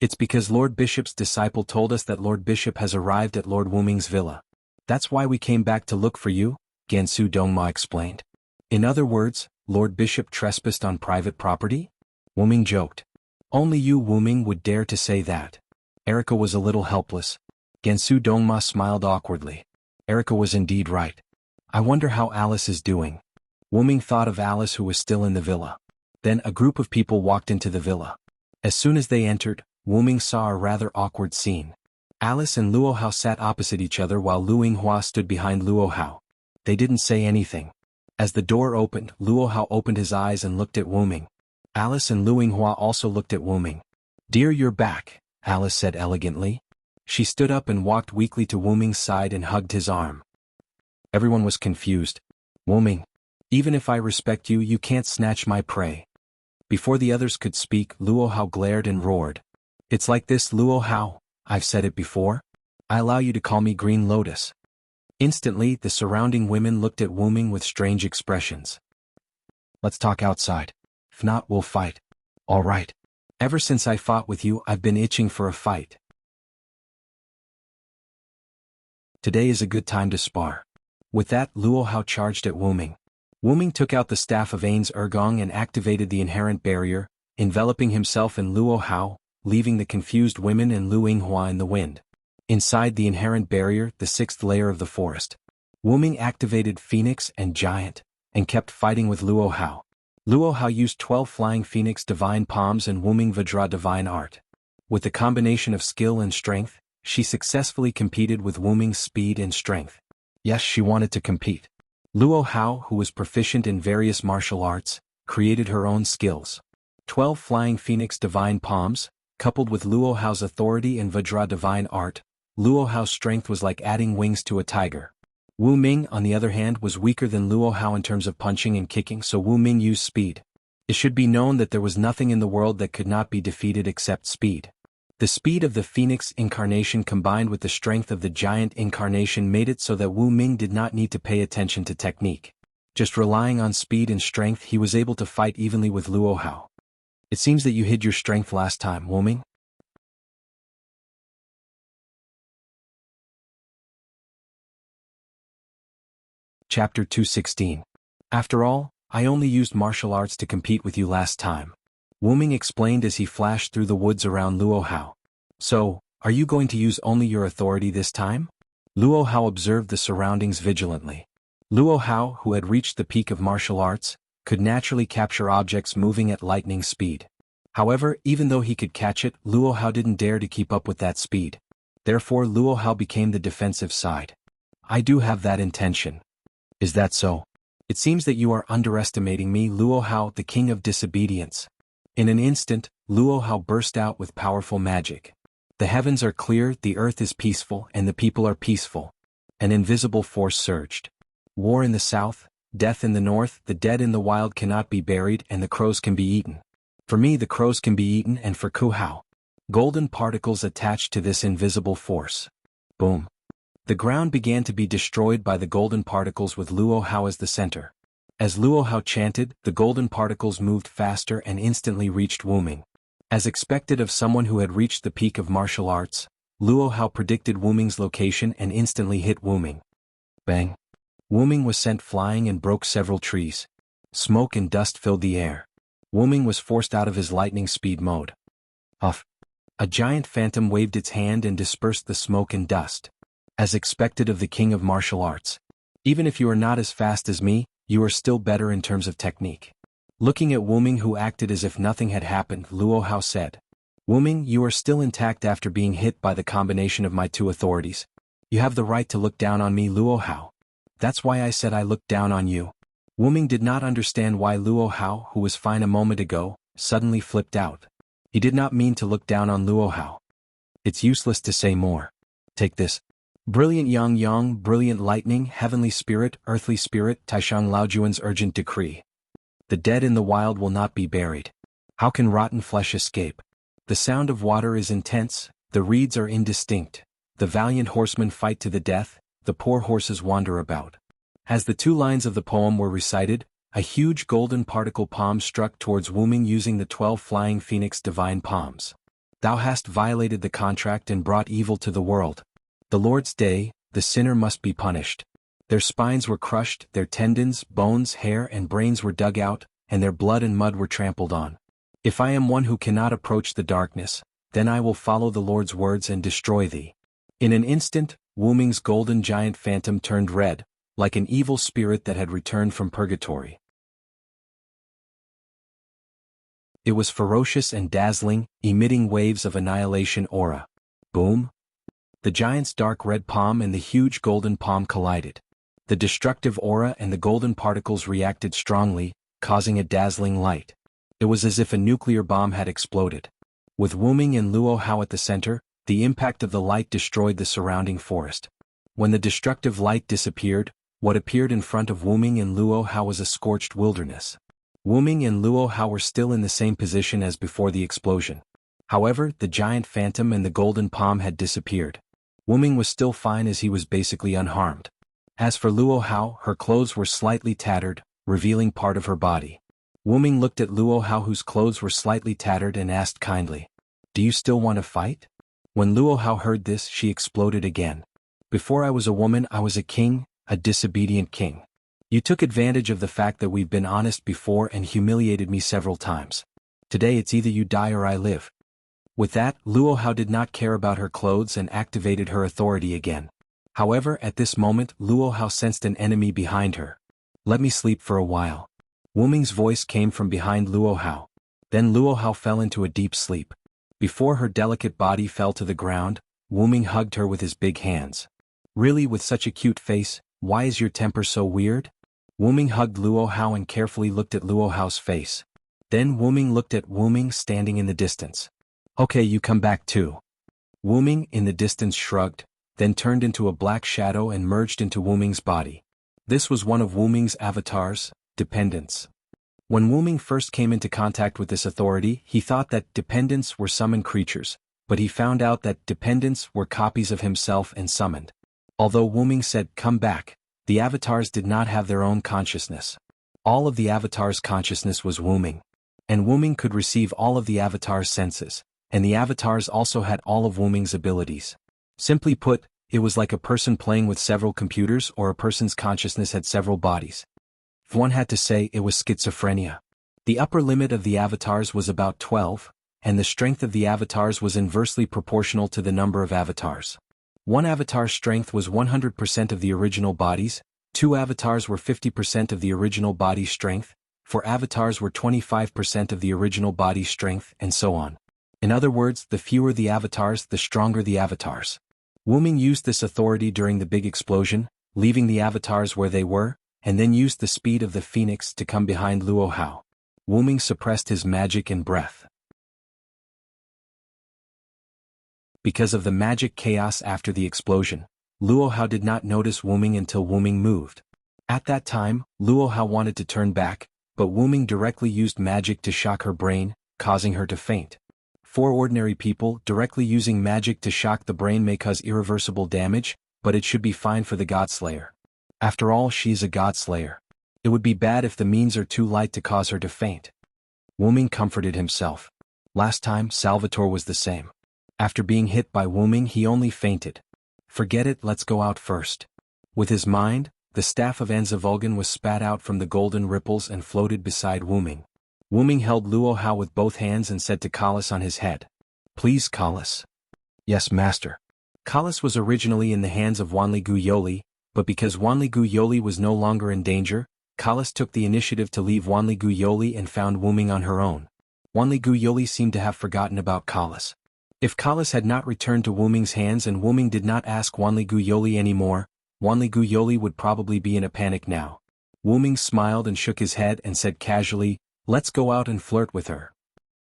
It's because Lord Bishop's disciple told us that Lord Bishop has arrived at Lord Wuming's villa. That's why we came back to look for you, Gansu Dongma explained. In other words, Lord Bishop trespassed on private property? Wuming joked. Only you Wuming would dare to say that. Erica was a little helpless. Gansu Dongma smiled awkwardly. Erica was indeed right. I wonder how Alice is doing. Wuming thought of Alice who was still in the villa. Then a group of people walked into the villa. As soon as they entered, Wuming saw a rather awkward scene. Alice and Luo Hao sat opposite each other while Lu Yinghua stood behind Luo Hao. They didn't say anything. As the door opened, Luo Hao opened his eyes and looked at Wuming. Alice and Lu Yinghua also looked at Wuming. Dear, you're back, Alice said elegantly. She stood up and walked weakly to Wuming's side and hugged his arm. Everyone was confused. Wuming, even if I respect you, you can't snatch my prey. Before the others could speak, Luo Hao glared and roared. It's like this, Luo Hao, I've said it before. I allow you to call me Green Lotus. Instantly, the surrounding women looked at Wuming with strange expressions. Let's talk outside. If not, we'll fight. All right. Ever since I fought with you, I've been itching for a fight. Today is a good time to spar. With that, Luo Hao charged at Wuming. Wuming took out the staff of Ain's Ergong and activated the inherent barrier, enveloping himself in Luo Hao, leaving the confused women and Lu Yinghua in the wind. Inside the inherent barrier, the sixth layer of the forest, Wuming activated Phoenix and Giant, and kept fighting with Luo Hao. Luo Hao used 12 Flying Phoenix Divine Palms and Wuming Vajra Divine Art. With the combination of skill and strength, she successfully competed with Wuming's speed and strength. Yes, she wanted to compete. Luo Hao, who was proficient in various martial arts, created her own skills. 12 Flying Phoenix Divine Palms, coupled with Luo Hao's authority and Vajra Divine Art, Luo Hao's strength was like adding wings to a tiger. Wu Ming, on the other hand, was weaker than Luo Hao in terms of punching and kicking, so Wu Ming used speed. It should be known that there was nothing in the world that could not be defeated except speed. The speed of the Phoenix incarnation combined with the strength of the Giant incarnation made it so that Wu Ming did not need to pay attention to technique. Just relying on speed and strength, he was able to fight evenly with Luo Hao. It seems that you hid your strength last time, Wu Ming. Chapter 216. After all, I only used martial arts to compete with you last time. Wuming explained as he flashed through the woods around Luo Hao. So, are you going to use only your authority this time? Luo Hao observed the surroundings vigilantly. Luo Hao, who had reached the peak of martial arts, could naturally capture objects moving at lightning speed. However, even though he could catch it, Luo Hao didn't dare to keep up with that speed. Therefore, Luo Hao became the defensive side. I do have that intention. Is that so? It seems that you are underestimating me, Luo Hao, the king of disobedience. In an instant, Luo Hao burst out with powerful magic. The heavens are clear, the earth is peaceful, and the people are peaceful. An invisible force surged. War in the south, death in the north, the dead in the wild cannot be buried, and the crows can be eaten. For me, the crows can be eaten, and for Ku Hao. Golden particles attached to this invisible force. Boom. The ground began to be destroyed by the golden particles with Luo Hao as the center. As Luo Hao chanted, the golden particles moved faster and instantly reached Wuming. As expected of someone who had reached the peak of martial arts, Luo Hao predicted Wuming's location and instantly hit Wuming. Bang! Wuming was sent flying and broke several trees. Smoke and dust filled the air. Wuming was forced out of his lightning speed mode. Huff! A giant phantom waved its hand and dispersed the smoke and dust. As expected of the king of martial arts. Even if you are not as fast as me, you are still better in terms of technique. Looking at Wuming, who acted as if nothing had happened, Luo Hao said, Wuming, you are still intact after being hit by the combination of my two authorities. You have the right to look down on me, Luo Hao. That's why I said I looked down on you. Wuming did not understand why Luo Hao, who was fine a moment ago, suddenly flipped out. He did not mean to look down on Luo Hao. It's useless to say more. Take this. Brilliant Yang, brilliant lightning, heavenly spirit, earthly spirit, Taishang Laojuan's urgent decree. The dead in the wild will not be buried. How can rotten flesh escape? The sound of water is intense, the reeds are indistinct. The valiant horsemen fight to the death, the poor horses wander about. As the two lines of the poem were recited, a huge golden particle palm struck towards Wu Ming using the 12 flying phoenix divine palms. Thou hast violated the contract and brought evil to the world. The Lord's day, the sinner must be punished. Their spines were crushed, their tendons, bones, hair and brains were dug out, and their blood and mud were trampled on. If I am one who cannot approach the darkness, then I will follow the Lord's words and destroy thee. In an instant, Wu Ming's golden giant phantom turned red, like an evil spirit that had returned from purgatory. It was ferocious and dazzling, emitting waves of annihilation aura. Boom! The giant's dark red palm and the huge golden palm collided. The destructive aura and the golden particles reacted strongly, causing a dazzling light. It was as if a nuclear bomb had exploded. With Wu Ming and Luo Hao at the center, the impact of the light destroyed the surrounding forest. When the destructive light disappeared, what appeared in front of Wu Ming and Luo Hao was a scorched wilderness. Wu Ming and Luo Hao were still in the same position as before the explosion. However, the giant phantom and the golden palm had disappeared. Wu Ming was still fine as he was basically unharmed. As for Luo Hao, her clothes were slightly tattered, revealing part of her body. Wu Ming looked at Luo Hao whose clothes were slightly tattered and asked kindly, "Do you still want to fight?" When Luo Hao heard this, she exploded again. "Before I was a woman, I was a king, a disobedient king. You took advantage of the fact that we've been honest before and humiliated me several times. Today it's either you die or I live." With that, Luo Hao did not care about her clothes and activated her authority again. However, at this moment, Luo Hao sensed an enemy behind her. "Let me sleep for a while." Wu Ming's voice came from behind Luo Hao. Then Luo Hao fell into a deep sleep. Before her delicate body fell to the ground, Wu Ming hugged her with his big hands. "Really, with such a cute face, why is your temper so weird?" Wu Ming hugged Luo Hao and carefully looked at Luo Hao's face. Then Wu Ming looked at Wu Ming standing in the distance. "Okay, you come back too." Wu Ming in the distance shrugged, then turned into a black shadow and merged into Wu Ming's body. This was one of Wu Ming's avatars, Dependents. When Wu Ming first came into contact with this authority, he thought that Dependents were summoned creatures, but he found out that Dependents were copies of himself and summoned. Although Wu Ming said, "Come back," the avatars did not have their own consciousness. All of the avatars' consciousness was Wu Ming. And Wu Ming could receive all of the avatars' senses, and the avatars also had all of Wu Ming's abilities. Simply put, it was like a person playing with several computers or a person's consciousness had several bodies. If one had to say, it was schizophrenia. The upper limit of the avatars was about 12, and the strength of the avatars was inversely proportional to the number of avatars. One avatar's strength was 100% of the original body's, 2 avatars were 50% of the original body's strength, 4 avatars were 25% of the original body's strength, and so on. In other words, the fewer the avatars, the stronger the avatars. Wu Ming used this authority during the big explosion, leaving the avatars where they were, and then used the speed of the phoenix to come behind Luo Hao. Wu Ming suppressed his magic and breath. Because of the magic chaos after the explosion, Luo Hao did not notice Wu Ming until Wu Ming moved. At that time, Luo Hao wanted to turn back, but Wu Ming directly used magic to shock her brain, causing her to faint. For ordinary people, directly using magic to shock the brain may cause irreversible damage, but it should be fine for the Godslayer. After all, she's a Godslayer. It would be bad if the means are too light to cause her to faint. Wu Ming comforted himself. Last time, Salvatore was the same. After being hit by Wu Ming, he only fainted. Forget it, let's go out first. With his mind, the staff of Anzavulgan was spat out from the golden ripples and floated beside Wu Ming. Wu Ming held Luo Hao with both hands and said to Kalas on his head, "Please, Kalas." "Yes, master." Kalas was originally in the hands of Wanli Yoli, but because Wanli Yoli was no longer in danger, Kalas took the initiative to leave Wanli Yoli and found Wu Ming on her own. Wanli Yoli seemed to have forgotten about Kalas. If Kalas had not returned to Wu Ming's hands and Wu Ming did not ask Wanli Yoli anymore, Wanli Yoli would probably be in a panic now. Wu Ming smiled and shook his head and said casually, "Let's go out and flirt with her."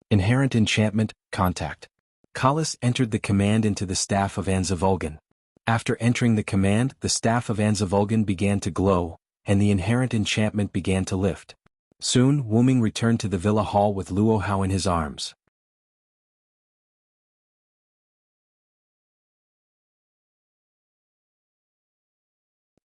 Inherent enchantment, contact. Kalas entered the command into the staff of Anzavulgan. After entering the command, the staff of Anzavulgan began to glow, and the inherent enchantment began to lift. Soon, Wu Ming returned to the villa hall with Luo Hao in his arms.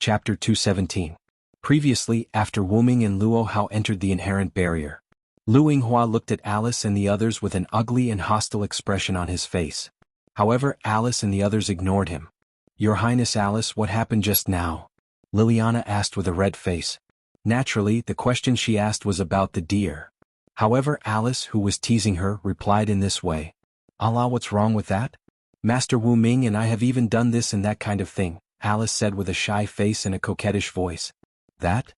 Chapter 217. Previously, after Wu Ming and Luo Hao entered the inherent barrier, Lu Yinghua looked at Alice and the others with an ugly and hostile expression on his face. However, Alice and the others ignored him. "Your Highness Alice, what happened just now?" Liliana asked with a red face. Naturally, the question she asked was about the deer. However, Alice, who was teasing her, replied in this way. "Allah, what's wrong with that? Master Wu Ming and I have even done this and that kind of thing," Alice said with a shy face and a coquettish voice. That?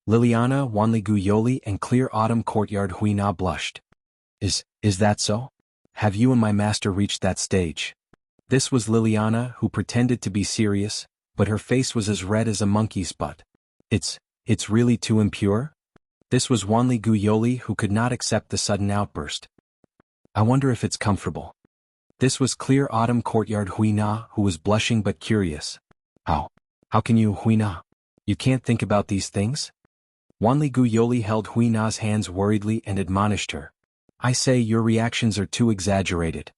Liliana, Wanligu Yoli and Clear Autumn Courtyard Huina blushed. Is that so? Have you and my master reached that stage?" This was Liliana, who pretended to be serious, but her face was as red as a monkey's butt. It's really too impure?" This was Wanligu Yoli, who could not accept the sudden outburst. "I wonder if it's comfortable." This was Clear Autumn Courtyard Huina, who was blushing but curious. How can you, Huina? You can't think about these things?" Wanligu Yoli held Huina's hands worriedly and admonished her. "I say your reactions are too exaggerated."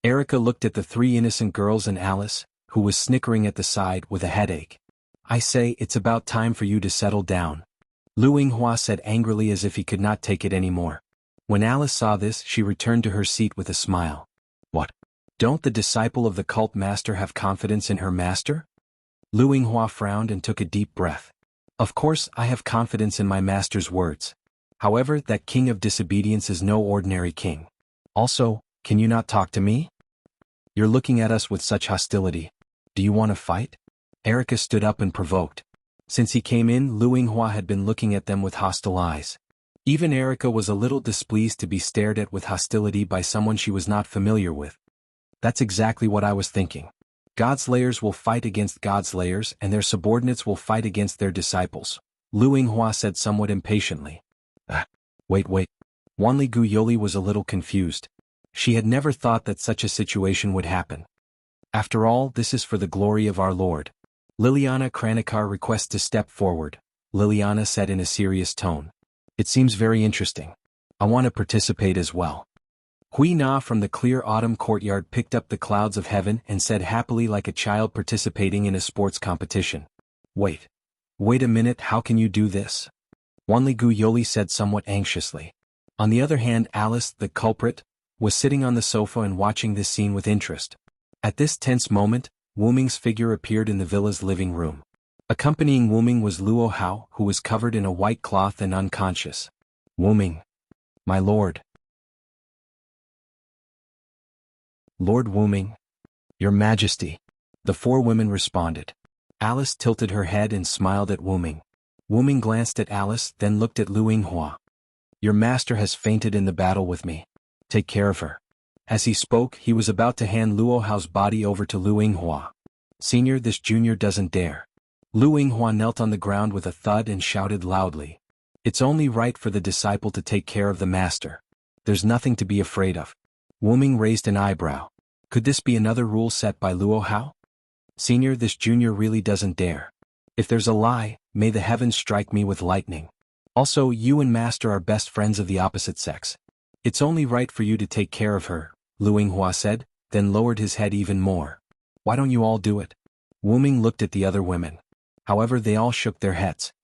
Erica looked at the three innocent girls and Alice, who was snickering at the side with a headache. "I say it's about time for you to settle down," Lu Yinghua said angrily as if he could not take it anymore. When Alice saw this, she returned to her seat with a smile. "What? Don't the disciple of the cult master have confidence in her master?" Lu Yinghua frowned and took a deep breath. "Of course I have confidence in my master's words. However, that king of disobedience is no ordinary king. Also, can you not talk to me? You're looking at us with such hostility. Do you want to fight?" Erica stood up and provoked. Since he came in, Lu Yinghua had been looking at them with hostile eyes. Even Erica was a little displeased to be stared at with hostility by someone she was not familiar with. "That's exactly what I was thinking. God's layers will fight against God's layers and their subordinates will fight against their disciples," Lu Yinghua said somewhat impatiently. Wait. Wanligu Yoli was a little confused. She had never thought that such a situation would happen. "After all, this is for the glory of our Lord." Liliana Kranikar requests to step forward, Liliana said in a serious tone. "It seems very interesting. I want to participate as well." Hui Na from the Clear Autumn Courtyard picked up the clouds of heaven and said happily like a child participating in a sports competition. Wait a minute, how can you do this?" Wanligu Yoli said somewhat anxiously. On the other hand, Alice, the culprit, was sitting on the sofa and watching this scene with interest. At this tense moment, Wu Ming's figure appeared in the villa's living room. Accompanying Wu Ming was Luo Hao, who was covered in a white cloth and unconscious. "Wu Ming. My lord." "Lord Wu Ming. Your Majesty." The four women responded. Alice tilted her head and smiled at Wu Ming. Wu Ming glanced at Alice, then looked at Lu Yinghua. "Your master has fainted in the battle with me. Take care of her." As he spoke, he was about to hand Luo Hao's body over to Lu Yinghua. "Senior, this junior doesn't dare." Lu Yinghua knelt on the ground with a thud and shouted loudly. "It's only right for the disciple to take care of the master. There's nothing to be afraid of." Wu Ming raised an eyebrow. Could this be another rule set by Luo Hao? "Senior, this junior really doesn't dare. If there's a lie, may the heavens strike me with lightning. Also, you and master are best friends of the opposite sex. It's only right for you to take care of her," Lu Yinghua said, then lowered his head even more. "Why don't you all do it?" Wu Ming looked at the other women. However, they all shook their heads.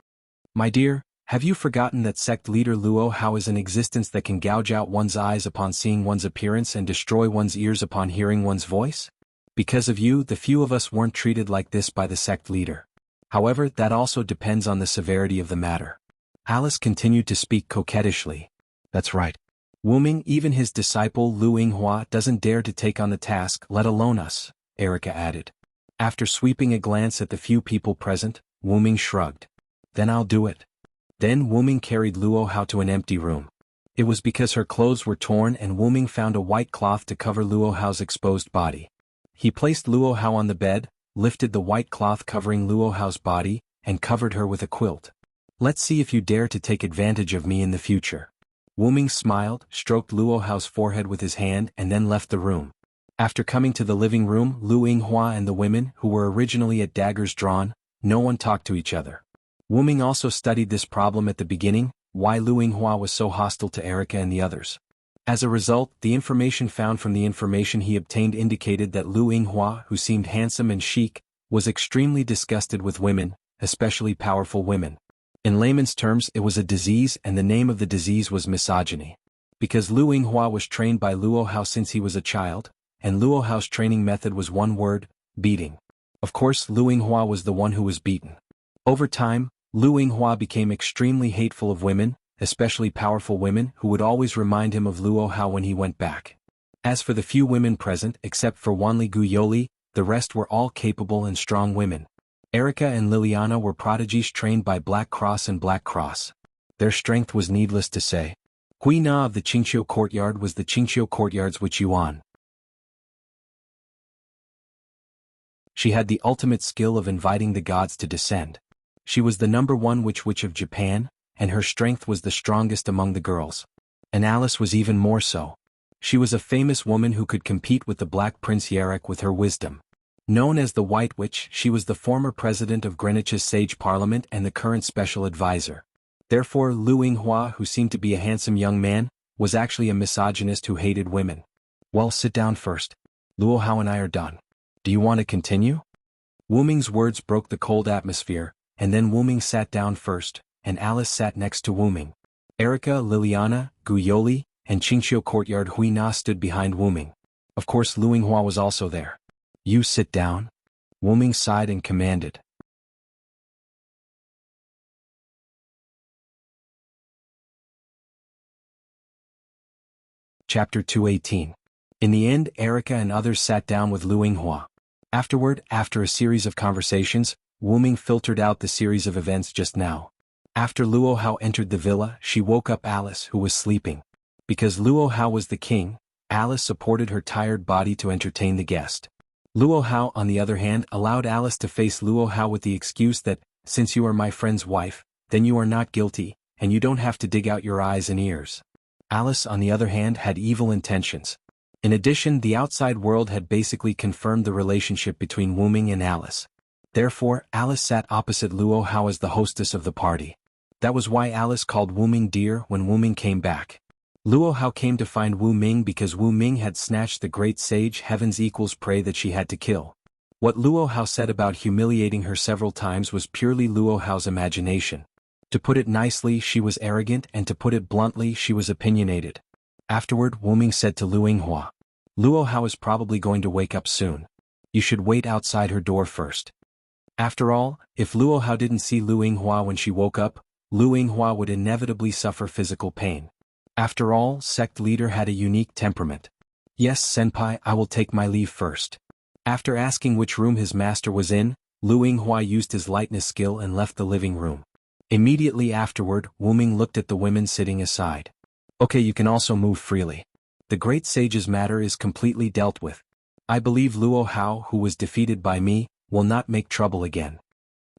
"My dear, have you forgotten that sect leader Luo Hao is an existence that can gouge out one's eyes upon seeing one's appearance and destroy one's ears upon hearing one's voice? Because of you, the few of us weren't treated like this by the sect leader. However, that also depends on the severity of the matter." Alice continued to speak coquettishly. "That's right. Wu Ming, even his disciple Lu Yinghua doesn't dare to take on the task, let alone us," Erica added. After sweeping a glance at the few people present, Wu Ming shrugged. "Then I'll do it." Then Wu Ming carried Luo Hao to an empty room. It was because her clothes were torn and Wu Ming found a white cloth to cover Luo Hao's exposed body. He placed Luo Hao on the bed, lifted the white cloth covering Luo Hao's body, and covered her with a quilt. "Let's see if you dare to take advantage of me in the future." Wu Ming smiled, stroked Luo Hao's forehead with his hand and then left the room. After coming to the living room, Lu Yinghua and the women, who were originally at daggers drawn, no one talked to each other. Wu Ming also studied this problem at the beginning, why Lu Yinghua was so hostile to Erica and the others. As a result, the information found from the information he obtained indicated that Lu Yinghua, who seemed handsome and chic, was extremely disgusted with women, especially powerful women. In layman's terms, it was a disease, and the name of the disease was misogyny. Because Lu Yinghua was trained by Luo Hao since he was a child, and Luo Hao's training method was one word: beating. Of course, Lu Yinghua was the one who was beaten. Over time, Lu Yinghua became extremely hateful of women, especially powerful women, who would always remind him of Luo Hao when he went back. As for the few women present, except for Wanli Guyoli, the rest were all capable and strong women. Erica and Liliana were prodigies trained by Black Cross and Black Cross. Their strength was needless to say. Hui Na of the Qingqiu courtyard was the Qingqiu courtyard's witch Yuan. She had the ultimate skill of inviting the gods to descend. She was the #1 witch of Japan, and her strength was the strongest among the girls. And Alice was even more so. She was a famous woman who could compete with the Black Prince Yarek with her wisdom. Known as the White Witch, she was the former president of Greenwich's Sage Parliament and the current special advisor. Therefore, Lu Yinghua, who seemed to be a handsome young man, was actually a misogynist who hated women. Well, sit down first. Luo Hao and I are done. Do you want to continue? Wu Ming's words broke the cold atmosphere, and then Wu Ming sat down first, and Alice sat next to Wu Ming. Erica, Liliana, Guyoli, and Qingqiu courtyard Hui Na stood behind Wu Ming. Of course, Lu Yinghua was also there. You sit down. Wu Ming sighed and commanded. Chapter 218. In the end, Erica and others sat down with Lu Yinghua. Afterward, after a series of conversations, Wu Ming filtered out the series of events just now. After Luo Hao entered the villa, she woke up Alice, who was sleeping. Because Luo Hao was the king, Alice supported her tired body to entertain the guest. Luo Hao, on the other hand, allowed Alice to face Luo Hao with the excuse that, since you are my friend's wife, then you are not guilty, and you don't have to dig out your eyes and ears. Alice, on the other hand, had evil intentions. In addition, the outside world had basically confirmed the relationship between Wu Ming and Alice. Therefore, Alice sat opposite Luo Hao as the hostess of the party. That was why Alice called Wu Ming dear when Wu Ming came back. Luo Hao came to find Wu Ming because Wu Ming had snatched the great sage Heaven's Equal's prey that she had to kill. What Luo Hao said about humiliating her several times was purely Luo Hao's imagination. To put it nicely, she was arrogant, and to put it bluntly, she was opinionated. Afterward, Wu Ming said to Lu Yinghua, Luo Hao is probably going to wake up soon. You should wait outside her door first. After all, if Luo Hao didn't see Lu Yinghua when she woke up, Lu Yinghua would inevitably suffer physical pain. After all, sect leader had a unique temperament. Yes, senpai, I will take my leave first. After asking which room his master was in, Lu Yinghua used his lightness skill and left the living room. Immediately afterward, Wu Ming looked at the women sitting aside. Okay, you can also move freely. The great sage's matter is completely dealt with. I believe Luo Hao, who was defeated by me, will not make trouble again.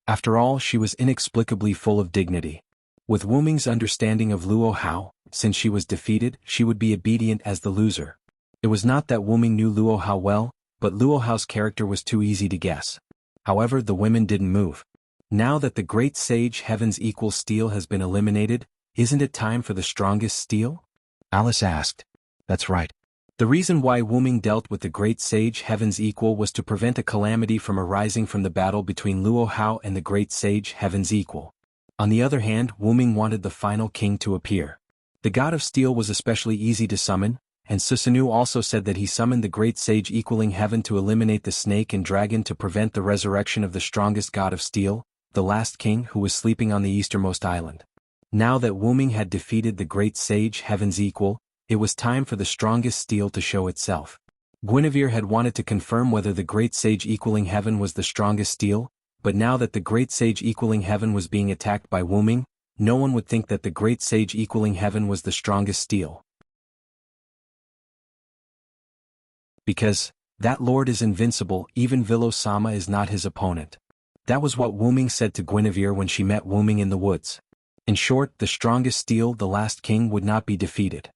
After all, she was inexplicably full of dignity. With Wu Ming's understanding of Luo Hao, since she was defeated, she would be obedient as the loser. It was not that Wu Ming knew Luo Hao well, but Luo Hao's character was too easy to guess. However, the women didn't move. Now that the great sage Heaven's Equal steel has been eliminated, isn't it time for the strongest steel? Alice asked. That's right. The reason why Wu Ming dealt with the great sage Heaven's Equal was to prevent a calamity from arising from the battle between Luo Hao and the great sage Heaven's Equal. On the other hand, Wu Ming wanted the final king to appear. The god of steel was especially easy to summon, and Susanoo also said that he summoned the great sage equaling heaven to eliminate the snake and dragon to prevent the resurrection of the strongest god of steel, the last king who was sleeping on the easternmost island. Now that Wu Ming had defeated the great sage Heaven's Equal, it was time for the strongest steel to show itself. Guinevere had wanted to confirm whether the great sage equaling heaven was the strongest steel, but now that the great sage equaling heaven was being attacked by Wu Ming, no one would think that the great sage equaling heaven was the strongest steel. Because that lord is invincible, even Vilo-sama is not his opponent. That was what Wu Ming said to Guinevere when she met Wu Ming in the woods. In short, the strongest steel, the last king, would not be defeated.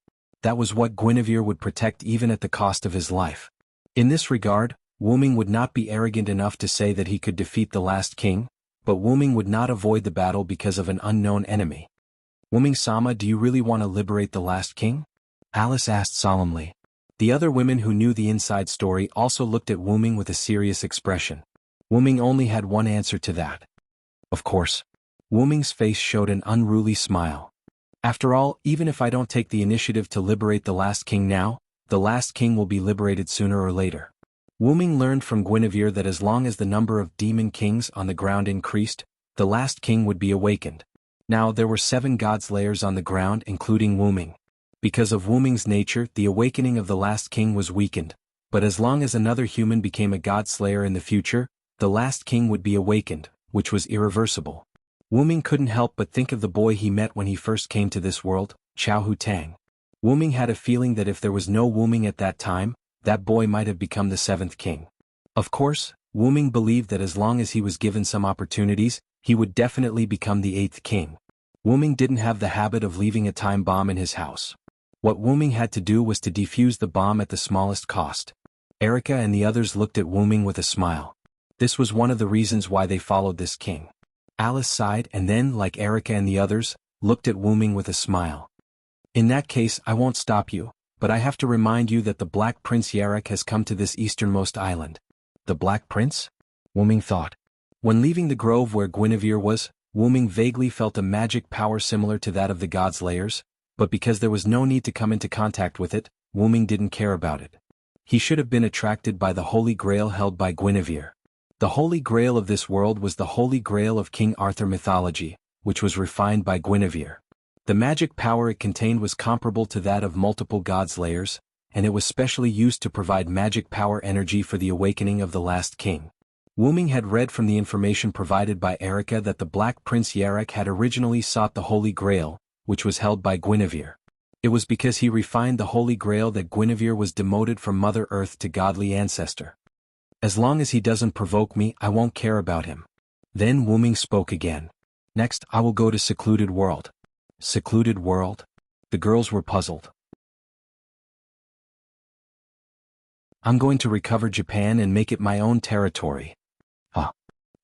That was what Guinevere would protect even at the cost of his life. In this regard, Wu Ming would not be arrogant enough to say that he could defeat the last king, but Wu Ming would not avoid the battle because of an unknown enemy. Wu Ming-sama, do you really want to liberate the last king? Alice asked solemnly. The other women who knew the inside story also looked at Wu Ming with a serious expression. Wuming only had one answer to that. Of course. Wuming's face showed an unruly smile. After all, even if I don't take the initiative to liberate the last king now, the last king will be liberated sooner or later. Wuming learned from Guinevere that as long as the number of demon kings on the ground increased, the last king would be awakened. Now there were 7 god-slayers on the ground including Wuming. Because of Wuming's nature, the awakening of the last king was weakened, but as long as another human became a god-slayer in the future, the last king would be awakened, which was irreversible. Wuming couldn't help but think of the boy he met when he first came to this world, Chao Hu Tang. Wuming had a feeling that if there was no Wuming at that time, that boy might have become the 7th king. Of course, Wuming believed that as long as he was given some opportunities, he would definitely become the 8th king. Wuming didn't have the habit of leaving a time bomb in his house. What Wuming had to do was to defuse the bomb at the smallest cost. Erica and the others looked at Wuming with a smile. This was one of the reasons why they followed this king. Alice sighed and then, like Erica and the others, looked at Wuming with a smile. In that case, I won't stop you, but I have to remind you that the Black Prince Yarok has come to this easternmost island. The Black Prince? Wuming thought. When leaving the grove where Guinevere was, Wuming vaguely felt a magic power similar to that of the god-slayers, but because there was no need to come into contact with it, Wuming didn't care about it. He should have been attracted by the Holy Grail held by Guinevere. The Holy Grail of this world was the Holy Grail of King Arthur mythology, which was refined by Guinevere. The magic power it contained was comparable to that of multiple god-slayers, and it was specially used to provide magic power energy for the awakening of the last king. Wuming had read from the information provided by Erica that the Black Prince Yarok had originally sought the Holy Grail, which was held by Guinevere. It was because he refined the Holy Grail that Guinevere was demoted from Mother Earth to godly ancestor. As long as he doesn't provoke me, I won't care about him. Then Wuming spoke again. Next, I will go to Secluded World. Secluded World? The girls were puzzled. I'm going to recover Japan and make it my own territory.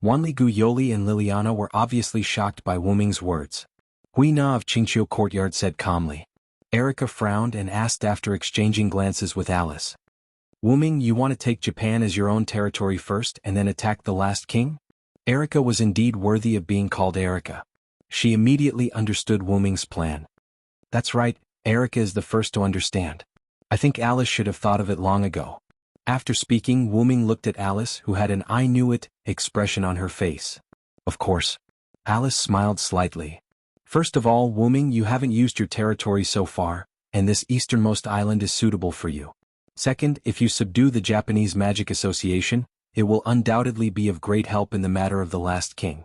Wanli Yoli and Liliana were obviously shocked by Wuming's words. Hui Na of Qingqiu Courtyard said calmly. Erica frowned and asked after exchanging glances with Alice. Wuming, you want to take Japan as your own territory first and then attack the last king? Erica was indeed worthy of being called Erica. She immediately understood Wuming's plan. That's right, Erica is the first to understand. I think Alice should have thought of it long ago. After speaking, Wuming looked at Alice, who had an "I knew it" expression on her face. Of course. Alice smiled slightly. First of all, Wuming, you haven't used your territory so far, and this easternmost island is suitable for you. Second, if you subdue the Japanese Magic Association, it will undoubtedly be of great help in the matter of the last king.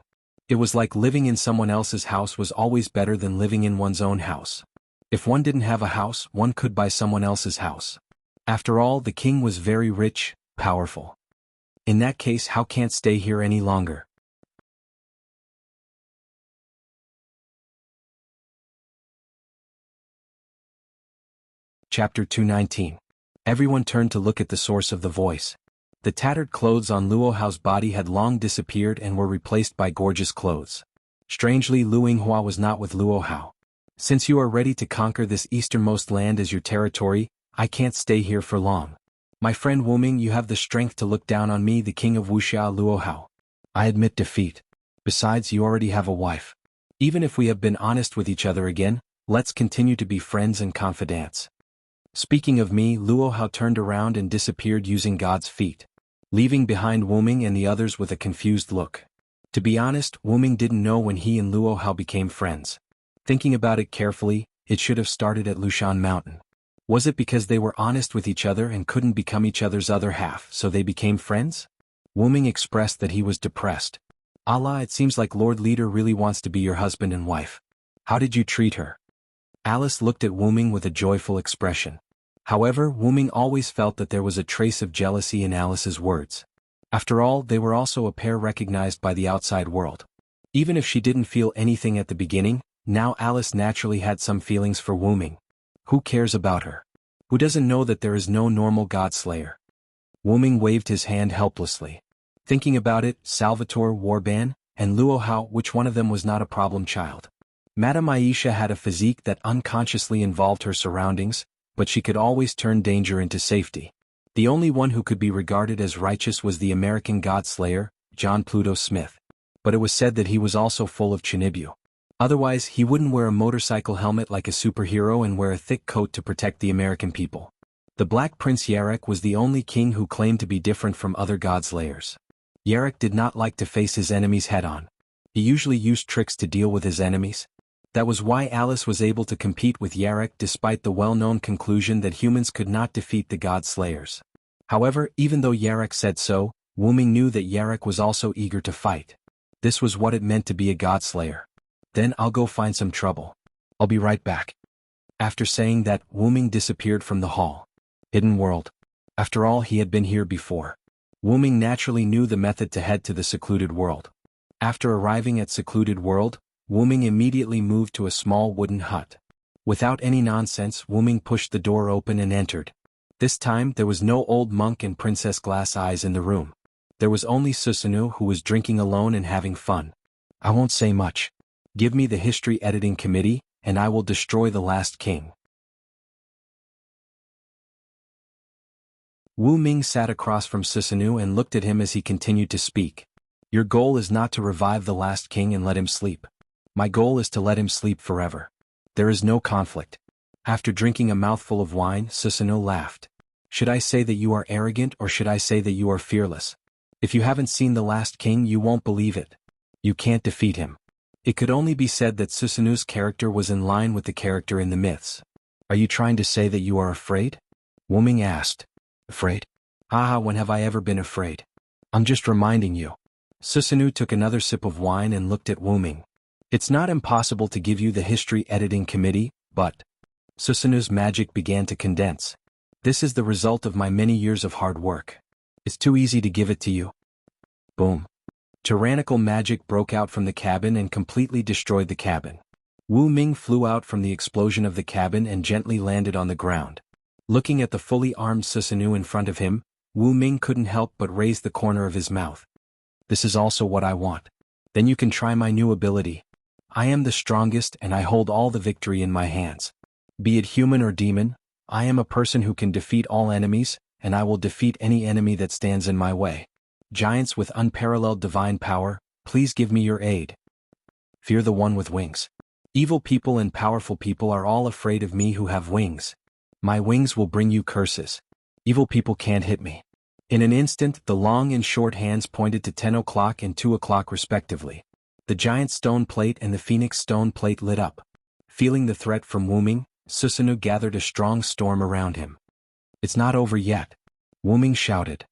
It was like living in someone else's house was always better than living in one's own house. If one didn't have a house, one could buy someone else's house. After all, the king was very rich, powerful. In that case, how can't stay here any longer? Chapter 219. Everyone turned to look at the source of the voice. The tattered clothes on Luo Hao's body had long disappeared and were replaced by gorgeous clothes. Strangely, Lu Yinghua was not with Luo Hao. Since you are ready to conquer this easternmost land as your territory, I can't stay here for long. My friend Wuming, you have the strength to look down on me, the king of Wuxia Luo Hao. I admit defeat. Besides, you already have a wife. Even if we have been honest with each other again, let's continue to be friends and confidants. Speaking of me, Luo Hao turned around and disappeared using God's feet, leaving behind Wuming and the others with a confused look. To be honest, Wuming didn't know when he and Luo Hao became friends. Thinking about it carefully, it should have started at Lushan Mountain. Was it because they were honest with each other and couldn't become each other's other half, so they became friends? Wuming expressed that he was depressed. Allah, it seems like Lord Leader really wants to be your husband and wife. How did you treat her? Alice looked at Wuming with a joyful expression. However, Wuming always felt that there was a trace of jealousy in Alice's words. After all, they were also a pair recognized by the outside world. Even if she didn't feel anything at the beginning, now Alice naturally had some feelings for Wuming. Who cares about her? Who doesn't know that there is no normal god-slayer? Wuming waved his hand helplessly. Thinking about it, Salvatore, Warban, and Luo Hao, which one of them was not a problem child? Madame Aisha had a physique that unconsciously involved her surroundings, but she could always turn danger into safety. The only one who could be regarded as righteous was the American god-slayer, John Pluto Smith. But it was said that he was also full of chinibu. Otherwise, he wouldn't wear a motorcycle helmet like a superhero and wear a thick coat to protect the American people. The Black Prince Yarek was the only king who claimed to be different from other god-slayers. Yarek did not like to face his enemies head-on. He usually used tricks to deal with his enemies. That was why Alice was able to compete with Yarek despite the well-known conclusion that humans could not defeat the god-slayers. However, even though Yarek said so, Wuming knew that Yarek was also eager to fight. This was what it meant to be a god-slayer. Then I'll go find some trouble. I'll be right back. After saying that, Wuming disappeared from the hall. Hidden world. After all, he had been here before. Wuming naturally knew the method to head to the secluded world. After arriving at secluded world, Wuming immediately moved to a small wooden hut. Without any nonsense, Wuming pushed the door open and entered. This time there was no old monk and Princess Glass Eyes in the room. There was only Susanoo, who was drinking alone and having fun. I won't say much. Give me the history editing committee, and I will destroy the last king. Wu Ming sat across from Susanoo and looked at him as he continued to speak. Your goal is not to revive the last king and let him sleep. My goal is to let him sleep forever. There is no conflict. After drinking a mouthful of wine, Susanoo laughed. Should I say that you are arrogant or should I say that you are fearless? If you haven't seen the last king, you won't believe it. You can't defeat him. It could only be said that Susanoo's character was in line with the character in the myths. Are you trying to say that you are afraid? Wu Ming asked. Afraid? Haha, when have I ever been afraid? I'm just reminding you. Susanoo took another sip of wine and looked at Wu Ming. It's not impossible to give you the history editing committee, but... Susanoo's magic began to condense. This is the result of my many years of hard work. It's too easy to give it to you. Boom. Tyrannical magic broke out from the cabin and completely destroyed the cabin. Wu Ming flew out from the explosion of the cabin and gently landed on the ground. Looking at the fully armed Susanoo in front of him, Wu Ming couldn't help but raise the corner of his mouth. This is also what I want. Then you can try my new ability. I am the strongest and I hold all the victory in my hands. Be it human or demon, I am a person who can defeat all enemies, and I will defeat any enemy that stands in my way. Giants with unparalleled divine power, please give me your aid. Fear the one with wings. Evil people and powerful people are all afraid of me who have wings. My wings will bring you curses. Evil people can't hit me. In an instant, the long and short hands pointed to 10 o'clock and 2 o'clock respectively. The giant stone plate and the phoenix stone plate lit up. Feeling the threat from Wu Ming, Susanoo gathered a strong storm around him. It's not over yet. Wu Ming shouted.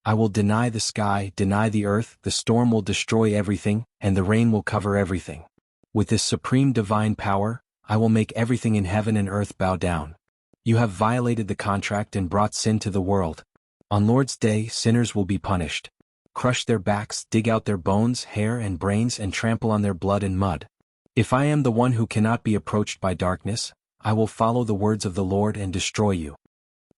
I will deny the sky, deny the earth, the storm will destroy everything, and the rain will cover everything. With this supreme divine power, I will make everything in heaven and earth bow down. You have violated the contract and brought sin to the world. On Lord's Day, sinners will be punished. Crush their backs, dig out their bones, hair and brains and trample on their blood and mud. If I am the one who cannot be approached by darkness, I will follow the words of the Lord and destroy you.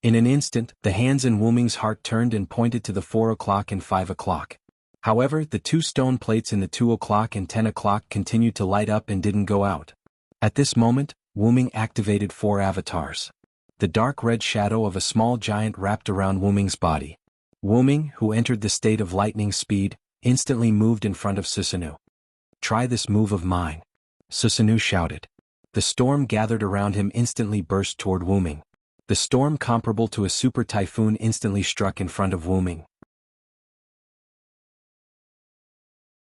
In an instant, the hands in Wu Ming's heart turned and pointed to the 4 o'clock and 5 o'clock. However, the two stone plates in the 2 o'clock and 10 o'clock continued to light up and didn't go out. At this moment, Wu Ming activated 4 avatars. The dark red shadow of a small giant wrapped around Wu Ming's body. Wu Ming, who entered the state of lightning speed, instantly moved in front of Susanoo. Try this move of mine. Susanoo shouted. The storm gathered around him instantly burst toward Wu Ming. The storm comparable to a super typhoon instantly struck in front of Wu Ming.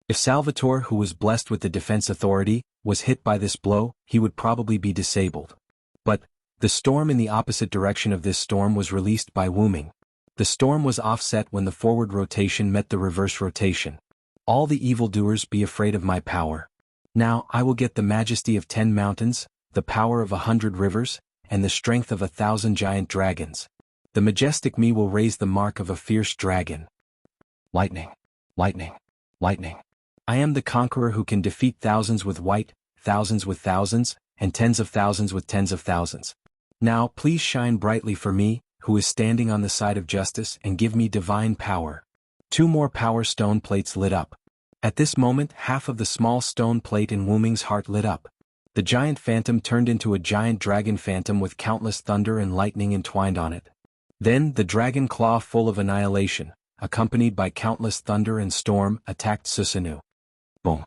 If Salvatore, who was blessed with the defense authority, was hit by this blow, he would probably be disabled. But, the storm in the opposite direction of this storm was released by Wu Ming. The storm was offset when the forward rotation met the reverse rotation. All the evildoers be afraid of my power. Now I will get the majesty of 10 mountains, the power of 100 rivers, and the strength of 1,000 giant dragons. The majestic me will raise the mark of a fierce dragon. Lightning, lightning, lightning. I am the conqueror who can defeat thousands with white, thousands with thousands, and tens of thousands with tens of thousands. Now please shine brightly for me, who is standing on the side of justice, and give me divine power. 2 more power stone plates lit up. At this moment, half of the small stone plate in Wu Ming's heart lit up. The giant phantom turned into a giant dragon phantom with countless thunder and lightning entwined on it. Then, the dragon claw full of annihilation, accompanied by countless thunder and storm, attacked Susanoo. Boom.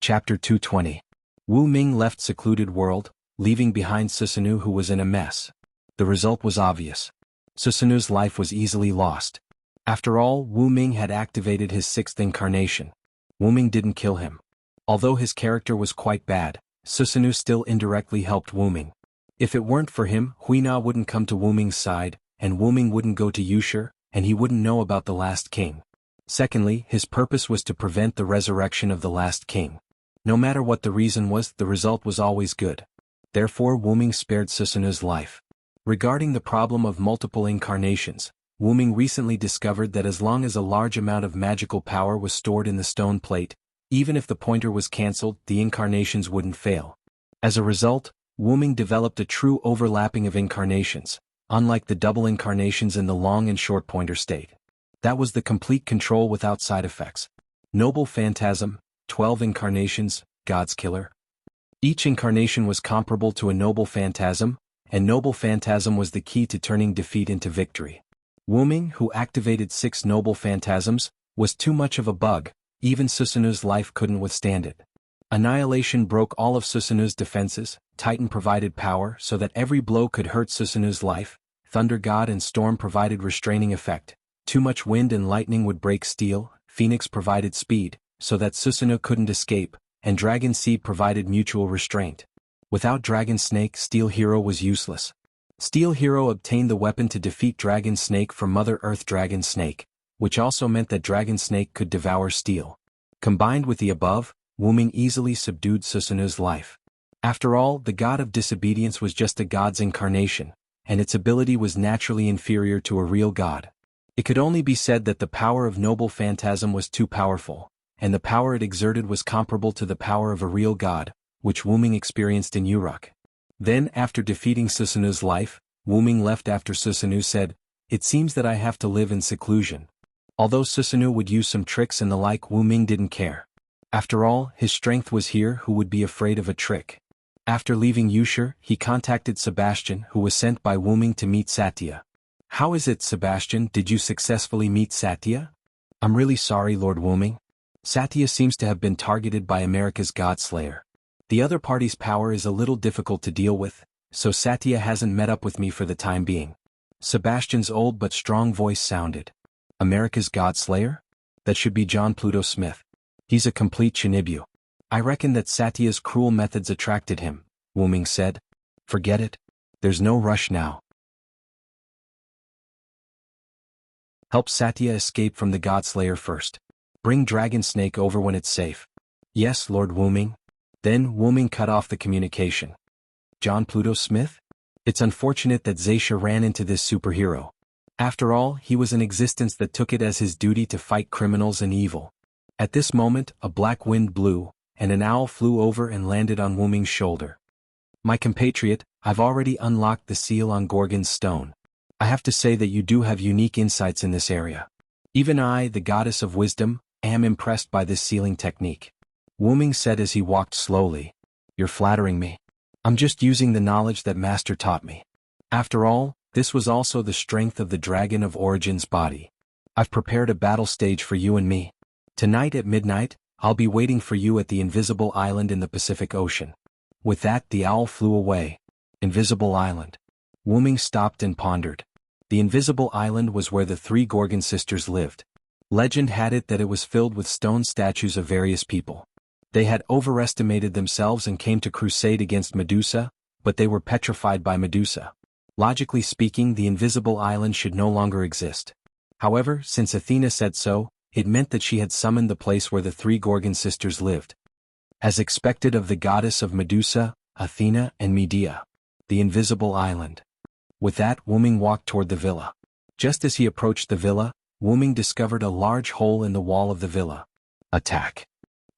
Chapter 220. Wu Ming left secluded world, leaving behind Susanoo, who was in a mess. The result was obvious. Susanoo's life was easily lost. After all, Wu Ming had activated his sixth incarnation. Wu Ming didn't kill him. Although his character was quite bad, Susanoo still indirectly helped Wu Ming. If it weren't for him, Huina wouldn't come to Wu Ming's side, and Wu Ming wouldn't go to Yushi, and he wouldn't know about the last king. Secondly, his purpose was to prevent the resurrection of the last king. No matter what the reason was, the result was always good. Therefore, Wu Ming spared Susanoo's life. Regarding the problem of multiple incarnations, Wu Ming recently discovered that as long as a large amount of magical power was stored in the stone plate, even if the pointer was cancelled, the incarnations wouldn't fail. As a result, Wu Ming developed a true overlapping of incarnations, unlike the double incarnations in the long and short pointer state. That was the complete control without side effects. Noble Phantasm, 12 incarnations, God's Killer. Each incarnation was comparable to a Noble Phantasm, and Noble Phantasm was the key to turning defeat into victory. Wu Ming, who activated 6 Noble Phantasms, was too much of a bug, even Susanoo's life couldn't withstand it. Annihilation broke all of Susanoo's defenses, Titan provided power so that every blow could hurt Susanoo's life, Thunder God and Storm provided restraining effect, too much wind and lightning would break steel, Phoenix provided speed, so that Susanoo couldn't escape, and Dragon Seed provided mutual restraint. Without Dragon Snake, Steel Hero was useless. Steel Hero obtained the weapon to defeat Dragon Snake from Mother Earth Dragon Snake, which also meant that Dragon Snake could devour steel. Combined with the above, Wu Ming easily subdued Susanoo's life. After all, the god of disobedience was just a god's incarnation, and its ability was naturally inferior to a real god. It could only be said that the power of Noble Phantasm was too powerful, and the power it exerted was comparable to the power of a real god, which Wu Ming experienced in Uruk. Then, after defeating Susanoo's life, Wu Ming left after Susanoo said, "It seems that I have to live in seclusion." Although Susanoo would use some tricks and the like, Wu Ming didn't care. After all, his strength was here, who would be afraid of a trick. After leaving Yushi, he contacted Sebastian, who was sent by Wu Ming to meet Satya. "How is it, Sebastian, did you successfully meet Satya?" "I'm really sorry, Lord Wu Ming. Satya seems to have been targeted by America's Godslayer. The other party's power is a little difficult to deal with, so Satya hasn't met up with me for the time being." Sebastian's old but strong voice sounded. "America's Godslayer? That should be John Pluto Smith. He's a complete Shinibu. I reckon that Satya's cruel methods attracted him," Wu Ming said. "Forget it. There's no rush now. Help Satya escape from the Godslayer first. Bring Dragon Snake over when it's safe." "Yes, Lord Wu Ming." Then Wu Ming cut off the communication. John Pluto Smith? It's unfortunate that Zaisha ran into this superhero. After all, he was an existence that took it as his duty to fight criminals and evil. At this moment, a black wind blew, and an owl flew over and landed on Wu Ming's shoulder. "My compatriot, I've already unlocked the seal on Gorgon's stone. I have to say that you do have unique insights in this area. Even I, the goddess of wisdom, am impressed by this sealing technique," Wu Ming said as he walked slowly. "You're flattering me. I'm just using the knowledge that Master taught me. After all, this was also the strength of the Dragon of Origin's body. I've prepared a battle stage for you and me. Tonight at midnight, I'll be waiting for you at the Invisible Island in the Pacific Ocean." With that, the owl flew away. Invisible Island. Wu Ming stopped and pondered. The Invisible Island was where the 3 Gorgon sisters lived. Legend had it that it was filled with stone statues of various people. They had overestimated themselves and came to crusade against Medusa, but they were petrified by Medusa. Logically speaking, the Invisible Island should no longer exist. However, since Athena said so, it meant that she had summoned the place where the 3 Gorgon sisters lived. As expected of the goddess of Medusa, Athena, and Medea. The Invisible Island. With that, Wu Ming walked toward the villa. Just as he approached the villa, Wu Ming discovered a large hole in the wall of the villa. Attack.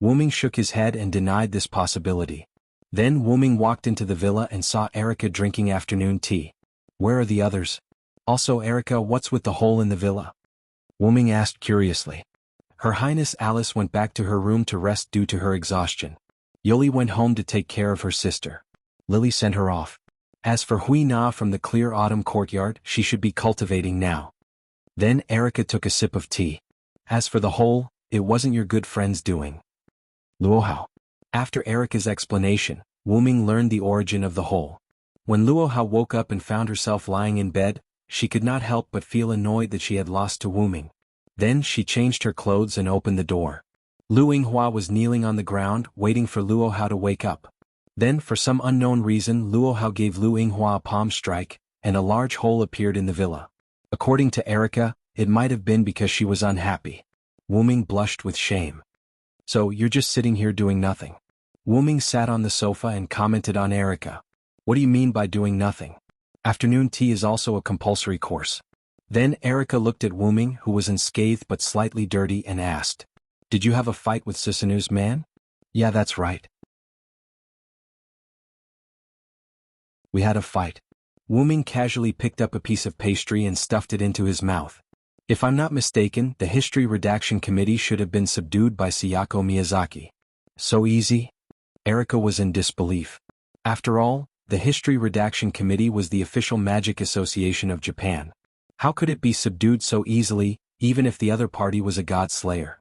Wu Ming shook his head and denied this possibility. Then Wu Ming walked into the villa and saw Erica drinking afternoon tea. "Where are the others? Also, Erica, what's with the hole in the villa?" Wu Ming asked curiously. Her Highness Alice went back to her room to rest due to her exhaustion. Yoli went home to take care of her sister. Lily sent her off. As for Hui Na from the clear autumn courtyard, she should be cultivating now. Then Erica took a sip of tea. As for the hole, it wasn't your good friend's doing. Luohao. After Erica's explanation, Wuming learned the origin of the hole. When Luohao woke up and found herself lying in bed, she could not help but feel annoyed that she had lost to Wuming. Then she changed her clothes and opened the door. Lu Yinghua was kneeling on the ground, waiting for Luohao to wake up. Then for some unknown reason Luohao gave Lu Yinghua a palm strike, and a large hole appeared in the villa. According to Erica, it might have been because she was unhappy. Wuming blushed with shame. So you're just sitting here doing nothing? Wuming sat on the sofa and commented on Erica. What do you mean by doing nothing? Afternoon tea is also a compulsory course. Then Erica looked at Wuming, who was unscathed but slightly dirty, and asked, Did you have a fight with Susanu's man? Yeah, that's right. We had a fight. Wuming casually picked up a piece of pastry and stuffed it into his mouth. If I'm not mistaken, the History Redaction Committee should have been subdued by Sayako Miyazaki. So easy? Erica was in disbelief. After all, the History Redaction Committee was the official magic association of Japan. How could it be subdued so easily, even if the other party was a god slayer?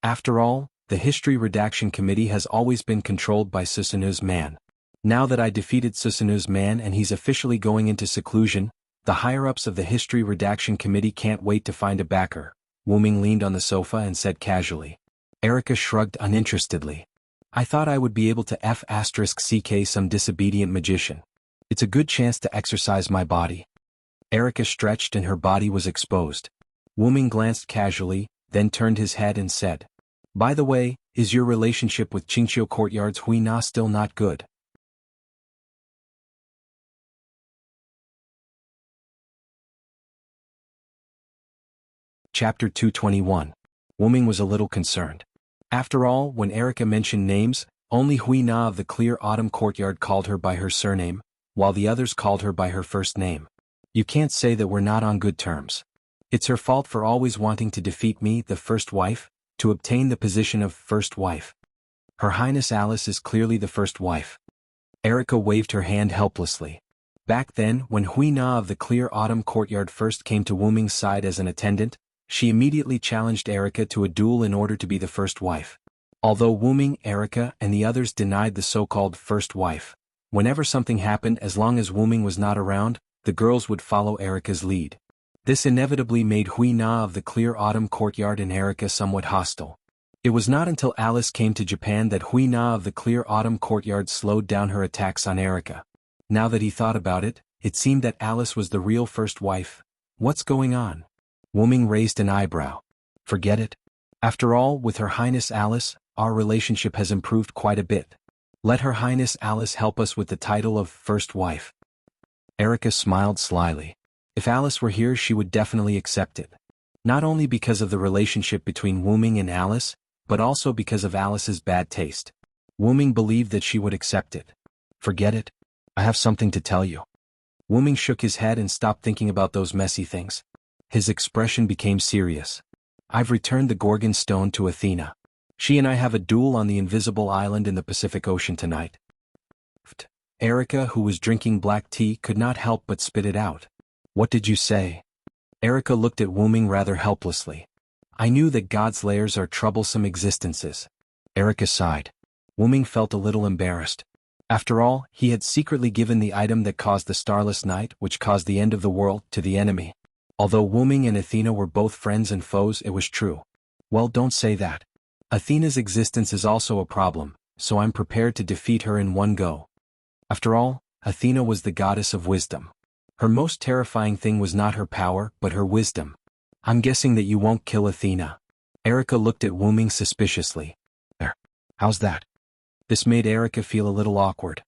After all, the History Redaction Committee has always been controlled by Susanu's man. Now that I defeated Susanu's man and he's officially going into seclusion, the higher-ups of the History Redaction Committee can't wait to find a backer. Wuming leaned on the sofa and said casually. Erica shrugged uninterestedly. I thought I would be able to F***ck some disobedient magician. It's a good chance to exercise my body. Erica stretched and her body was exposed. Wuming glanced casually, then turned his head and said, By the way, is your relationship with Qingqiu Courtyard's Hui Na still not good? Chapter 221. Wuming was a little concerned. After all, when Erica mentioned names, only Hui Na of the clear autumn courtyard called her by her surname, while the others called her by her first name. You can't say that we're not on good terms. It's her fault for always wanting to defeat me, the first wife, to obtain the position of first wife. Her Highness Alice is clearly the first wife. Erica waved her hand helplessly. Back then, when Hui Na of the clear autumn courtyard first came to Wuming's side as an attendant, she immediately challenged Erica to a duel in order to be the first wife. Although Wuming, Erica, and the others denied the so-called first wife, whenever something happened, as long as Wuming was not around, the girls would follow Erica's lead. This inevitably made Hui Na of the clear autumn courtyard and Erica somewhat hostile. It was not until Alice came to Japan that Hui Na of the clear autumn courtyard slowed down her attacks on Erica. Now that he thought about it, it seemed that Alice was the real first wife. What's going on? Wuming raised an eyebrow. Forget it. After all, with Her Highness Alice, our relationship has improved quite a bit. Let Her Highness Alice help us with the title of first wife. Erica smiled slyly. If Alice were here, she would definitely accept it. Not only because of the relationship between Wuming and Alice, but also because of Alice's bad taste. Wuming believed that she would accept it. Forget it. I have something to tell you. Wuming shook his head and stopped thinking about those messy things. His expression became serious. I've returned the Gorgon stone to Athena. She and I have a duel on the invisible island in the Pacific Ocean tonight. Erica, who was drinking black tea, could not help but spit it out. What did you say? Erica looked at Wuming rather helplessly. I knew that God's layers are troublesome existences. Erica sighed. Wuming felt a little embarrassed. After all, he had secretly given the item that caused the starless night, which caused the end of the world, to the enemy. Although Wuming and Athena were both friends and foes, it was true. Well, don't say that. Athena's existence is also a problem, so I'm prepared to defeat her in one go. After all, Athena was the goddess of wisdom. Her most terrifying thing was not her power, but her wisdom. I'm guessing that you won't kill Athena. Erica looked at Wuming suspiciously. How's that? This made Erica feel a little awkward.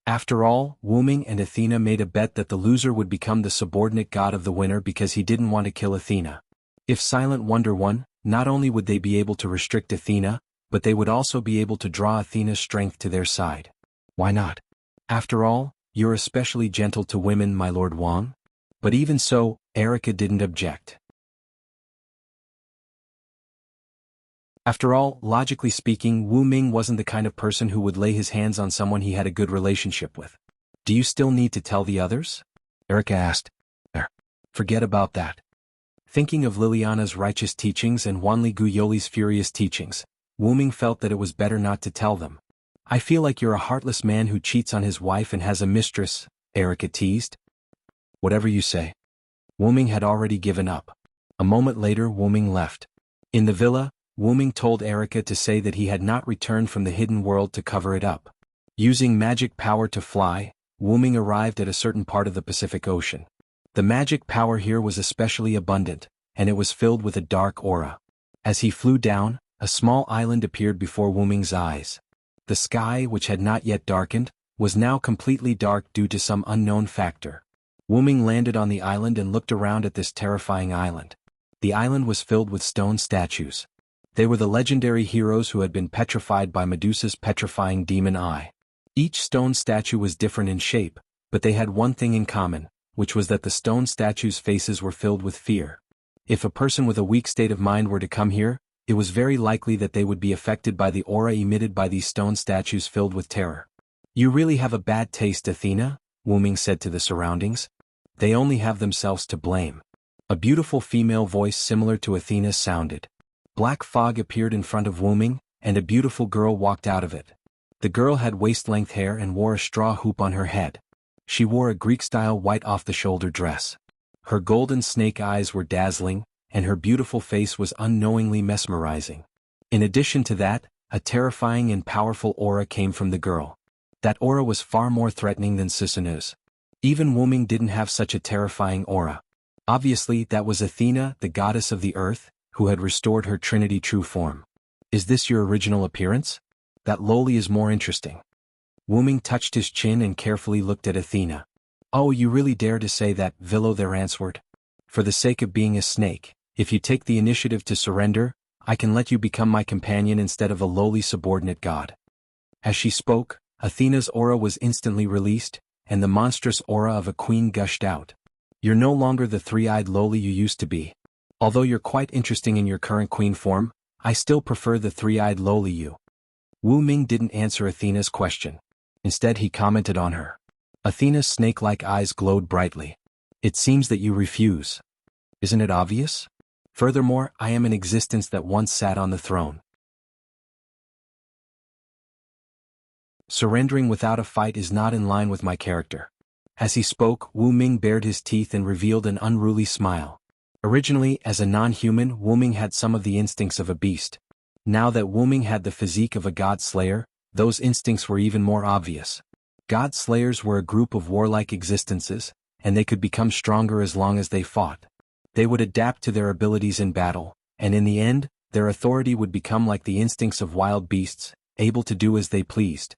After all, Wuming and Athena made a bet that the loser would become the subordinate god of the winner because he didn't want to kill Athena. If Silent Wonder won, not only would they be able to restrict Athena, but they would also be able to draw Athena's strength to their side. Why not? After all, you're especially gentle to women, my Lord Wang. But even so, Erica didn't object. After all, logically speaking, Wu Ming wasn't the kind of person who would lay his hands on someone he had a good relationship with. Do you still need to tell the others? Erica asked. Forget about that. Thinking of Liliana's righteous teachings and Wanli Guyoli's furious teachings, Wuming felt that it was better not to tell them. I feel like you're a heartless man who cheats on his wife and has a mistress, Erica teased. Whatever you say. Wuming had already given up. A moment later Wuming left. In the villa, Wuming told Erica to say that he had not returned from the hidden world to cover it up. Using magic power to fly, Wuming arrived at a certain part of the Pacific Ocean. The magic power here was especially abundant, and it was filled with a dark aura. As he flew down, a small island appeared before Wuming's eyes. The sky, which had not yet darkened, was now completely dark due to some unknown factor. Wuming landed on the island and looked around at this terrifying island. The island was filled with stone statues. They were the legendary heroes who had been petrified by Medusa's petrifying demon eye. Each stone statue was different in shape, but they had one thing in common, which was that the stone statues' faces were filled with fear. If a person with a weak state of mind were to come here, it was very likely that they would be affected by the aura emitted by these stone statues filled with terror. You really have a bad taste, Athena, Wuming said to the surroundings. They only have themselves to blame. A beautiful female voice similar to Athena's sounded. Black fog appeared in front of Wuming, and a beautiful girl walked out of it. The girl had waist-length hair and wore a straw hoop on her head. She wore a Greek-style white off-the-shoulder dress. Her golden snake eyes were dazzling, and her beautiful face was unknowingly mesmerizing. In addition to that, a terrifying and powerful aura came from the girl. That aura was far more threatening than Susanu's. Even Wuming didn't have such a terrifying aura. Obviously, that was Athena, the goddess of the earth, who had restored her Trinity true form. Is this your original appearance? That lowly is more interesting. Wuming touched his chin and carefully looked at Athena. Oh, you really dare to say that, Vilo there answered. For the sake of being a snake, if you take the initiative to surrender, I can let you become my companion instead of a lowly subordinate god. As she spoke, Athena's aura was instantly released, and the monstrous aura of a queen gushed out. You're no longer the three-eyed lowly you used to be. Although you're quite interesting in your current queen form, I still prefer the three-eyed lowly you. Wuming didn't answer Athena's question. Instead he commented on her. Athena's snake-like eyes glowed brightly. It seems that you refuse. Isn't it obvious? Furthermore, I am an existence that once sat on the throne. Surrendering without a fight is not in line with my character. As he spoke, Wuming bared his teeth and revealed an unruly smile. Originally, as a non-human, Wuming had some of the instincts of a beast. Now that Wuming had the physique of a god-slayer, those instincts were even more obvious. God-slayers were a group of warlike existences, and they could become stronger as long as they fought. They would adapt to their abilities in battle, and in the end, their authority would become like the instincts of wild beasts, able to do as they pleased.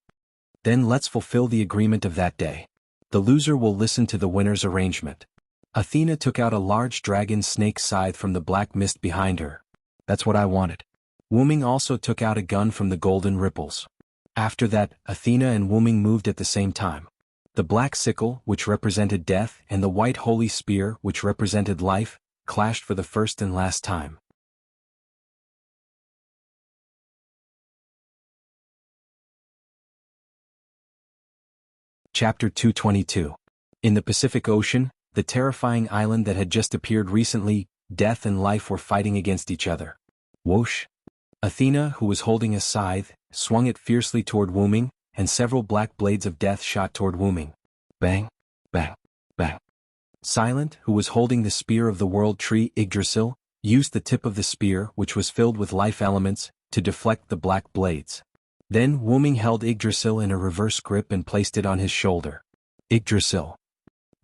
Then let's fulfill the agreement of that day. The loser will listen to the winner's arrangement. Athena took out a large dragon snake scythe from the black mist behind her. That's what I wanted. Wuming also took out a gun from the golden ripples. After that, Athena and Wuming moved at the same time. The black sickle, which represented death, and the white holy spear, which represented life, clashed for the first and last time. Chapter 222. In the Pacific Ocean, the terrifying island that had just appeared recently, death and life were fighting against each other. Whoosh! Athena, who was holding a scythe, swung it fiercely toward Wuming, and several black blades of death shot toward Wuming. Bang! Bang! Bang! Silent, who was holding the spear of the world tree Yggdrasil, used the tip of the spear, which was filled with life elements, to deflect the black blades. Then Wuming held Yggdrasil in a reverse grip and placed it on his shoulder. Yggdrasil.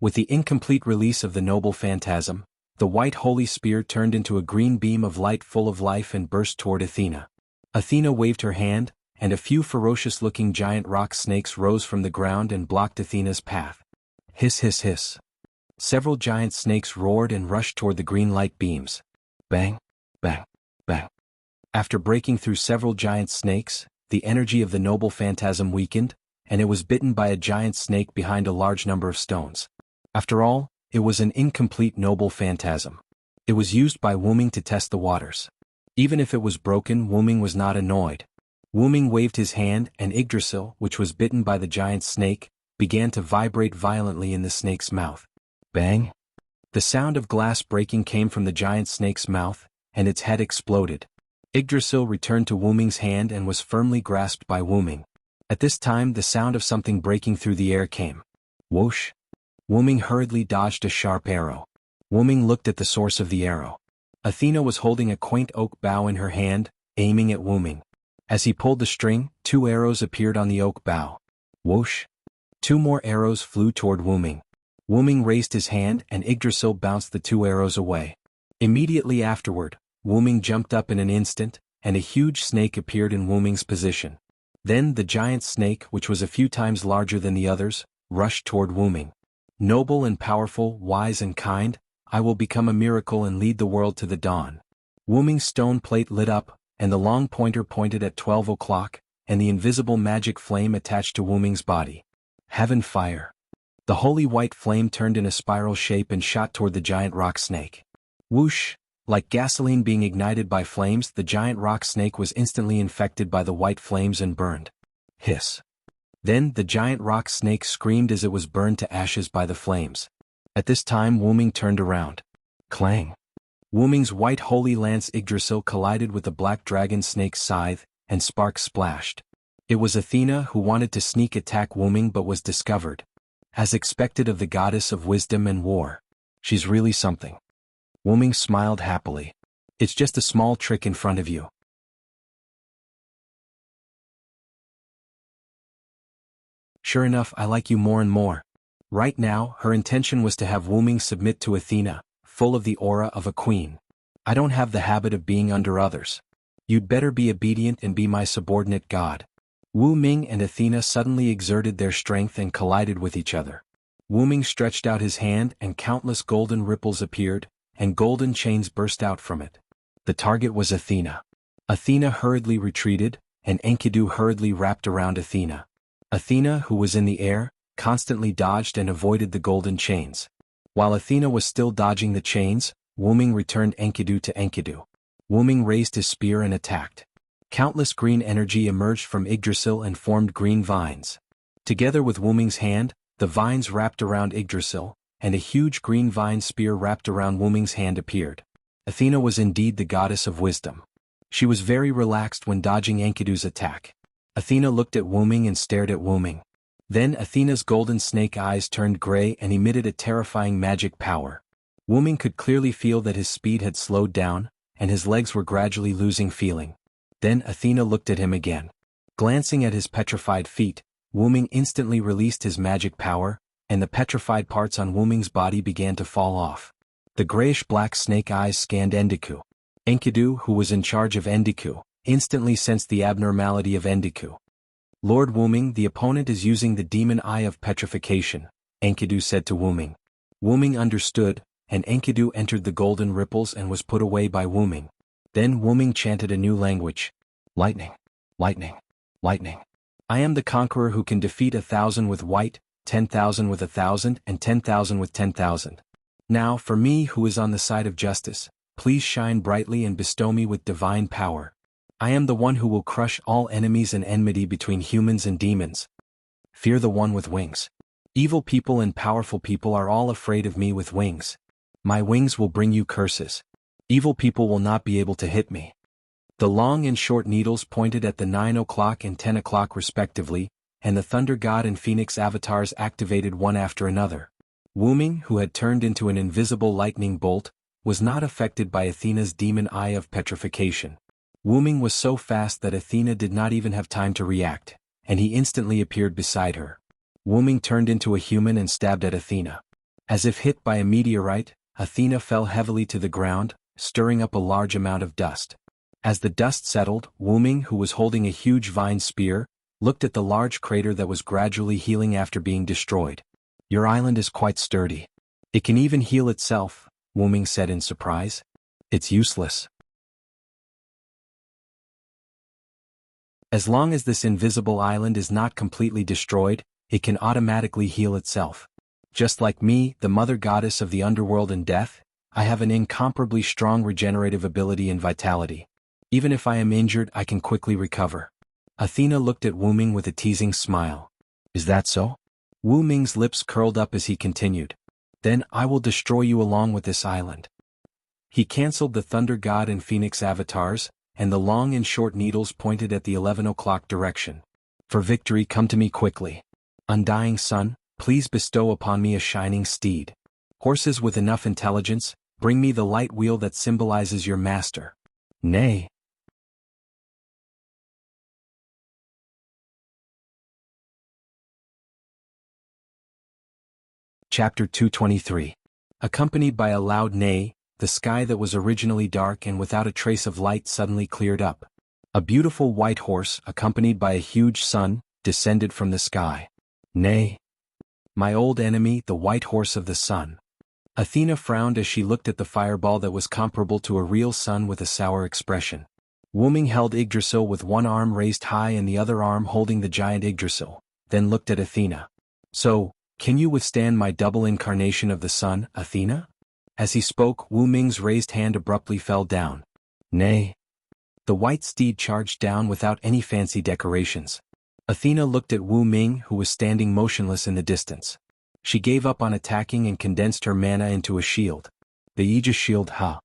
With the incomplete release of the noble phantasm, the white holy spear turned into a green beam of light full of life and burst toward Athena. Athena waved her hand, and a few ferocious-looking giant rock snakes rose from the ground and blocked Athena's path. Hiss hiss hiss. Several giant snakes roared and rushed toward the green light beams. Bang! Bang! Bang! After breaking through several giant snakes, the energy of the noble phantasm weakened, and it was bitten by a giant snake behind a large number of stones. After all, it was an incomplete noble phantasm. It was used by Wuming to test the waters. Even if it was broken, Wuming was not annoyed. Wuming waved his hand, and Yggdrasil, which was bitten by the giant snake, began to vibrate violently in the snake's mouth. Bang! The sound of glass breaking came from the giant snake's mouth, and its head exploded. Yggdrasil returned to Wuming's hand and was firmly grasped by Wuming. At this time the sound of something breaking through the air came. Whoosh! Wuming hurriedly dodged a sharp arrow. Wuming looked at the source of the arrow. Athena was holding a quaint oak bough in her hand, aiming at Wuming. As he pulled the string, 2 arrows appeared on the oak bough. Whoosh! 2 more arrows flew toward Wuming. Wuming raised his hand and Yggdrasil bounced the 2 arrows away. Immediately afterward, Wuming jumped up in an instant, and a huge snake appeared in Wuming's position. Then the giant snake, which was a few times larger than the others, rushed toward Wuming. Noble and powerful, wise and kind, I will become a miracle and lead the world to the dawn. Wuming's stone plate lit up, and the long pointer pointed at 12 o'clock, and the invisible magic flame attached to Wuming's body. Heaven fire. The holy white flame turned in a spiral shape and shot toward the giant rock snake. Whoosh! Like gasoline being ignited by flames, the giant rock snake was instantly infected by the white flames and burned. Hiss! Then the giant rock snake screamed as it was burned to ashes by the flames. At this time Wuming turned around. Clang! Wuming's white holy lance Yggdrasil collided with the black dragon snake's scythe, and sparks splashed. It was Athena who wanted to sneak attack Wuming but was discovered. As expected of the goddess of wisdom and war. She's really something. Wuming smiled happily. It's just a small trick in front of you. Sure enough, I like you more and more. Right now, her intention was to have Wuming submit to Athena, full of the aura of a queen. I don't have the habit of being under others. You'd better be obedient and be my subordinate god. Wuming and Athena suddenly exerted their strength and collided with each other. Wuming stretched out his hand and countless golden ripples appeared, and golden chains burst out from it. The target was Athena. Athena hurriedly retreated, and Enkidu hurriedly wrapped around Athena. Athena, who was in the air, constantly dodged and avoided the golden chains. While Athena was still dodging the chains, Wuming returned Enkidu to Enkidu. Wuming raised his spear and attacked. Countless green energy emerged from Yggdrasil and formed green vines. Together with Wuming's hand, the vines wrapped around Yggdrasil, and a huge green vine spear wrapped around Wuming's hand appeared. Athena was indeed the goddess of wisdom. She was very relaxed when dodging Enkidu's attack. Athena looked at Wuming and stared at Wuming. Then Athena's golden snake eyes turned gray and emitted a terrifying magic power. Wuming could clearly feel that his speed had slowed down, and his legs were gradually losing feeling. Then Athena looked at him again. Glancing at his petrified feet, Wuming instantly released his magic power, and the petrified parts on Wuming's body began to fall off. The grayish-black snake eyes scanned Enkidu. Enkidu, who was in charge of Enkidu, instantly sensed the abnormality of Enkidu. Lord Wuming, the opponent is using the demon eye of petrification, Enkidu said to Wuming. Wuming understood, and Enkidu entered the golden ripples and was put away by Wuming. Then Wuming chanted a new language. Lightning, lightning, lightning. I am the conqueror who can defeat 1,000 with white, 10,000 with 1,000 and 10,000 with 10,000. Now for me who is on the side of justice, please shine brightly and bestow me with divine power. I am the one who will crush all enemies and enmity between humans and demons. Fear the one with wings. Evil people and powerful people are all afraid of me with wings. My wings will bring you curses. Evil people will not be able to hit me. The long and short needles pointed at the 9 o'clock and 10 o'clock respectively, and the thunder god and phoenix avatars activated one after another. Wuming, who had turned into an invisible lightning bolt, was not affected by Athena's demon eye of petrification. Wuming was so fast that Athena did not even have time to react, and he instantly appeared beside her. Wuming turned into a human and stabbed at Athena. As if hit by a meteorite, Athena fell heavily to the ground, stirring up a large amount of dust. As the dust settled, Wuming, who was holding a huge vine spear, looked at the large crater that was gradually healing after being destroyed. Your island is quite sturdy. It can even heal itself, Wuming said in surprise. It's useless. As long as this invisible island is not completely destroyed, it can automatically heal itself. Just like me, the mother goddess of the underworld and death, I have an incomparably strong regenerative ability and vitality. Even if I am injured, I can quickly recover. Athena looked at Wuming with a teasing smile. Is that so? Wu Ming's lips curled up as he continued. Then I will destroy you along with this island. He cancelled the Thunder God and Phoenix avatars, and the long and short needles pointed at the 11 o'clock direction. For victory, come to me quickly. Undying sun, please bestow upon me a shining steed. Horses with enough intelligence, bring me the light wheel that symbolizes your master. Nay. Chapter 223. Accompanied by a loud neigh, the sky that was originally dark and without a trace of light suddenly cleared up. A beautiful white horse, accompanied by a huge sun, descended from the sky. Nay. My old enemy, the white horse of the sun. Athena frowned as she looked at the fireball that was comparable to a real sun with a sour expression. Wu Ming held Yggdrasil with one arm raised high and the other arm holding the giant Yggdrasil, then looked at Athena. So, can you withstand my double incarnation of the sun, Athena? As he spoke, Wu Ming's raised hand abruptly fell down. Nay. The white steed charged down without any fancy decorations. Athena looked at Wu Ming, who was standing motionless in the distance. She gave up on attacking and condensed her mana into a shield. The Aegis Shield Ha.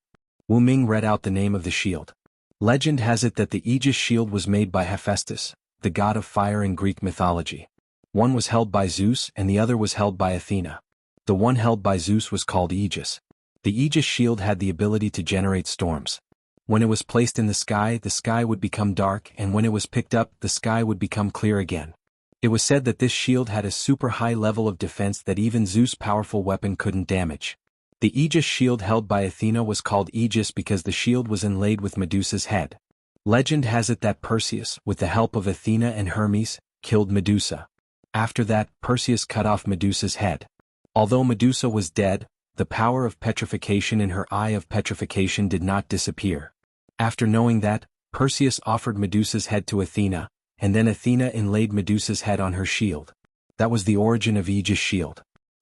Wu Ming read out the name of the shield. Legend has it that the Aegis Shield was made by Hephaestus, the god of fire in Greek mythology. One was held by Zeus and the other was held by Athena. The one held by Zeus was called Aegis. The Aegis Shield had the ability to generate storms. When it was placed in the sky would become dark, and when it was picked up, the sky would become clear again. It was said that this shield had a super high level of defense that even Zeus' powerful weapon couldn't damage. The Aegis Shield held by Athena was called Aegis because the shield was inlaid with Medusa's head. Legend has it that Perseus, with the help of Athena and Hermes, killed Medusa. After that, Perseus cut off Medusa's head. Although Medusa was dead, the power of petrification in her eye of petrification did not disappear. After knowing that, Perseus offered Medusa's head to Athena, and then Athena inlaid Medusa's head on her shield. That was the origin of Aegis' shield.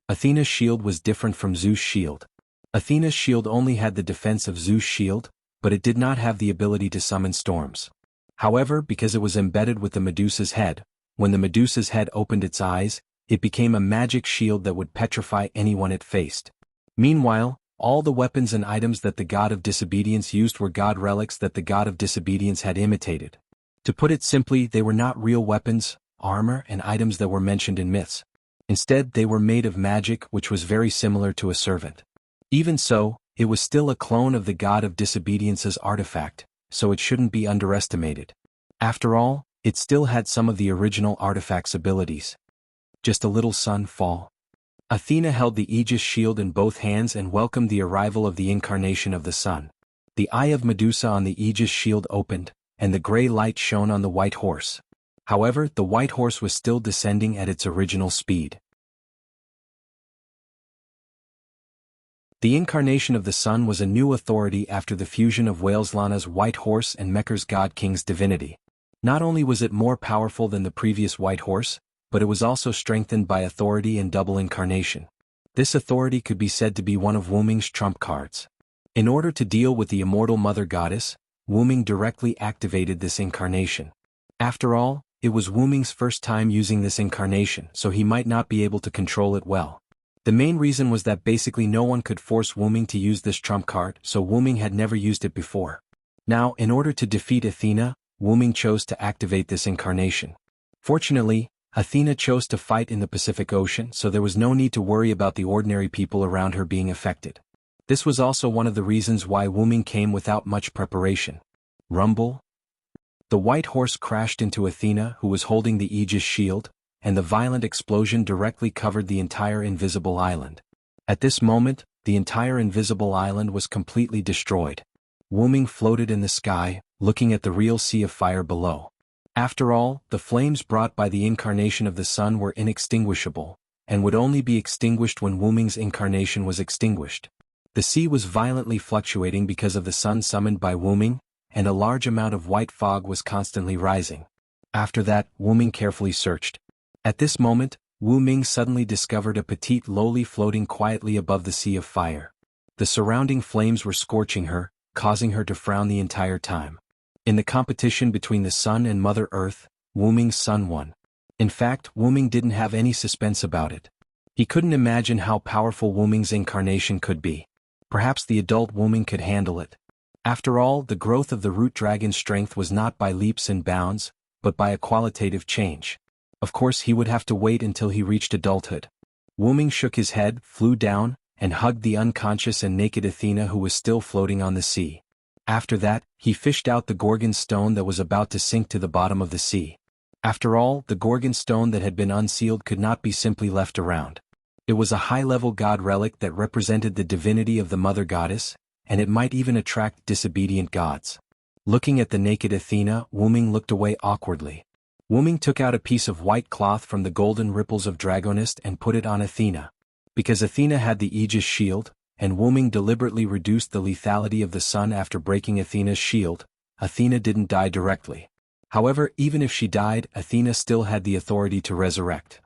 Athena's shield was different from Zeus' shield. Athena's shield only had the defense of Zeus' shield, but it did not have the ability to summon storms. However, because it was embedded with the Medusa's head, when the Medusa's head opened its eyes, it became a magic shield that would petrify anyone it faced. Meanwhile, all the weapons and items that the god of disobedience used were god relics that the god of disobedience had imitated. To put it simply, they were not real weapons, armor, and items that were mentioned in myths. Instead, they were made of magic, which was very similar to a servant. Even so, it was still a clone of the god of disobedience's artifact, so it shouldn't be underestimated. After all, it still had some of the original artifact's abilities. Just a little sun fall. Athena held the Aegis shield in both hands and welcomed the arrival of the incarnation of the sun. The eye of Medusa on the Aegis shield opened, and the gray light shone on the white horse. However, the white horse was still descending at its original speed. The incarnation of the sun was a new authority after the fusion of Waleslana's white horse and Mekker's god king's divinity. Not only was it more powerful than the previous white horse, but it was also strengthened by authority and double incarnation. This authority could be said to be one of Wu Ming's trump cards. In order to deal with the immortal mother goddess, Wu Ming directly activated this incarnation. After all, it was Wu Ming's first time using this incarnation, so he might not be able to control it well. The main reason was that basically no one could force Wu Ming to use this trump card, so Wu Ming had never used it before. Now, in order to defeat Athena, Wu Ming chose to activate this incarnation. Fortunately, Athena chose to fight in the Pacific Ocean, so there was no need to worry about the ordinary people around her being affected. This was also one of the reasons why Wu Ming came without much preparation. Rumble. The white horse crashed into Athena, who was holding the Aegis shield, and the violent explosion directly covered the entire invisible island. At this moment, the entire invisible island was completely destroyed. Wu Ming floated in the sky, looking at the real sea of fire below. After all, the flames brought by the incarnation of the sun were inextinguishable, and would only be extinguished when Wu Ming's incarnation was extinguished. The sea was violently fluctuating because of the sun summoned by Wu Ming, and a large amount of white fog was constantly rising. After that, Wu Ming carefully searched. At this moment, Wu Ming suddenly discovered a petite loli floating quietly above the sea of fire. The surrounding flames were scorching her, causing her to frown the entire time. In the competition between the sun and Mother Earth, Wu Ming's son won. In fact, Wuming didn't have any suspense about it. He couldn't imagine how powerful Wuming's incarnation could be. Perhaps the adult Wuming could handle it. After all, the growth of the root dragon's strength was not by leaps and bounds, but by a qualitative change. Of course, he would have to wait until he reached adulthood. Wuming shook his head, flew down, and hugged the unconscious and naked Athena who was still floating on the sea. After that, he fished out the Gorgon stone that was about to sink to the bottom of the sea. After all, the Gorgon stone that had been unsealed could not be simply left around. It was a high-level god relic that represented the divinity of the mother goddess, and it might even attract disobedient gods. Looking at the naked Athena, Wuming looked away awkwardly. Wuming took out a piece of white cloth from the golden ripples of Dragonist and put it on Athena. Because Athena had the Aegis shield, and Wuming deliberately reduced the lethality of the sun after breaking Athena's shield, Athena didn't die directly. However, even if she died, Athena still had the authority to resurrect.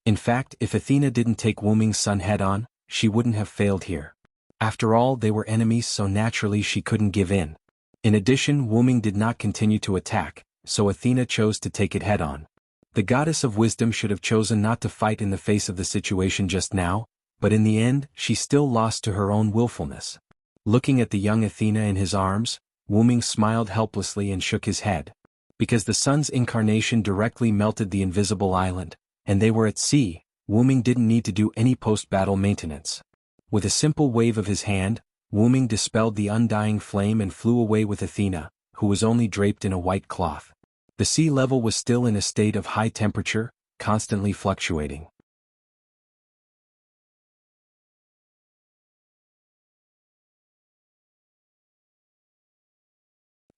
In fact, if Athena didn't take Wuming's son head-on, she wouldn't have failed here. After all, they were enemies, so naturally she couldn't give in. In addition, Wuming did not continue to attack, so Athena chose to take it head-on. The goddess of wisdom should have chosen not to fight in the face of the situation just now, but in the end, she still lost to her own willfulness. Looking at the young Athena in his arms, Wuming smiled helplessly and shook his head. Because the sun's incarnation directly melted the invisible island, and they were at sea, Wuming didn't need to do any post-battle maintenance. With a simple wave of his hand, Wuming dispelled the undying flame and flew away with Athena, who was only draped in a white cloth. The sea level was still in a state of high temperature, constantly fluctuating.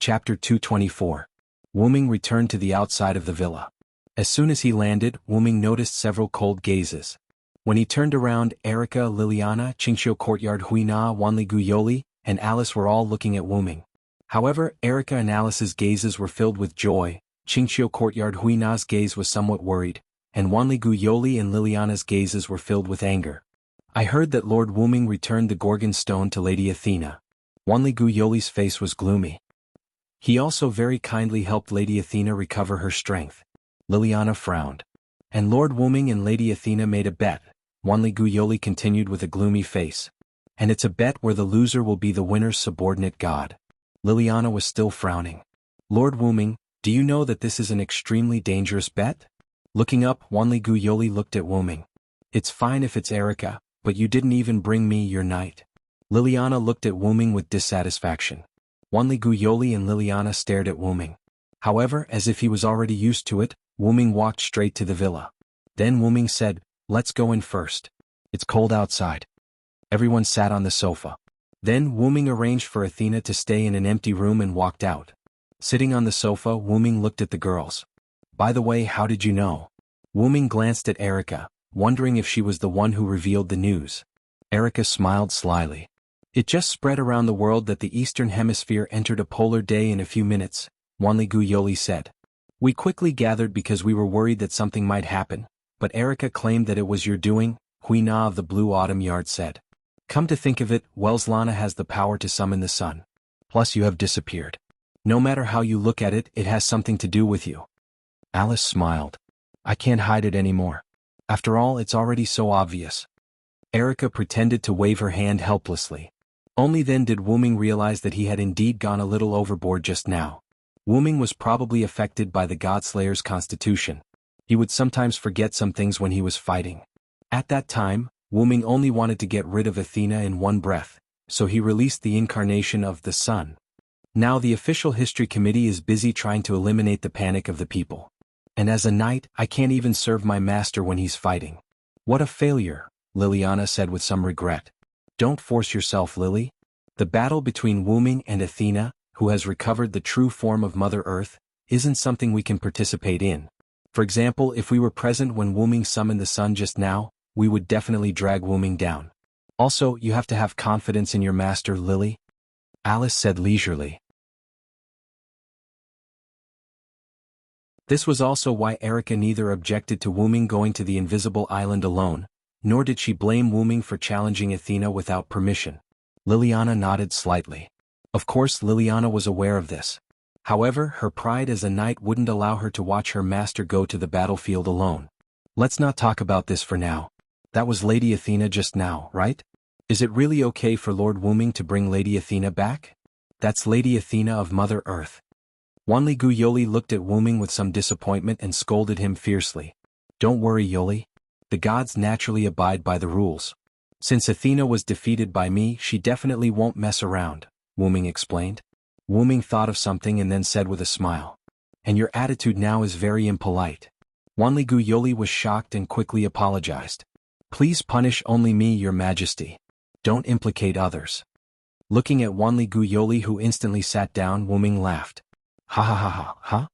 Chapter 224. Wuming returned to the outside of the villa. As soon as he landed, Wuming noticed several cold gazes. When he turned around, Erica, Liliana, Qingxiu Courtyard Huina, Wanli Yoli, and Alice were all looking at Wuming. However, Erica and Alice's gazes were filled with joy, Qingxiu Courtyard Huina's gaze was somewhat worried, and Wanli Yoli and Liliana's gazes were filled with anger. I heard that Lord Wuming returned the Gorgon stone to Lady Athena. Wanli Yoli's face was gloomy. He also very kindly helped Lady Athena recover her strength. Liliana frowned. And Lord Wuming and Lady Athena made a bet, Wanli Yoli continued with a gloomy face. And it's a bet where the loser will be the winner's subordinate god. Liliana was still frowning. Lord Wuming, do you know that this is an extremely dangerous bet? Looking up, Wanli Yoli looked at Wuming. It's fine if it's Erica, but you didn't even bring me your knight. Liliana looked at Wuming with dissatisfaction. Wanli Yoli and Liliana stared at Wuming. However, as if he was already used to it, Wuming walked straight to the villa. Then Wuming said, "Let's go in first. It's cold outside." Everyone sat on the sofa. Then Wuming arranged for Athena to stay in an empty room and walked out. Sitting on the sofa, Wuming looked at the girls. "By the way, how did you know?" Wuming glanced at Erica, wondering if she was the one who revealed the news. Erica smiled slyly. "It just spread around the world that the Eastern Hemisphere entered a polar day in a few minutes," Wanli Yoli said. "We quickly gathered because we were worried that something might happen, but Erica claimed that it was your doing," Huina of the Blue Autumn Yard said. "Come to think of it, Welslana has the power to summon the sun. Plus you have disappeared. No matter how you look at it, it has something to do with you." Alice smiled. "I can't hide it anymore. After all, it's already so obvious." Erica pretended to wave her hand helplessly. Only then did Wuming realize that he had indeed gone a little overboard just now. Wuming was probably affected by the Godslayer's constitution. He would sometimes forget some things when he was fighting. At that time, Wuming only wanted to get rid of Athena in one breath, so he released the incarnation of the sun. Now the official history committee is busy trying to eliminate the panic of the people. And as a knight, I can't even serve my master when he's fighting. What a failure, Liliana said with some regret. Don't force yourself, Lily. The battle between Wuming and Athena, who has recovered the true form of Mother Earth, isn't something we can participate in. For example, if we were present when Wuming summoned the sun just now, we would definitely drag Wuming down. Also, you have to have confidence in your master, Lily, Alice said leisurely. This was also why Erica neither objected to Wuming going to the invisible island alone, nor did she blame Wuming for challenging Athena without permission. Liliana nodded slightly. Of course Liliana was aware of this. However, her pride as a knight wouldn't allow her to watch her master go to the battlefield alone. Let's not talk about this for now. That was Lady Athena just now, right? Is it really okay for Lord Wuming to bring Lady Athena back? That's Lady Athena of Mother Earth. Wanli Gu Yoli looked at Wuming with some disappointment and scolded him fiercely. Don't worry, Yoli. The gods naturally abide by the rules. Since Athena was defeated by me, she definitely won't mess around, Wuming explained. Wuming thought of something and then said with a smile. And your attitude now is very impolite. Wanli Gu Yoli was shocked and quickly apologized. Please punish only me, your majesty. Don't implicate others. Looking at Wanli Gu Yoli, who instantly sat down, Wuming laughed. Ha ha ha ha, huh?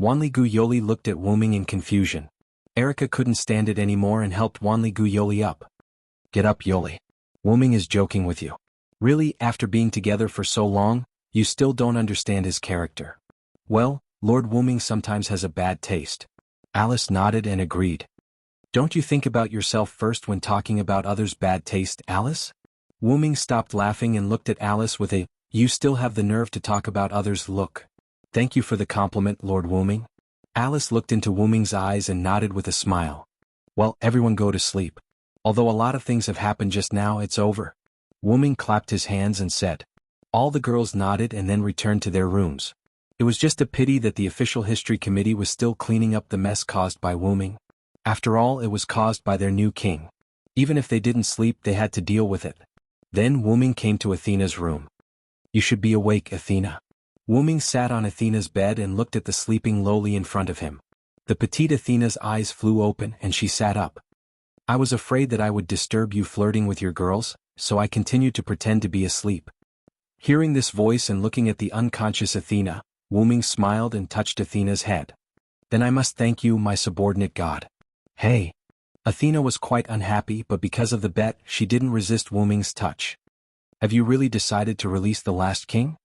Wanli Gu Yoli looked at Wuming in confusion. Erica couldn't stand it anymore and helped Wanli Gu Yoli up. Get up, Yoli. Wuming is joking with you. Really, after being together for so long, you still don't understand his character. Well, Lord Wuming sometimes has a bad taste. Alice nodded and agreed. Don't you think about yourself first when talking about others' bad taste, Alice? Wuming stopped laughing and looked at Alice with a, you still have the nerve to talk about others look. Thank you for the compliment, Lord Wuming. Alice looked into Wuming's eyes and nodded with a smile. Well, everyone go to sleep. Although a lot of things have happened just now, it's over. Wuming clapped his hands and said. All the girls nodded and then returned to their rooms. It was just a pity that the official history committee was still cleaning up the mess caused by Wuming. After all, it was caused by their new king. Even if they didn't sleep, they had to deal with it. Then Wuming came to Athena's room. You should be awake, Athena. Wuming sat on Athena's bed and looked at the sleeping Loli in front of him. The petite Athena's eyes flew open and she sat up. I was afraid that I would disturb you flirting with your girls, so I continued to pretend to be asleep. Hearing this voice and looking at the unconscious Athena, Wuming smiled and touched Athena's head. Then I must thank you, my subordinate god. Hey. Athena was quite unhappy, but because of the bet, she didn't resist Wuming's touch. Have you really decided to release the last king?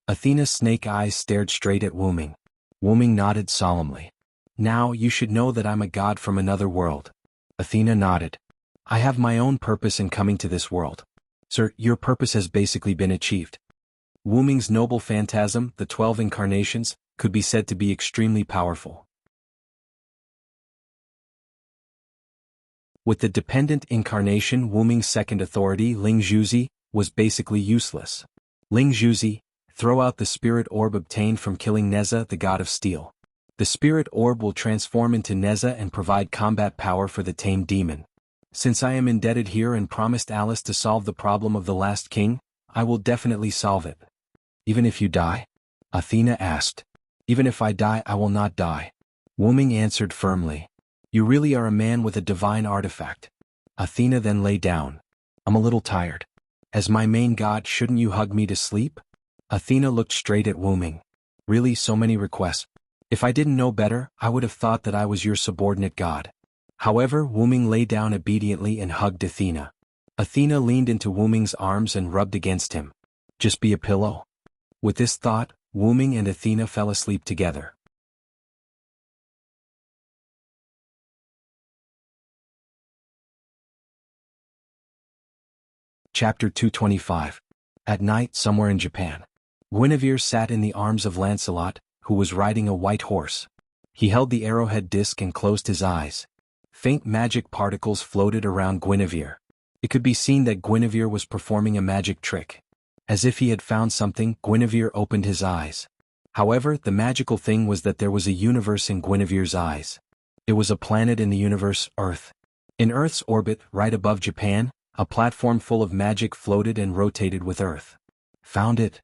Athena's snake eyes stared straight at Wuming. Wuming nodded solemnly. Now you should know that I'm a god from another world. Athena nodded. I have my own purpose in coming to this world. Sir, your purpose has basically been achieved. Wuming's noble phantasm, the 12 incarnations, could be said to be extremely powerful. With the dependent incarnation, Wuming's second authority, Ling Zhuzi, was basically useless. Ling Zhuzi, throw out the spirit orb obtained from killing Neza, the god of steel. The spirit orb will transform into Neza and provide combat power for the tamed demon. Since I am indebted here and promised Alice to solve the problem of the last king, I will definitely solve it. Even if you die? Athena asked. Even if I die, I will not die. Wuming answered firmly. You really are a man with a divine artifact. Athena then lay down. I'm a little tired. As my main god, shouldn't you hug me to sleep? Athena looked straight at Wuming. Really, so many requests? If I didn't know better, I would have thought that I was your subordinate god. However, Wuming lay down obediently and hugged Athena. Athena leaned into Wuming's arms and rubbed against him. Just be a pillow. With this thought, Wuming and Athena fell asleep together. Chapter 225. At night, somewhere in Japan. Guinevere sat in the arms of Lancelot, who was riding a white horse. He held the arrowhead disc and closed his eyes. Faint magic particles floated around Guinevere. It could be seen that Guinevere was performing a magic trick. As if he had found something, Guinevere opened his eyes. However, the magical thing was that there was a universe in Guinevere's eyes. It was a planet in the universe, Earth. In Earth's orbit, right above Japan, a platform full of magic floated and rotated with Earth. Found it?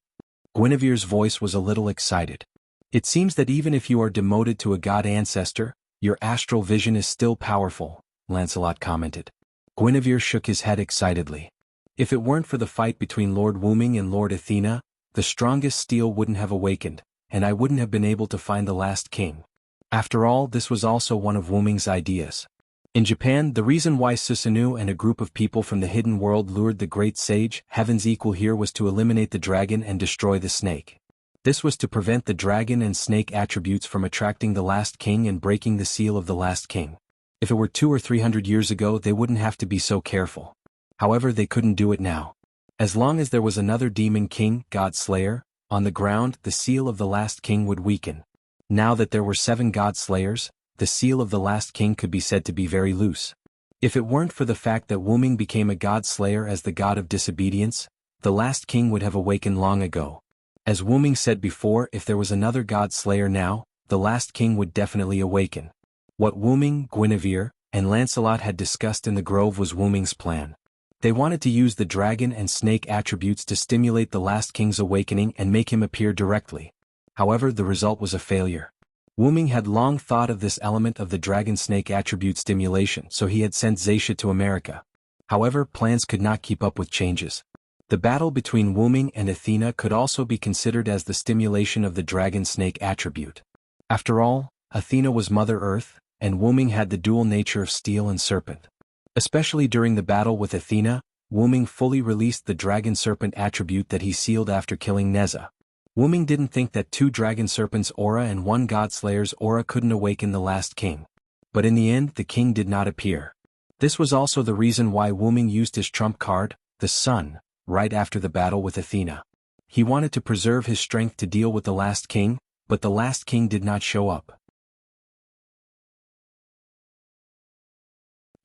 Guinevere's voice was a little excited. It seems that even if you are demoted to a god ancestor, your astral vision is still powerful, Lancelot commented. Guinevere shook his head excitedly. If it weren't for the fight between Lord Wuming and Lord Athena, the strongest steel wouldn't have awakened, and I wouldn't have been able to find the last king. After all, this was also one of Wuming's ideas. In Japan, the reason why Susanoo and a group of people from the hidden world lured the great sage, Heaven's Equal here, was to eliminate the dragon and destroy the snake. This was to prevent the dragon and snake attributes from attracting the last king and breaking the seal of the last king. If it were 200 or 300 years ago, they wouldn't have to be so careful. However, they couldn't do it now. As long as there was another demon king, God Slayer, on the ground the seal of the last king would weaken. Now that there were 7 god slayers, the seal of the last king could be said to be very loose. If it weren't for the fact that Wu Ming became a god slayer as the god of disobedience, the last king would have awakened long ago. As Wu Ming said before, if there was another god slayer now, the last king would definitely awaken. What Wu Ming, Guinevere, and Lancelot had discussed in the grove was Wu Ming's plan. They wanted to use the dragon and snake attributes to stimulate the last king's awakening and make him appear directly. However, the result was a failure. Wu Ming had long thought of this element of the dragon-snake attribute stimulation, so he had sent Zaisha to America. However, plans could not keep up with changes. The battle between Wu Ming and Athena could also be considered as the stimulation of the dragon-snake attribute. After all, Athena was Mother Earth, and Wu Ming had the dual nature of steel and serpent. Especially during the battle with Athena, Wu Ming fully released the dragon-serpent attribute that he sealed after killing Neza. Wu Ming didn't think that 2 dragon serpents' aura and 1 god slayer's aura couldn't awaken the last king. But in the end, the king did not appear. This was also the reason why Wu Ming used his trump card, the sun, right after the battle with Athena. He wanted to preserve his strength to deal with the last king, but the last king did not show up.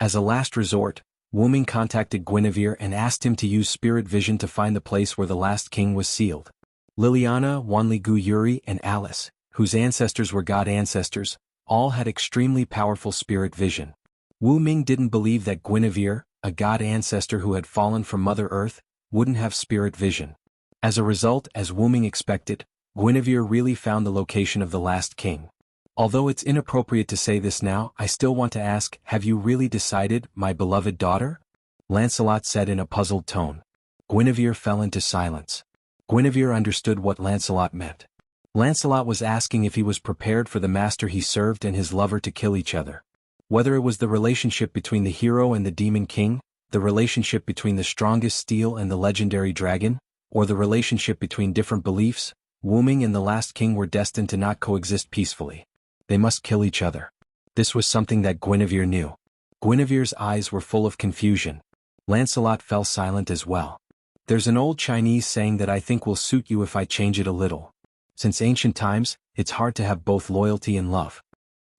As a last resort, Wu Ming contacted Guinevere and asked him to use spirit vision to find the place where the last king was sealed. Liliana, Wanli Yuri, and Alice, whose ancestors were god ancestors, all had extremely powerful spirit vision. Wu Ming didn't believe that Guinevere, a god ancestor who had fallen from Mother Earth, wouldn't have spirit vision. As a result, as Wu Ming expected, Guinevere really found the location of the last king. Although it's inappropriate to say this now, I still want to ask, have you really decided, my beloved daughter? Lancelot said in a puzzled tone. Guinevere fell into silence. Guinevere understood what Lancelot meant. Lancelot was asking if he was prepared for the master he served and his lover to kill each other. Whether it was the relationship between the hero and the demon king, the relationship between the strongest steel and the legendary dragon, or the relationship between different beliefs, Wu Ming and the last king were destined to not coexist peacefully. They must kill each other. This was something that Guinevere knew. Guinevere's eyes were full of confusion. Lancelot fell silent as well. There's an old Chinese saying that I think will suit you if I change it a little. Since ancient times, it's hard to have both loyalty and love.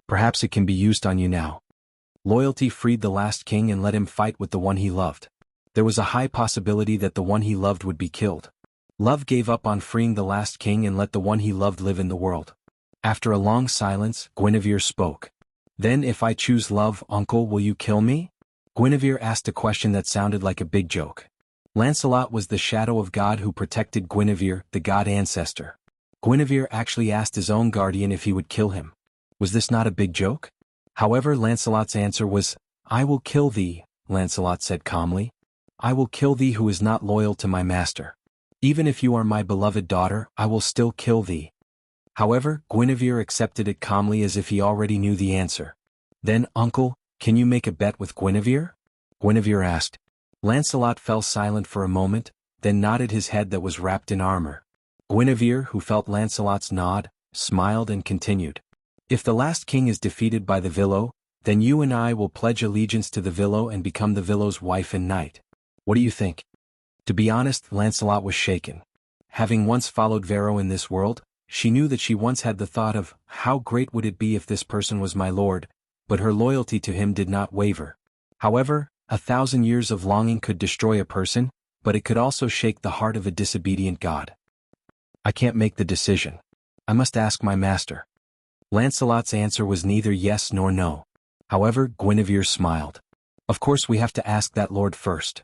Perhaps it can be used on you now. Loyalty freed the last king and let him fight with the one he loved. There was a high possibility that the one he loved would be killed. Love gave up on freeing the last king and let the one he loved live in the world. After a long silence, Guinevere spoke. Then if I choose love, uncle, will you kill me? Guinevere asked a question that sounded like a big joke. Lancelot was the shadow of God who protected Guinevere, the god ancestor. Guinevere actually asked his own guardian if he would kill him. Was this not a big joke? However, Lancelot's answer was, I will kill thee, Lancelot said calmly. I will kill thee who is not loyal to my master. Even if you are my beloved daughter, I will still kill thee. However, Guinevere accepted it calmly as if he already knew the answer. Then, uncle, can you make a bet with Guinevere? Guinevere asked. Lancelot fell silent for a moment, then nodded his head that was wrapped in armor. Guinevere, who felt Lancelot's nod, smiled and continued. If the last king is defeated by the Villo, then you and I will pledge allegiance to the Villo and become the Villo's wife and knight. What do you think? To be honest, Lancelot was shaken. Having once followed Varro in this world, she knew that she once had the thought of, how great would it be if this person was my lord, but her loyalty to him did not waver. However, 1,000 years of longing could destroy a person, but it could also shake the heart of a disobedient god. I can't make the decision. I must ask my master. Lancelot's answer was neither yes nor no. However, Guinevere smiled. Of course we have to ask that lord first.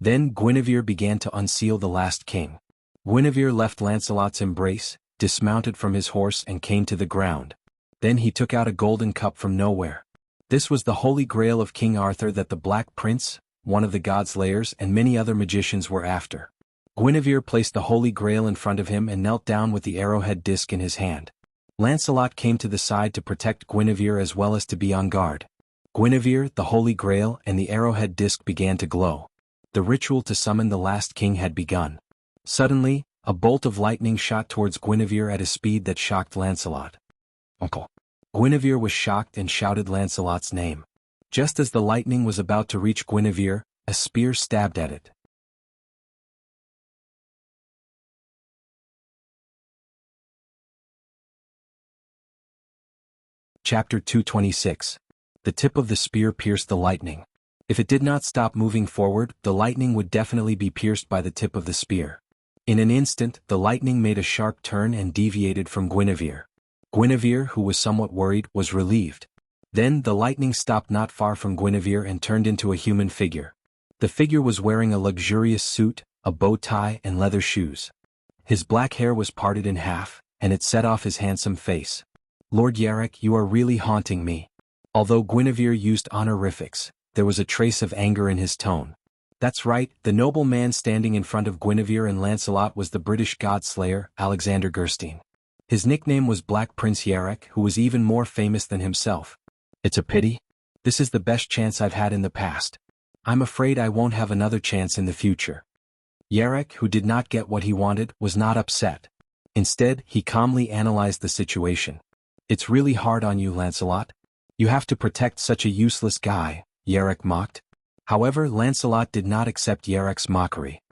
Then Guinevere began to unseal the last king. Guinevere left Lancelot's embrace, dismounted from his horse and came to the ground. Then he took out a golden cup from nowhere. This was the holy grail of King Arthur that the Black Prince, one of the godslayers, and many other magicians were after. Guinevere placed the holy grail in front of him and knelt down with the arrowhead disc in his hand. Lancelot came to the side to protect Guinevere as well as to be on guard. Guinevere, the holy grail, and the arrowhead disc began to glow. The ritual to summon the last king had begun. Suddenly, a bolt of lightning shot towards Guinevere at a speed that shocked Lancelot. Uncle. Guinevere was shocked and shouted Lancelot's name. Just as the lightning was about to reach Guinevere, a spear stabbed at it. Chapter 226. The tip of the spear pierced the lightning. If it did not stop moving forward, the lightning would definitely be pierced by the tip of the spear. In an instant, the lightning made a sharp turn and deviated from Guinevere. Guinevere, who was somewhat worried, was relieved. Then the lightning stopped not far from Guinevere and turned into a human figure. The figure was wearing a luxurious suit, a bow tie and leather shoes. His black hair was parted in half, and it set off his handsome face. "Lord Yarrick, you are really haunting me." Although Guinevere used honorifics, there was a trace of anger in his tone. That's right, the noble man standing in front of Guinevere and Lancelot was the British god-slayer, Alexander Gerstein. His nickname was Black Prince Yarrick, who was even more famous than himself. "It's a pity. This is the best chance I've had in the past. I'm afraid I won't have another chance in the future." Yarrick, who did not get what he wanted, was not upset. Instead, he calmly analyzed the situation. "It's really hard on you, Lancelot. You have to protect such a useless guy," Yarrick mocked. However, Lancelot did not accept Yarrick's mockery.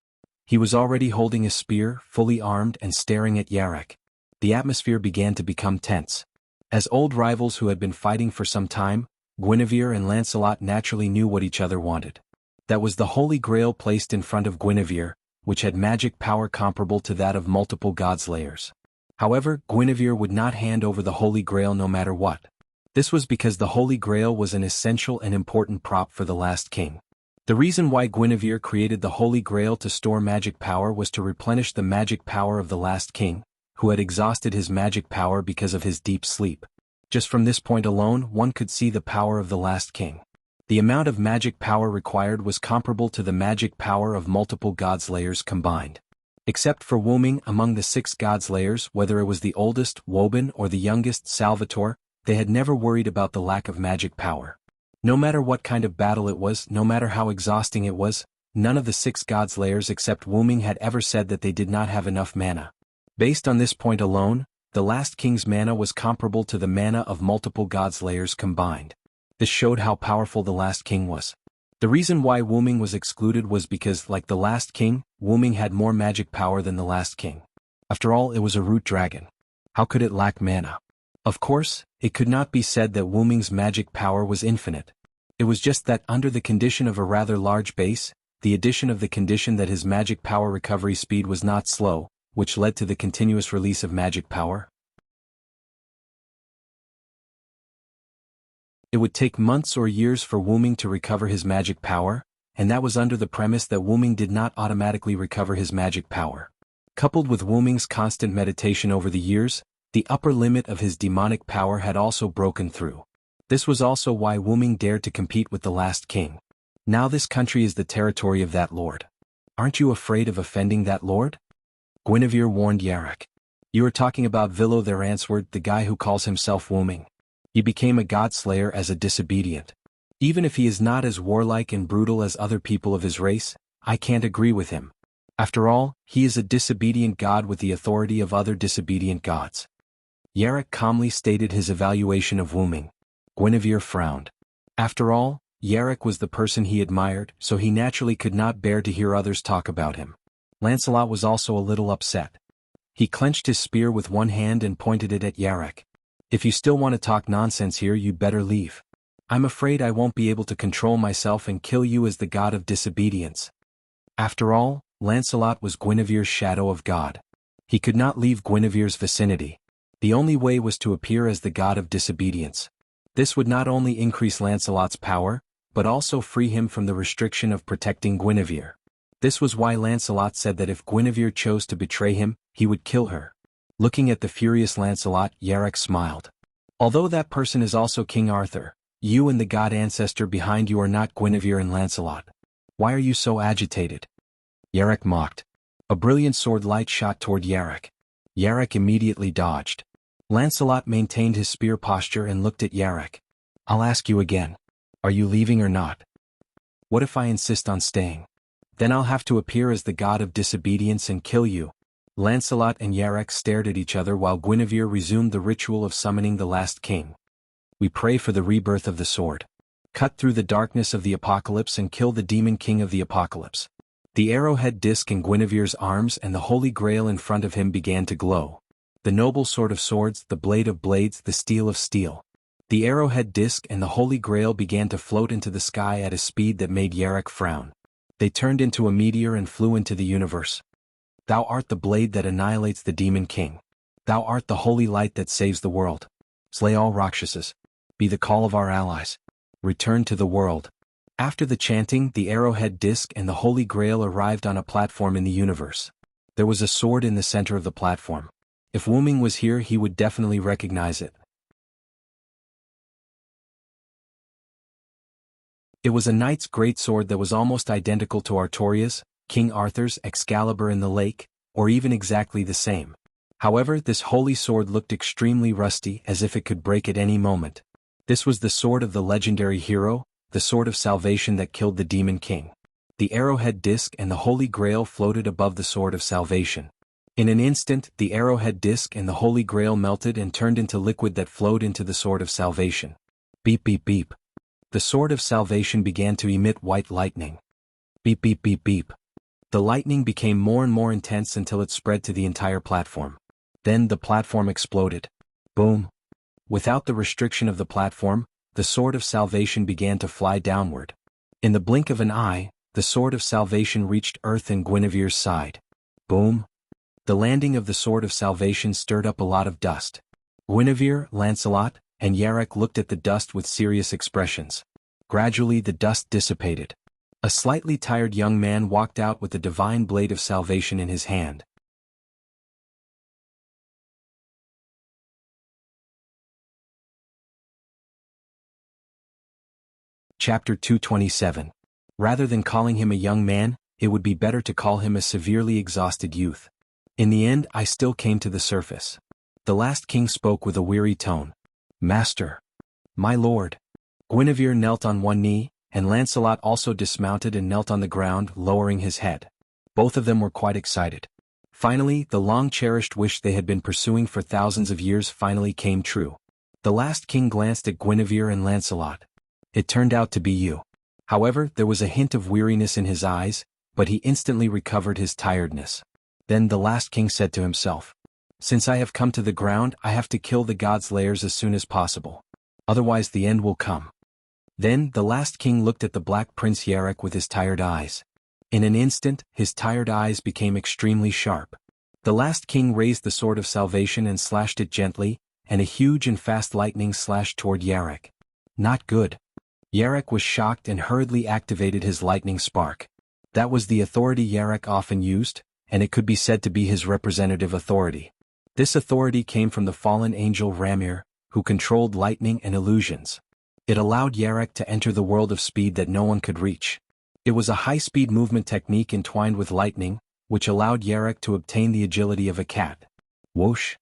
He was already holding a spear, fully armed and staring at Yarrick. The atmosphere began to become tense. As old rivals who had been fighting for some time, Guinevere and Lancelot naturally knew what each other wanted. That was the Holy Grail placed in front of Guinevere, which had magic power comparable to that of multiple god-slayers. However, Guinevere would not hand over the Holy Grail no matter what. This was because the Holy Grail was an essential and important prop for the last king. The reason why Guinevere created the Holy Grail to store magic power was to replenish the magic power of the last king, who had exhausted his magic power because of his deep sleep. Just from this point alone, one could see the power of the last king. The amount of magic power required was comparable to the magic power of multiple god-slayers combined. Except for Wuming, among the 6 god-slayers, whether it was the oldest, Woban, or the youngest, Salvatore, they had never worried about the lack of magic power. No matter what kind of battle it was, no matter how exhausting it was, none of the 6 god-slayers except Wuming had ever said that they did not have enough mana. Based on this point alone, the last king's mana was comparable to the mana of multiple god-slayers combined. This showed how powerful the last king was. The reason why Wuming was excluded was because, like the last king, Wuming had more magic power than the last king. After all, it was a root dragon. How could it lack mana? Of course, it could not be said that Wuming's magic power was infinite. It was just that under the condition of a rather large base, the addition of the condition that his magic power recovery speed was not slow, which led to the continuous release of magic power. It would take months or years for Wuming to recover his magic power, and that was under the premise that Wuming did not automatically recover his magic power. Coupled with Wuming's constant meditation over the years, the upper limit of his demonic power had also broken through. This was also why Wuming dared to compete with the last king. Now this country is the territory of that lord. Aren't you afraid of offending that lord? Guinevere warned Yarrick. You are talking about Villo there, answered the guy who calls himself Wuming. He became a god-slayer as a disobedient. Even if he is not as warlike and brutal as other people of his race, I can't agree with him. After all, he is a disobedient god with the authority of other disobedient gods. Yarrick calmly stated his evaluation of Wuming. Guinevere frowned. After all, Yarrick was the person he admired, so he naturally could not bear to hear others talk about him. Lancelot was also a little upset. He clenched his spear with one hand and pointed it at Yarrick. If you still want to talk nonsense here, you'd better leave. I'm afraid I won't be able to control myself and kill you as the god of disobedience. After all, Lancelot was Guinevere's shadow of God. He could not leave Guinevere's vicinity. The only way was to appear as the god of disobedience. This would not only increase Lancelot's power, but also free him from the restriction of protecting Guinevere. This was why Lancelot said that if Guinevere chose to betray him, he would kill her. Looking at the furious Lancelot, Yarrick smiled. Although that person is also King Arthur, you and the god ancestor behind you are not Guinevere and Lancelot. Why are you so agitated? Yarrick mocked. A brilliant sword light shot toward Yarrick. Yarrick immediately dodged. Lancelot maintained his spear posture and looked at Yarrick. I'll ask you again. Are you leaving or not? What if I insist on staying? Then I'll have to appear as the god of disobedience and kill you. Lancelot and Yarrick stared at each other while Guinevere resumed the ritual of summoning the last king. We pray for the rebirth of the sword. Cut through the darkness of the apocalypse and kill the demon king of the apocalypse. The arrowhead disc in Guinevere's arms and the holy grail in front of him began to glow. The noble sword of swords, the blade of blades, the steel of steel. The arrowhead disc and the Holy Grail began to float into the sky at a speed that made Yarek frown. They turned into a meteor and flew into the universe. Thou art the blade that annihilates the demon king. Thou art the holy light that saves the world. Slay all Rakshasas. Be the call of our allies. Return to the world. After the chanting, the arrowhead disc and the Holy Grail arrived on a platform in the universe. There was a sword in the center of the platform. If Wuming was here, he would definitely recognize it. It was a knight's greatsword that was almost identical to Artoria's, King Arthur's Excalibur in the lake, or even exactly the same. However, this holy sword looked extremely rusty, as if it could break at any moment. This was the sword of the legendary hero, the sword of salvation that killed the demon king. The arrowhead disc and the Holy Grail floated above the sword of salvation. In an instant, the arrowhead disc and the Holy Grail melted and turned into liquid that flowed into the sword of salvation. Beep beep beep. The sword of salvation began to emit white lightning. Beep beep beep beep. The lightning became more and more intense until it spread to the entire platform. Then the platform exploded. Boom. Without the restriction of the platform, the sword of salvation began to fly downward. In the blink of an eye, the sword of salvation reached Earth and Guinevere's side. Boom. The landing of the sword of salvation stirred up a lot of dust. Guinevere, Lancelot, and Yarek looked at the dust with serious expressions. Gradually the dust dissipated. A slightly tired young man walked out with the divine blade of salvation in his hand. Chapter 227. Rather than calling him a young man, it would be better to call him a severely exhausted youth. In the end, I still came to the surface. The last king spoke with a weary tone. Master. My lord. Guinevere knelt on one knee, and Lancelot also dismounted and knelt on the ground, lowering his head. Both of them were quite excited. Finally, the long-cherished wish they had been pursuing for thousands of years finally came true. The last king glanced at Guinevere and Lancelot. It turned out to be you. However, there was a hint of weariness in his eyes, but he instantly recovered his tiredness. Then the last king said to himself, Since I have come to the ground, I have to kill the gods' layers as soon as possible. Otherwise the end will come. Then the last king looked at the Black Prince Yarek with his tired eyes. In an instant, his tired eyes became extremely sharp. The last king raised the sword of salvation and slashed it gently, and a huge and fast lightning slashed toward Yarek. Not good. Yarek was shocked and hurriedly activated his lightning spark. That was the authority Yarek often used, and it could be said to be his representative authority. This authority came from the fallen angel Ramir, who controlled lightning and illusions. It allowed Yarek to enter the world of speed that no one could reach. It was a high-speed movement technique entwined with lightning, which allowed Yarek to obtain the agility of a cat. Whoosh!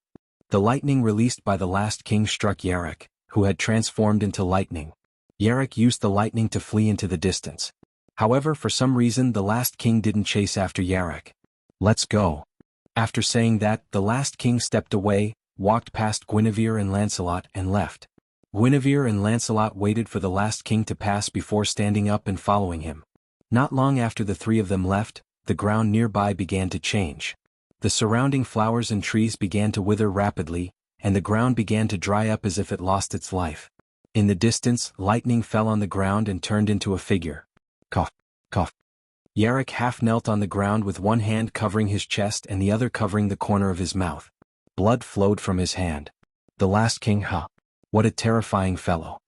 The lightning released by the last king struck Yarek, who had transformed into lightning. Yarek used the lightning to flee into the distance. However, for some reason the last king didn't chase after Yarek. Let's go. After saying that, the last king stepped away, walked past Guinevere and Lancelot and left. Guinevere and Lancelot waited for the last king to pass before standing up and following him. Not long after the three of them left, the ground nearby began to change. The surrounding flowers and trees began to wither rapidly, and the ground began to dry up as if it lost its life. In the distance, lightning fell on the ground and turned into a figure. Cough, cough. Yarek half knelt on the ground with one hand covering his chest and the other covering the corner of his mouth. Blood flowed from his hand. The last king, huh? What a terrifying fellow.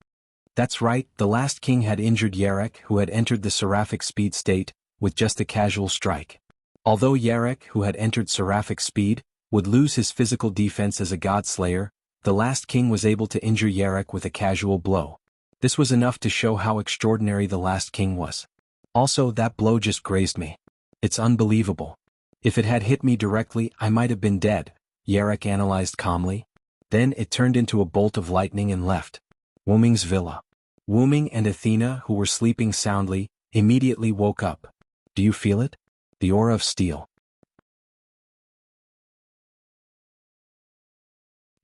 That's right, the last king had injured Yarek, who had entered the seraphic speed state, with just a casual strike. Although Yarek, who had entered seraphic speed, would lose his physical defense as a god slayer, the last king was able to injure Yarek with a casual blow. This was enough to show how extraordinary the last king was. Also, that blow just grazed me. It's unbelievable. If it had hit me directly, I might have been dead, Yarek analyzed calmly. Then it turned into a bolt of lightning and left. Wuming's villa. Wuming and Athena, who were sleeping soundly, immediately woke up. Do you feel it? The aura of steel.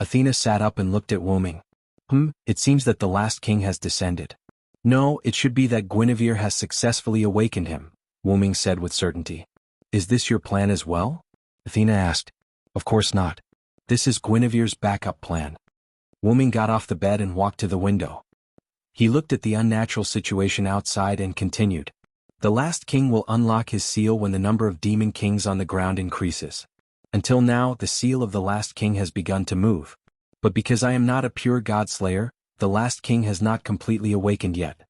Athena sat up and looked at Wuming. It seems that the last king has descended. No, it should be that Guinevere has successfully awakened him, Wuming said with certainty. Is this your plan as well? Athena asked. Of course not. This is Guinevere's backup plan. Wuming got off the bed and walked to the window. He looked at the unnatural situation outside and continued. The last king will unlock his seal when the number of demon kings on the ground increases. Until now, the seal of the last king has begun to move. But because I am not a pure god slayer, the last king has not completely awakened yet.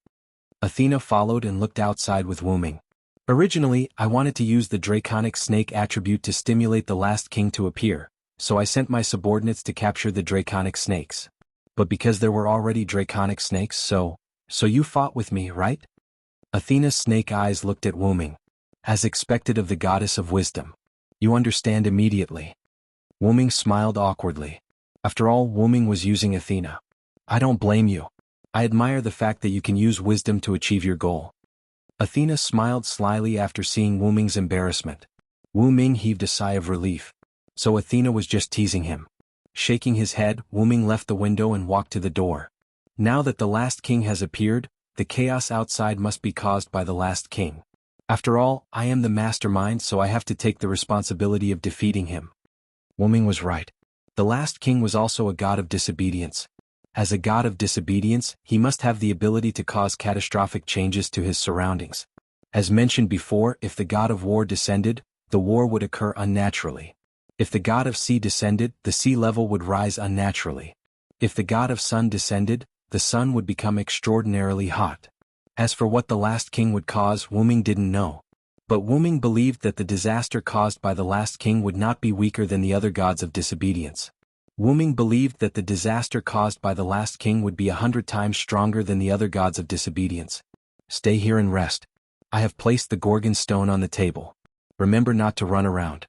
Athena followed and looked outside with Wuming. Originally, I wanted to use the draconic snake attribute to stimulate the last king to appear, so I sent my subordinates to capture the draconic snakes. But because there were already draconic snakes, so you fought with me, right? Athena's snake eyes looked at Wuming. As expected of the goddess of wisdom. You understand immediately. Wuming smiled awkwardly. After all, Wuming was using Athena. I don't blame you. I admire the fact that you can use wisdom to achieve your goal. Athena smiled slyly after seeing Wuming's embarrassment. Wuming heaved a sigh of relief. So Athena was just teasing him. Shaking his head, Wuming left the window and walked to the door. Now that the last king has appeared, the chaos outside must be caused by the last king. After all, I am the mastermind, so I have to take the responsibility of defeating him. Wuming was right. The last king was also a god of disobedience. As a god of disobedience, he must have the ability to cause catastrophic changes to his surroundings. As mentioned before, if the god of war descended, the war would occur unnaturally. If the god of sea descended, the sea level would rise unnaturally. If the god of sun descended, the sun would become extraordinarily hot. As for what the last king would cause, Wuming didn't know. But Wuming believed that the disaster caused by the last king would not be weaker than the other gods of disobedience. Wuming believed that the disaster caused by the last king would be 100 times stronger than the other gods of disobedience. Stay here and rest. I have placed the Gorgon stone on the table. Remember not to run around.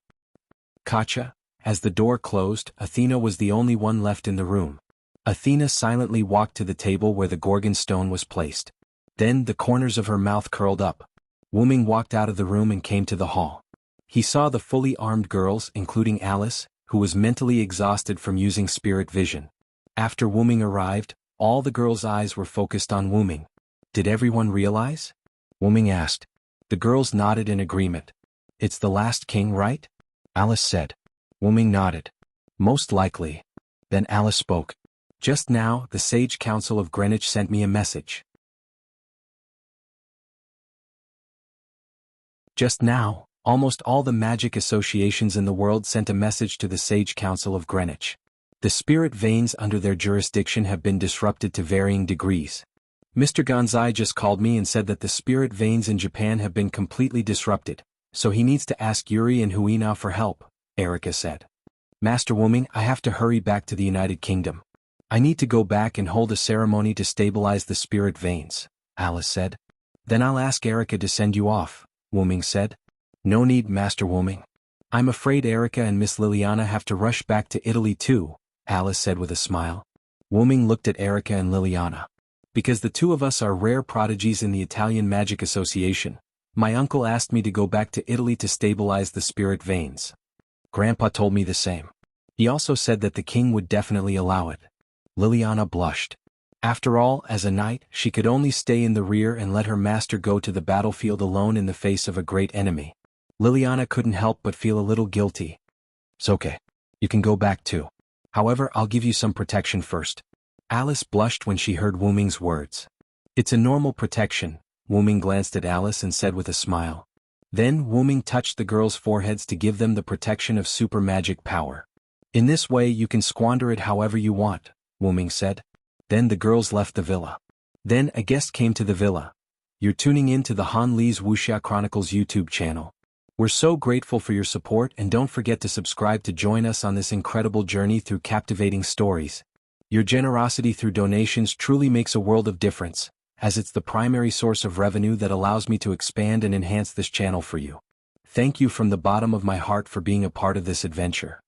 Kacha. As the door closed, Athena was the only one left in the room. Athena silently walked to the table where the Gorgon stone was placed. Then the corners of her mouth curled up. Wuming walked out of the room and came to the hall. He saw the fully armed girls, including Alice, who was mentally exhausted from using spirit vision. After Wuming arrived, all the girls' eyes were focused on Wuming. Did everyone realize? Wuming asked. The girls nodded in agreement. It's the last king, right? Alice said. Wuming nodded. Most likely. Then Alice spoke. Just now, the Sage Council of Greenwich sent me a message. Just now, almost all the magic associations in the world sent a message to the Sage Council of Greenwich. The spirit veins under their jurisdiction have been disrupted to varying degrees. Mr. Gonzai just called me and said that the spirit veins in Japan have been completely disrupted, so he needs to ask Yuri and Huina for help, Erica said. Master Wuming, I have to hurry back to the United Kingdom. I need to go back and hold a ceremony to stabilize the spirit veins, Alice said. Then I'll ask Erica to send you off, Wuming said. No need, Master Wuming. I'm afraid Erica and Miss Liliana have to rush back to Italy too, Alice said with a smile. Wuming looked at Erica and Liliana. Because the two of us are rare prodigies in the Italian Magic Association, my uncle asked me to go back to Italy to stabilize the spirit veins. Grandpa told me the same. He also said that the king would definitely allow it. Liliana blushed. After all, as a knight, she could only stay in the rear and let her master go to the battlefield alone in the face of a great enemy. Liliana couldn't help but feel a little guilty. It's okay. You can go back too. However, I'll give you some protection first. Alice blushed when she heard Wuming's words. It's a normal protection, Wuming glanced at Alice and said with a smile. Then Wuming touched the girls' foreheads to give them the protection of super magic power. In this way you can squander it however you want, Wuming said. Then the girls left the villa. Then a guest came to the villa. You're tuning in to the Han Li's Wuxia Chronicles YouTube channel. We're so grateful for your support, and don't forget to subscribe to join us on this incredible journey through captivating stories. Your generosity through donations truly makes a world of difference, as it's the primary source of revenue that allows me to expand and enhance this channel for you. Thank you from the bottom of my heart for being a part of this adventure.